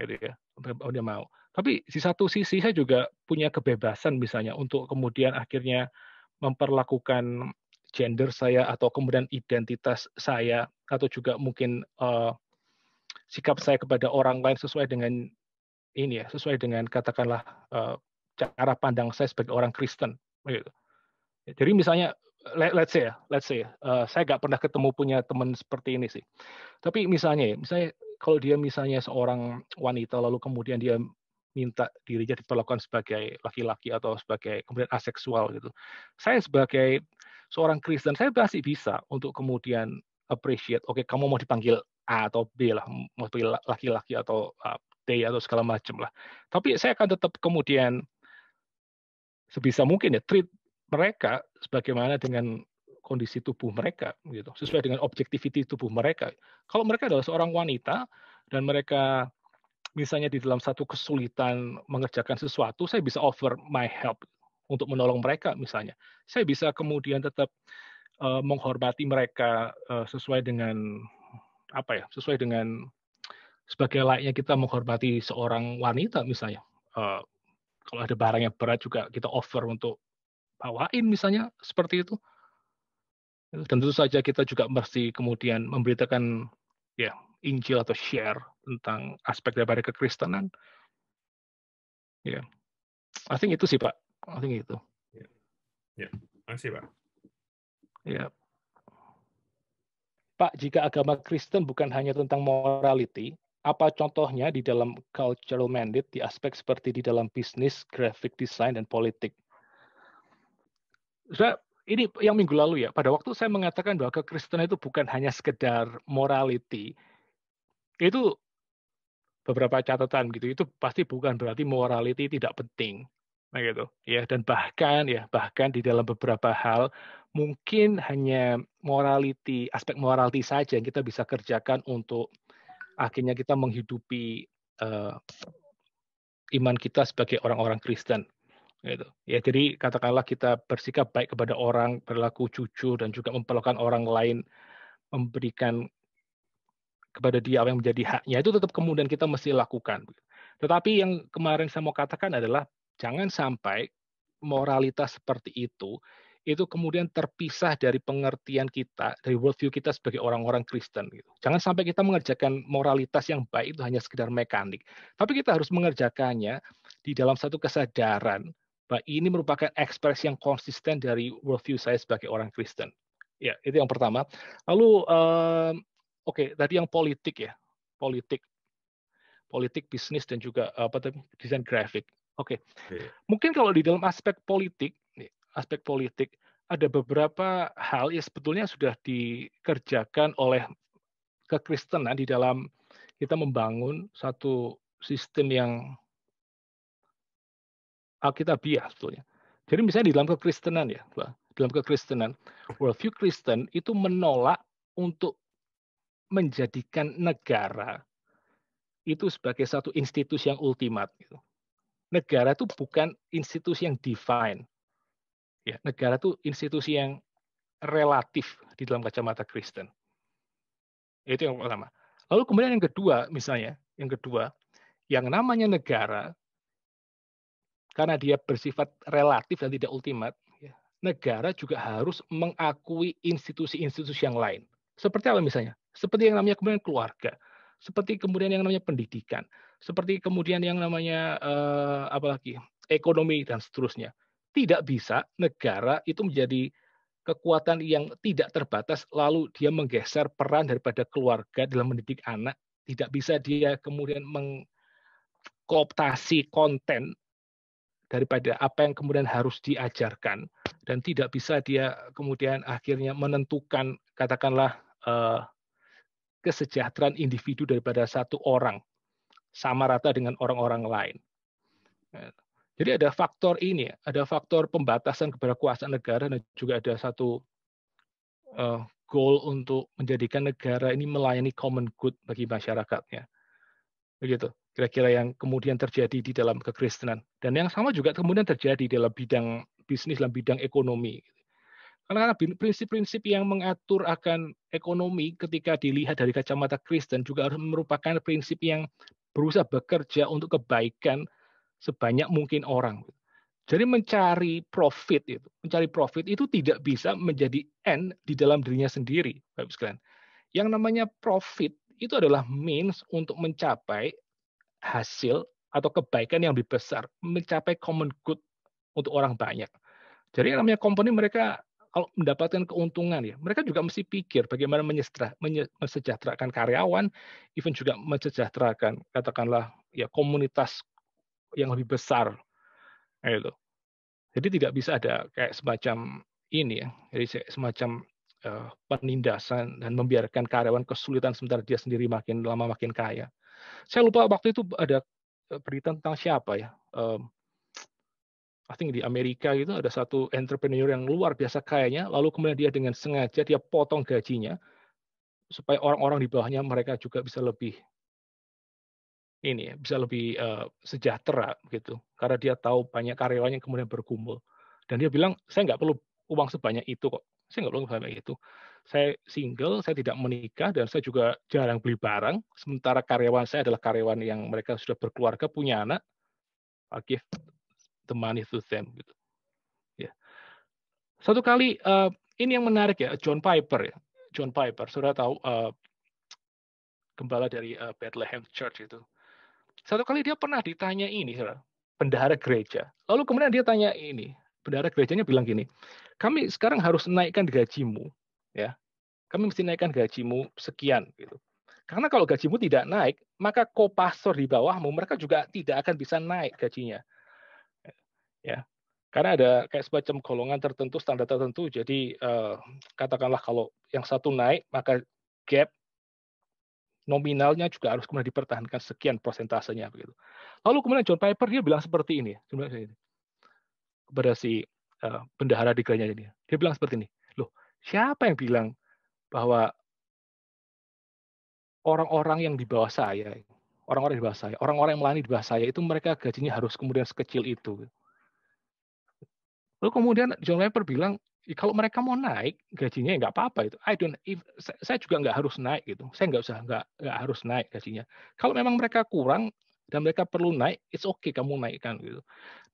gitu ya. Dia mau. Tapi di satu sisi saya juga punya kebebasan misalnya untuk kemudian akhirnya memperlakukan gender saya atau kemudian identitas saya atau juga mungkin sikap saya kepada orang lain sesuai dengan ini ya, sesuai dengan katakanlah cara pandang saya sebagai orang Kristen. Gitu. Jadi misalnya, let's say saya nggak pernah ketemu punya teman seperti ini sih. Tapi misalnya kalau dia misalnya seorang wanita lalu kemudian dia minta dirinya diperlakukan sebagai laki-laki atau sebagai kemudian aseksual gitu. Saya sebagai seorang Kristen saya masih bisa untuk kemudian appreciate, oke, kamu mau dipanggil A atau B lah, mau dipanggil laki-laki atau T atau segala macam lah. Tapi saya akan tetap kemudian sebisa mungkin ya treat mereka sebagaimana dengan kondisi tubuh mereka gitu, sesuai dengan objectivity tubuh mereka. Kalau mereka adalah seorang wanita dan mereka misalnya di dalam satu kesulitan mengerjakan sesuatu, saya bisa offer my help untuk menolong mereka misalnya. Saya bisa kemudian tetap menghormati mereka sesuai dengan apa ya? Sesuai dengan sebagai layaknya kita menghormati seorang wanita misalnya. Kalau ada barang yang berat juga kita offer untuk bawain misalnya seperti itu. Dan tentu saja kita juga mesti kemudian memberitakan ya Injil atau share tentang aspek daripada kekristenan. Ya, I think itu sih Pak. I think itu. Ya, makasih Pak. Ya, Pak, jika agama Kristen bukan hanya tentang morality, apa contohnya di dalam cultural mandate di aspek seperti di dalam bisnis, graphic design, dan politik? Ini yang minggu lalu ya, pada waktu saya mengatakan bahwa kekristenan itu bukan hanya sekedar morality, itu beberapa catatan gitu, itu pasti bukan berarti morality tidak penting. Nah gitu ya, dan bahkan di dalam beberapa hal mungkin hanya aspek morality saja yang kita bisa kerjakan untuk akhirnya kita menghidupi iman kita sebagai orang-orang Kristen gitu. Ya, jadi katakanlah kita bersikap baik kepada orang, berlaku jujur dan juga memperlakukan orang lain, memberikan kepada dia apa yang menjadi haknya, itu tetap kemudian kita mesti lakukan. Tetapi yang kemarin saya mau katakan adalah jangan sampai moralitas seperti itu kemudian terpisah dari pengertian kita, dari worldview kita sebagai orang-orang Kristen. Gitu. Jangan sampai kita mengerjakan moralitas yang baik itu hanya sekedar mekanik, tapi kita harus mengerjakannya di dalam satu kesadaran bahwa ini merupakan ekspresi yang konsisten dari worldview saya sebagai orang Kristen. Ya, itu yang pertama. Lalu, oke, tadi yang politik ya, politik. politik, bisnis, dan juga desain grafik. Oke, Iya. mungkin kalau di dalam aspek politik ada beberapa hal yang sebetulnya sudah dikerjakan oleh kekristenan di dalam kita membangun satu sistem yang alkitabiah sebetulnya. Jadi misalnya di dalam kekristenan ya, dalam kekristenan, worldview Kristen itu menolak untuk menjadikan negara itu sebagai satu institusi yang ultimat. Gitu. Negara itu bukan institusi yang divine. Ya, negara itu institusi yang relatif di dalam kacamata Kristen. Itu yang pertama. Lalu kemudian yang kedua, misalnya, yang namanya negara, karena dia bersifat relatif dan tidak ultimat, ya, negara juga harus mengakui institusi-institusi yang lain. Seperti apa misalnya? Seperti yang namanya kemudian keluarga, seperti kemudian yang namanya pendidikan, seperti kemudian yang namanya apalagi ekonomi dan seterusnya. Tidak bisa negara itu menjadi kekuatan yang tidak terbatas, lalu dia menggeser peran daripada keluarga dalam mendidik anak. Tidak bisa dia kemudian mengkooptasi konten daripada apa yang kemudian harus diajarkan, dan tidak bisa dia kemudian akhirnya menentukan katakanlah kesejahteraan individu daripada satu orang sama rata dengan orang-orang lain. Jadi ada faktor ini, ada faktor pembatasan kepada kekuasaan negara, dan juga ada satu goal untuk menjadikan negara ini melayani common good bagi masyarakatnya. Begitu. Kira-kira yang kemudian terjadi di dalam kekristenan. Dan yang sama juga kemudian terjadi dalam bidang bisnis, dalam bidang ekonomi. Karena prinsip-prinsip yang mengatur akan ekonomi ketika dilihat dari kacamata Kristen juga harus merupakan prinsip yang berusaha bekerja untuk kebaikan sebanyak mungkin orang. Jadi mencari profit itu tidak bisa menjadi end di dalam dirinya sendiri, Bapak sekalian. Yang namanya profit itu adalah means untuk mencapai hasil atau kebaikan yang lebih besar, mencapai common good untuk orang banyak. Jadi yang namanya company, mereka kalau mendapatkan keuntungan ya, mereka juga mesti pikir bagaimana mensejahterakan karyawan, even juga mensejahterakan katakanlah ya komunitas yang lebih besar. Gitu. Jadi tidak bisa ada kayak semacam ini ya, jadi semacam penindasan dan membiarkan karyawan kesulitan sementara dia sendiri makin lama makin kaya. Saya lupa waktu itu ada berita tentang siapa ya. I think di Amerika itu ada satu entrepreneur yang luar biasa kayanya, lalu kemudian dia dengan sengaja dia potong gajinya supaya orang-orang di bawahnya mereka juga bisa lebih ini ya, bisa lebih sejahtera gitu. Karena dia tahu banyak karyawannya yang kemudian bergumul. Dan dia bilang, saya nggak perlu uang sebanyak itu kok. Saya nggak perlu sebanyak itu. Saya single, saya tidak menikah, dan saya juga jarang beli barang. Sementara karyawan saya adalah karyawan yang mereka sudah berkeluarga, punya anak. I give the money to them gitu. Ya. Satu kali ini yang menarik ya, John Piper ya. John Piper, saudara tahu gembala dari Bethlehem Church itu. Satu kali dia pernah ditanya ini, saudara, bendahara gereja. Lalu kemudian dia tanya ini, bendahara gerejanya bilang gini, kami sekarang harus naikkan gajimu, ya. Kami mesti naikkan gajimu sekian gitu. Karena kalau gajimu tidak naik, maka kopastor di bawahmu mereka juga tidak akan bisa naik gajinya. Ya. Karena ada kayak semacam golongan tertentu, standar tertentu. Jadi katakanlah kalau yang satu naik, maka gap nominalnya juga harus kemudian dipertahankan sekian persentasenya begitu. Lalu kemudian John Piper dia bilang seperti ini kepada si bendahara di gerejanya ini. Dia bilang seperti ini, loh siapa yang bilang bahwa orang-orang yang di bawah saya, orang-orang yang melayani di bawah saya itu mereka gajinya harus kemudian sekecil itu. Lalu kemudian John Piper bilang, kalau mereka mau naik gajinya ya nggak apa-apa itu. Saya juga nggak harus naik gitu. Saya nggak harus naik gajinya. Kalau memang mereka kurang dan mereka perlu naik, it's okay kamu naikkan gitu.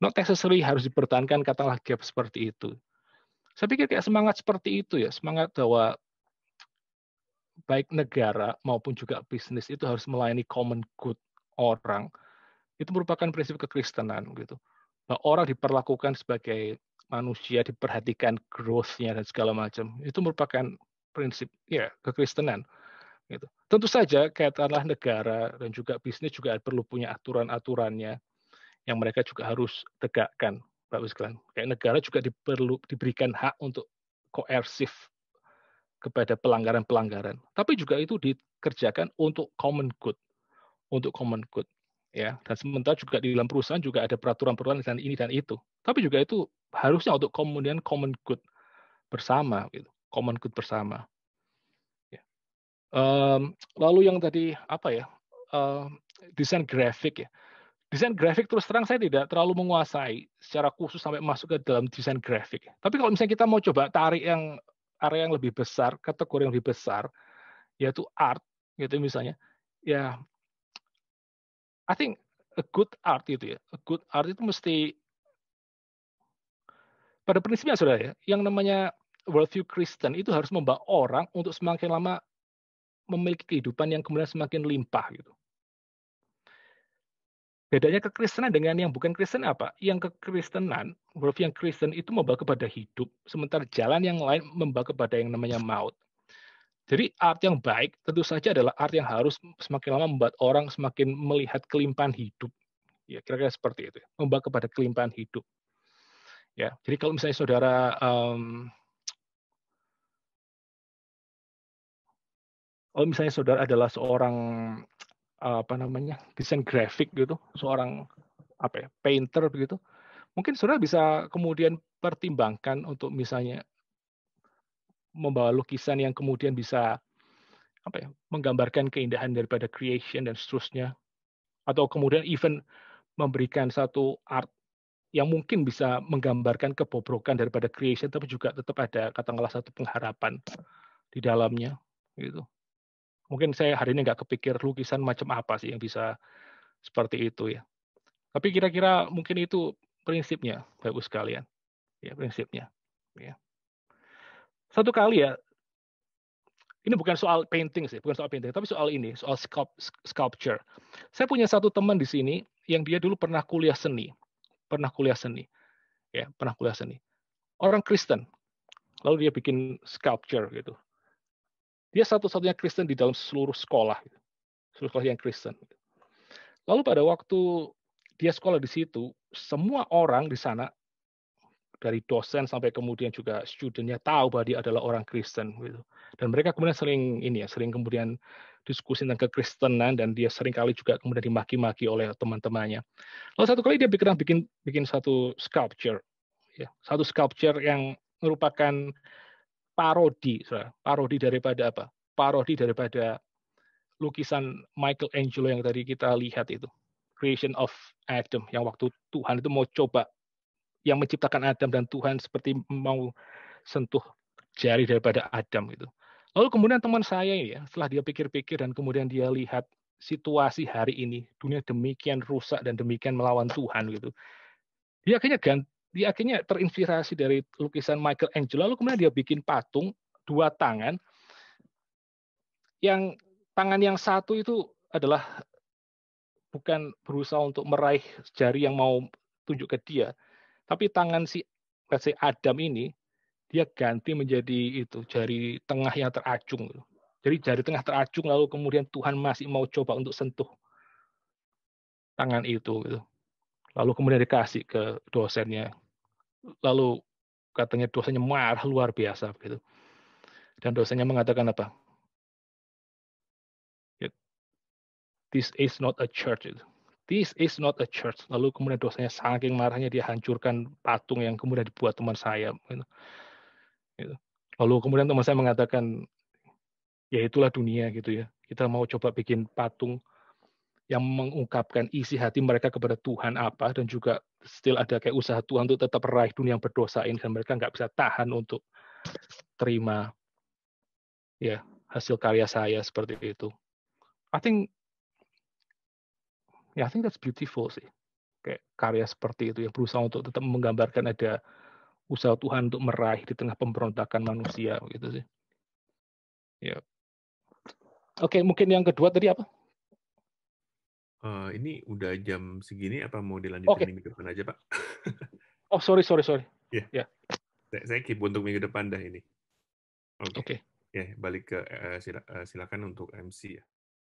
Not necessarily harus dipertahankan katakanlah gap seperti itu. Saya pikir kayak semangat seperti itu ya, semangat bahwa baik negara maupun juga bisnis itu harus melayani common good orang. Itu merupakan prinsip kekristenan gitu. Bahwa orang diperlakukan sebagai manusia, diperhatikan growth-nya dan segala macam. Itu merupakan prinsip ya kekristenan. Gitu. Tentu saja katakanlah negara dan juga bisnis juga perlu punya aturan-aturannya yang mereka juga harus tegakkan, Pak Wislan. Kayak negara juga diberikan hak untuk koersif kepada pelanggaran-pelanggaran. Tapi juga itu dikerjakan untuk common good, untuk common good. Ya, dan sementara juga di dalam perusahaan juga ada peraturan-peraturan dan ini dan itu. Tapi juga itu harusnya untuk kemudian common good bersama, gitu. Common good bersama. Ya. Lalu yang tadi apa ya? Desain grafik ya. Desain grafik terus terang saya tidak terlalu menguasai secara khusus sampai masuk ke dalam desain grafik. Tapi kalau misalnya kita mau coba tarik yang area yang lebih besar, kategori yang lebih besar, yaitu art, gitu misalnya, ya, I think a good art itu ya, a good art itu mesti pada prinsipnya saudara ya, yang namanya worldview Kristen itu harus membawa orang untuk semakin lama memiliki kehidupan yang kemudian semakin limpah gitu. Bedanya kekristenan dengan yang bukan Kristen apa? Yang kekristenan, worldview yang Kristen itu membawa kepada hidup, sementara jalan yang lain membawa kepada yang namanya maut. Jadi art yang baik tentu saja adalah art yang harus semakin lama membuat orang semakin melihat kelimpahan hidup. Ya, kira-kira seperti itu. Membawa kepada kelimpahan hidup. Ya, jadi kalau misalnya saudara kalau misalnya saudara adalah seorang apa namanya desain grafik gitu, seorang apa ya painter begitu, mungkin saudara bisa kemudian pertimbangkan untuk misalnya membawa lukisan yang kemudian bisa apa ya menggambarkan keindahan daripada creation dan seterusnya, atau kemudian even memberikan satu art yang mungkin bisa menggambarkan kebobrokan daripada creation, tapi juga tetap ada katakanlah satu pengharapan di dalamnya gitu. Mungkin saya hari ini nggak kepikir lukisan macam apa sih yang bisa seperti itu ya. Tapi kira-kira mungkin itu prinsipnya, Bapak Ibu sekalian. Ya, prinsipnya. Ya. Satu kali ya, ini bukan soal painting sih, bukan soal painting, tapi soal ini, soal sculpture. Saya punya satu teman di sini yang dia dulu pernah kuliah seni, ya, pernah kuliah seni. Orang Kristen, lalu dia bikin sculpture gitu. Dia satu-satunya Kristen di dalam seluruh sekolah, gitu. Seluruh sekolah yang Kristen. Lalu pada waktu dia sekolah di situ, semua orang di sana dari dosen sampai kemudian juga studentnya tahu bahwa dia adalah orang Kristen gitu. Dan mereka kemudian sering ini ya, sering kemudian diskusi tentang kekristenan dan dia sering kali juga kemudian dimaki-maki oleh teman-temannya. Lalu satu kali dia bikin satu sculpture ya, satu sculpture yang merupakan parodi, parodi daripada apa? Parodi daripada lukisan Michelangelo yang tadi kita lihat itu. Creation of Adam yang waktu Tuhan itu mau coba yang menciptakan Adam dan Tuhan seperti mau sentuh jari daripada Adam gitu. Lalu kemudian teman saya ya, setelah dia pikir-pikir dan kemudian dia lihat situasi hari ini, dunia demikian rusak dan demikian melawan Tuhan gitu. Dia akhirnya terinspirasi dari lukisan Michelangelo, lalu kemudian dia bikin patung dua tangan, yang tangan yang satu itu adalah bukan berusaha untuk meraih jari yang mau tunjuk ke dia, tapi tangan si Adam ini dia ganti menjadi itu jari tengah yang teracung. Jadi jari tengah teracung lalu kemudian Tuhan masih mau coba untuk sentuh tangan itu gitu. Lalu kemudian dikasih ke dosennya. Lalu katanya dosennya marah luar biasa gitu. Dan dosennya mengatakan apa? This is not a church. This is not a church. Lalu kemudian dosennya saking marahnya dia hancurkan patung yang kemudian dibuat teman saya. Gitu. Lalu kemudian teman saya mengatakan, ya itulah dunia gitu ya. Kita mau coba bikin patung yang mengungkapkan isi hati mereka kepada Tuhan apa, dan juga still ada kayak usaha Tuhan untuk tetap meraih dunia yang berdosa ini, dan mereka nggak bisa tahan untuk terima ya hasil karya saya seperti itu. I think that's beautiful sih. Kayak karya seperti itu yang berusaha untuk tetap menggambarkan ada usaha Tuhan untuk meraih di tengah pemberontakan manusia gitu sih. Ya. Oke, mungkin yang kedua tadi apa? Ini udah jam segini, apa mau dilanjutin minggu depan aja, Pak? Oh, sorry. Ya. Ya. Saya keep untuk minggu depan dah ini. Oke. Ya, balik ke silakan untuk MC ya.